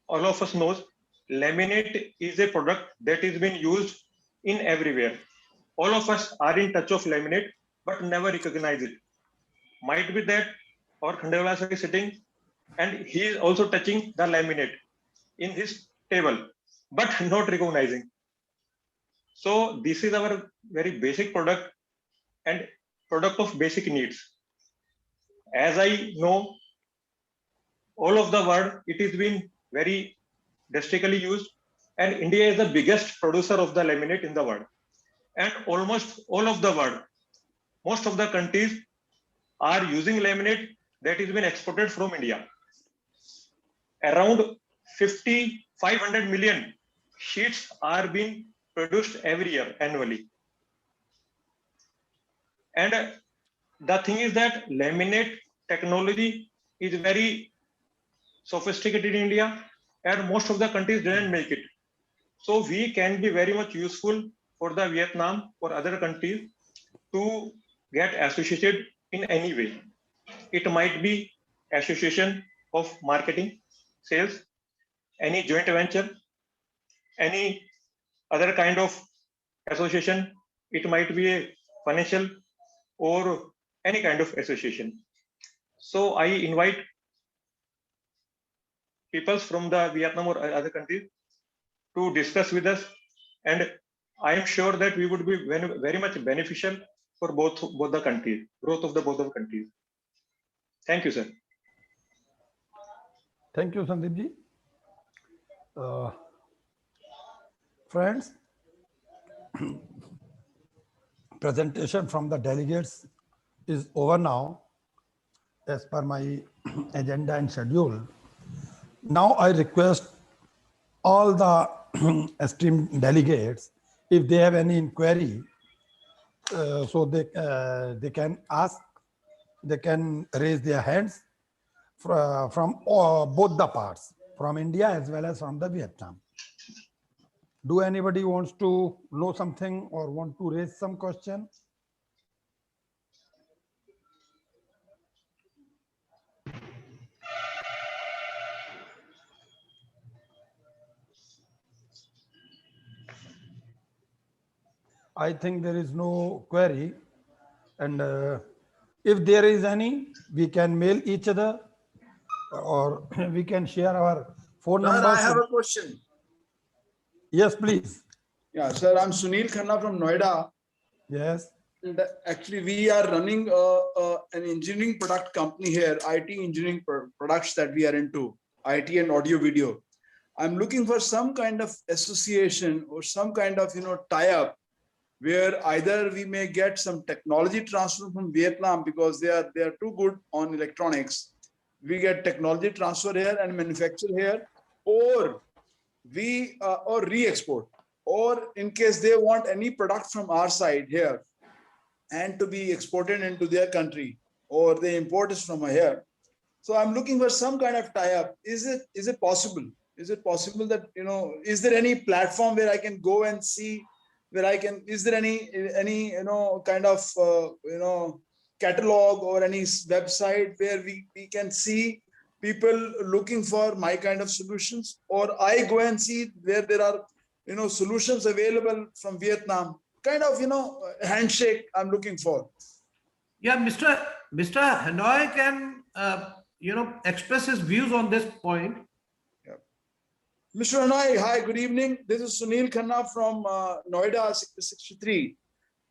all of us knows, laminate is a product that is being used in everywhere. All of us are in touch of laminate, but never recognize it. Might be that our Khandewala sir is sitting and he is also touching the laminate in his table, but not recognizing. So this is our very basic product and product of basic needs. As I know, all of the world, it is being very drastically used, and India is the biggest producer of the laminate in the world. And almost all of the world, most of the countries are using laminate that is being exported from India. Around 500 million sheets are being produced every year annually. And the thing is that laminate technology is very sophisticated in India, and most of the countries didn't make it. So we can be very much useful for the Vietnam or other countries to get associated in any way. It might be association of marketing, sales, any joint venture, any other kind of association. It might be a financial or any kind of association. So I invite people from the Vietnam or other countries to discuss with us, and I am sure that we would be very much beneficial for both the countries, growth of the both of countries. Thank you, sir. Thank you, Sandeep ji. Friends, presentation from the delegates is over now as per my agenda and schedule. Now I request all the esteemed delegates, if they have any inquiry, so they can ask they can raise their hands from both the parts, from India as well as from the Vietnam. Do anybody wants to know something or want to raise some question? I think there is no query, and if there is any, we can mail each other or we can share our phone Sir, numbers. I have a question. Yes, please. Yeah, sir, I'm Sunil Khanna from Noida. Yes. And actually, we are running an engineering product company here, IT engineering products that we are into, IT and audio video. I'm looking for some kind of association or some kind of tie-up where either we may get some technology transfer from Vietnam because they are too good on electronics. We get technology transfer here and manufacture here, or we or re-export, or in case they want any product from our side here and to be exported into their country, or they import it from here. So I'm looking for some kind of tie-up. Is it possible? Is it possible that is there any platform where I can go and see, where I can, is there any kind of catalog or any website where we can see people looking for my kind of solutions, or I go and see where there are solutions available from Vietnam, kind of handshake I'm looking for. Yeah, Mr. Hanoi can express his views on this point. Mr. Hanoi, hi, good evening. This is Sunil Khanna from Noida 63.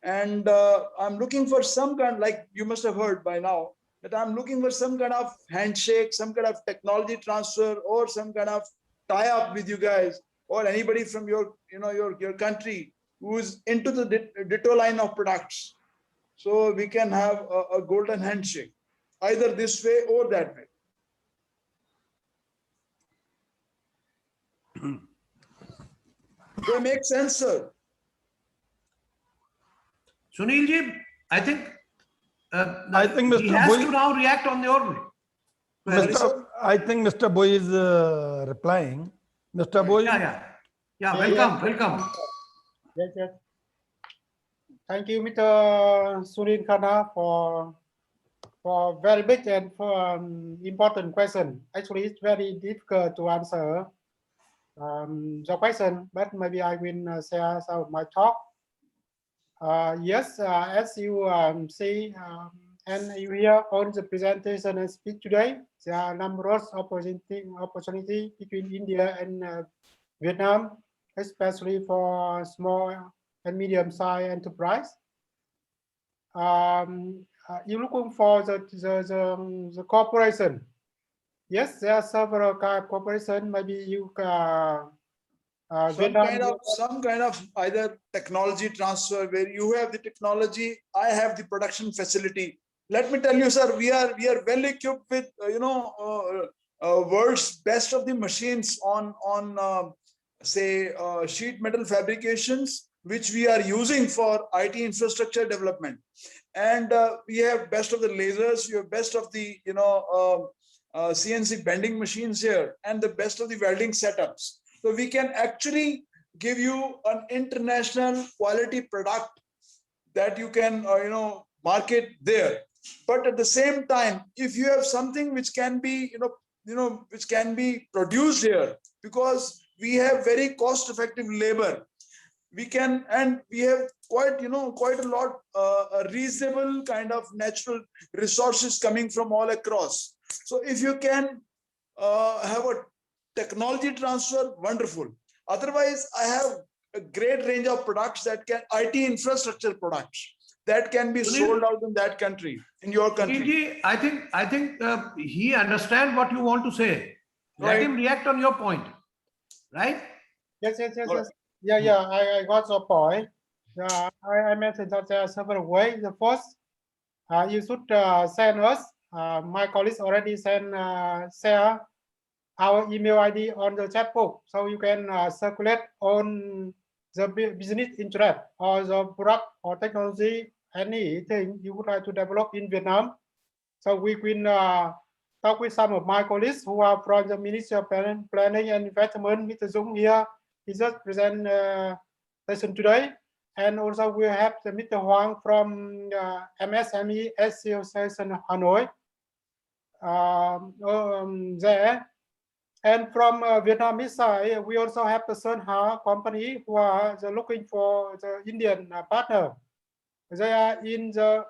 And I'm looking for some kind, like you must have heard by now, that I'm looking for some kind of handshake, some kind of technology transfer, or some kind of tie-up with you guys, or anybody from your country who's into the ditto line of products. So we can have a golden handshake, either this way or that way. Do I make sense, sir? Sunil ji, I think he Mr. has Boy, to now react on your. I think Mr. Boy is replying. Mr. Boy. Yeah. Welcome. Yes. Thank you, Mr. Sunil Khanna, for very big and for important question. Actually, it's very difficult to answer the question, but maybe I will share some of my talk. Yes, as you see and you hear on the presentation and speech today, there are numerous opportunity between India and Vietnam, especially for small and medium-sized enterprise. You're looking for the corporation. Yes, there are several corporations. Maybe you some kind of either technology transfer where you have the technology, I have the production facility. Let me tell you, sir, we are well equipped with world's best of the machines on say sheet metal fabrications, which we are using for IT infrastructure development, and we have best of the lasers, we have best of the CNC bending machines here, and the best of the welding setups. So we can actually give you an international quality product that you can market there. But at the same time, if you have something which can be which can be produced here, because we have very cost-effective labor, we can, and we have quite a lot reasonable kind of natural resources coming from all across. So if you can have a technology transfer, wonderful. Otherwise, I have a great range of products that can, IT infrastructure products that can be sold out in that country, in your country. I think he understands what you want to say. Let him react on your point, right? Yes. Yeah. I got your point. Yeah, I mentioned that there are several ways. The first, you should send us. My colleagues already share our email ID on the chat book, so you can circulate on the business interest or the product or technology, anything you would like to develop in Vietnam. So we can talk with some of my colleagues who are from the Ministry of Planning and Investment. Mr. Dung here, he just present session today. And also we have the Mr. Huang from MSME Association Hanoi there. And from Vietnamese side, we also have the Sơn Hà company who are looking for the Indian partner. They are in the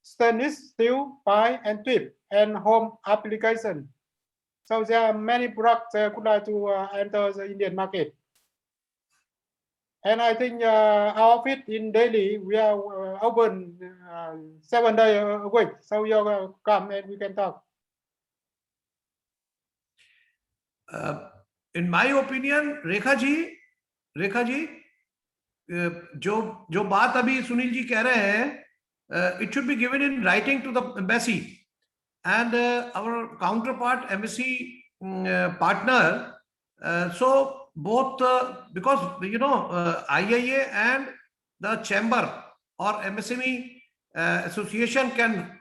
stainless steel, pipe and tube and home application. So there are many products that would like to enter the Indian market. And I think our office in Delhi, we are open 7 days a week. So you come and we can talk. In my opinion, Rekha ji जो बात अभी सुनील जी कह रहे हैं, it should be given in writing to the embassy, and our counterpart embassy partner. So both, because you know, IIA and the chamber or MSME association can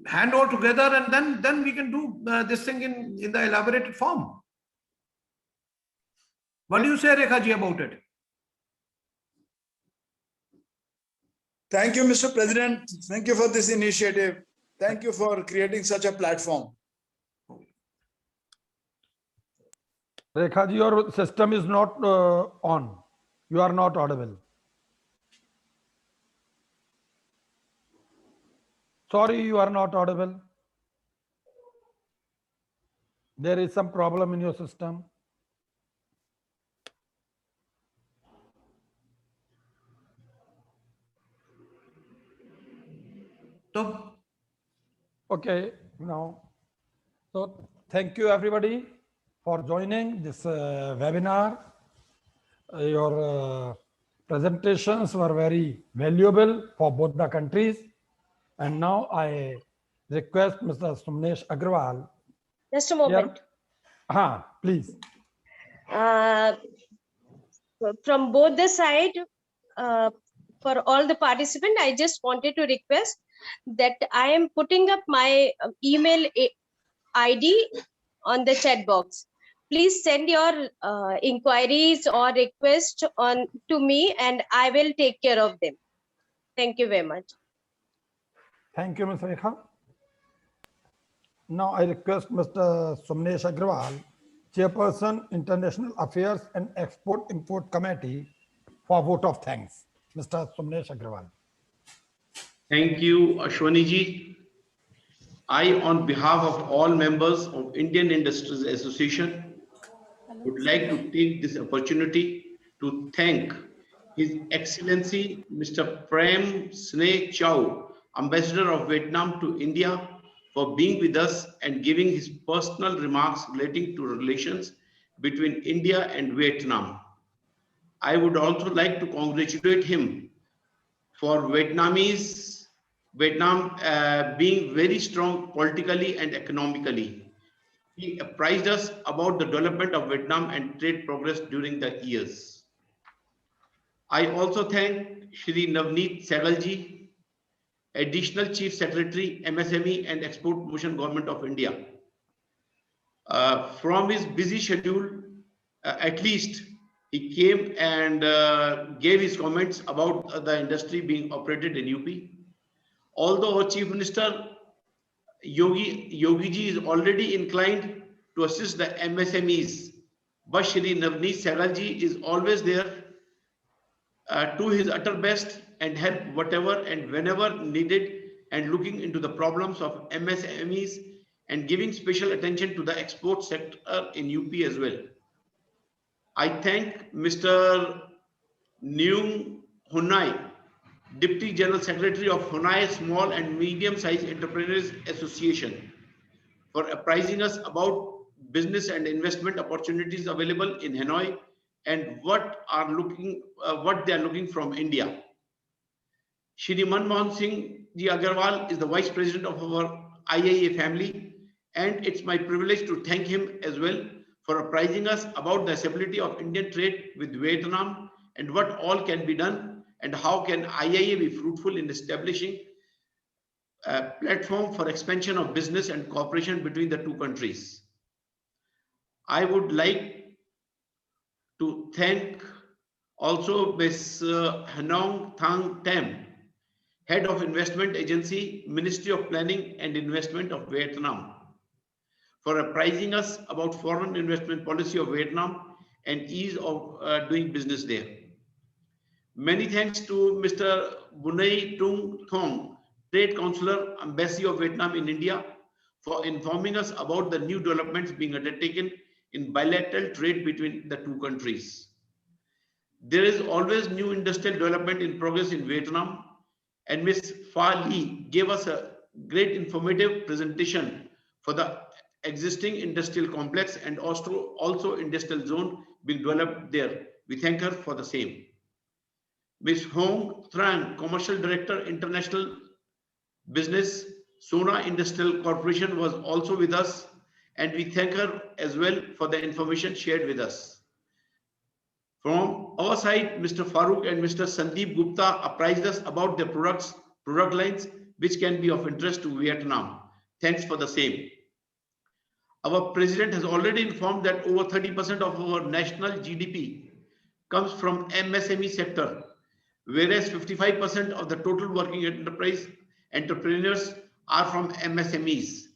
hand all together, and then we can do this thing in the elaborated form. What do you say, Rekha ji, about it? Thank you, Mr. President. Thank you for this initiative. Thank you for creating such a platform. Rekha ji, your system is not on. You are not audible. Sorry, you are not audible. There is some problem in your system. Okay, now, so thank you everybody for joining this webinar. Your presentations were very valuable for both the countries. And now I request Mr. Somnesh Agrawal. Just a moment. Please. From both the side, for all the participants, I just wanted to request that I am putting up my email ID on the chat box. Please send your inquiries or requests to me, and I will take care of them. Thank you very much. Thank you, Ms. Rekha. Now I request Mr. Somnesh Agrawal, Chairperson, International Affairs and Export-Import Committee, for vote of thanks. Mr. Somnesh Agrawal. Thank you, Ashwani ji. I, on behalf of all members of Indian Industries Association, would like to take this opportunity to thank His Excellency Mr. Prem Sneh Chow, Ambassador of Vietnam to India, for being with us and giving his personal remarks relating to relations between India and Vietnam. I would also like to congratulate him for Vietnam being very strong politically and economically. He apprised us about the development of Vietnam and trade progress during the years. I also thank Shri Navneet Sehgalji, Additional Chief Secretary, MSME and Export Promotion, Government of India. From his busy schedule, at least he came and gave his comments about the industry being operated in UP. Although our Chief Minister Yogi ji is already inclined to assist the MSMEs, but Shri Navneet Sehgalji is always there to his utter best and help whatever and whenever needed, and looking into the problems of MSMEs and giving special attention to the export sector in UP as well. I thank Mr. Neung Honai, Deputy General Secretary of Honai Small and Medium-Sized Entrepreneurs Association, for apprising us about business and investment opportunities available in Hanoi and what they are looking from India. Shri Manmohan Singh Ji Agarwal is the Vice President of our IIA family, and it's my privilege to thank him as well for apprising us about the stability of Indian trade with Vietnam and what all can be done and how can IIA be fruitful in establishing platform for expansion of business and cooperation between the two countries. I would like to thank also Ms. Hanong Thang Tem, Head of Investment Agency, Ministry of Planning and Investment of Vietnam, for apprising us about foreign investment policy of Vietnam and ease of doing business there. Many thanks to Mr. Bunei Tung Thong, Trade Counselor, Embassy of Vietnam in India, for informing us about the new developments being undertaken in bilateral trade between the two countries. There is always new industrial development in progress in Vietnam, and Ms. Fa Li gave us a great informative presentation for the existing industrial complex and also industrial zone being developed there. We thank her for the same. Ms. Hong Tran, Commercial Director, International Business, Sona Industrial Corporation, was also with us, and we thank her as well for the information shared with us. From our side, Mr. Farooq and Mr. Sandeep Gupta apprised us about their product lines which can be of interest to Vietnam. Thanks for the same. Our president has already informed that over 30% of our national GDP comes from MSME sector, whereas 55% of the total working entrepreneurs are from MSMEs.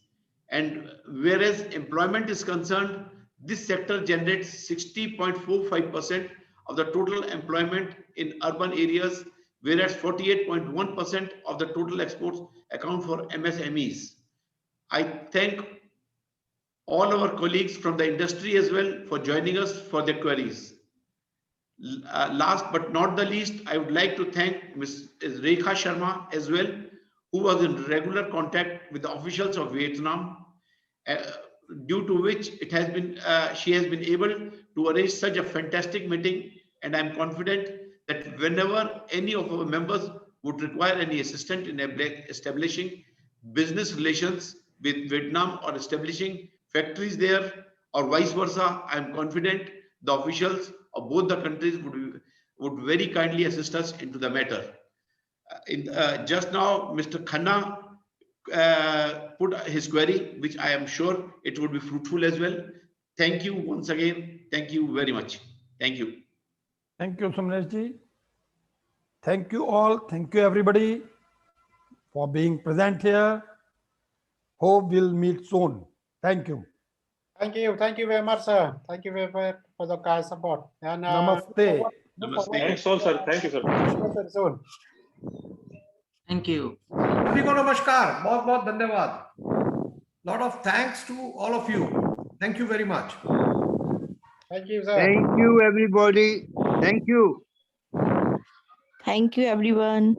And whereas employment is concerned, this sector generates 60.45% of the total employment in urban areas, whereas 48.1% of the total exports account for MSMEs. I thank all our colleagues from the industry as well for joining us for their queries. Last but not the least, I would like to thank Ms. Rekha Sharma as well, who was in regular contact with the officials of Vietnam, due to which she has been able to arrange such a fantastic meeting, and I'm confident that whenever any of our members would require any assistance in establishing business relations with Vietnam or establishing factories there or vice versa, I'm confident the officials of both the countries would very kindly assist us into the matter. Just now, Mr. Khanna put his query, which I am sure it would be fruitful as well. Thank you once again. Thank you very much. Thank you. Thank you, Somneshji. Thank you all. Thank you, everybody, for being present here. Hope we'll meet soon. Thank you. Thank you. Thank you very much, sir. Thank you very much for the guys' support. And Namaste. Namaste. Thanks all, sir. Thank you, sir. Soon. Thank you. सभी को नमस्कार, बहुत बहुत धन्यवाद. Lot of thanks to all of you. Thank you very much. Thank you, sir. Thank you, everybody. Thank you. Thank you, everyone.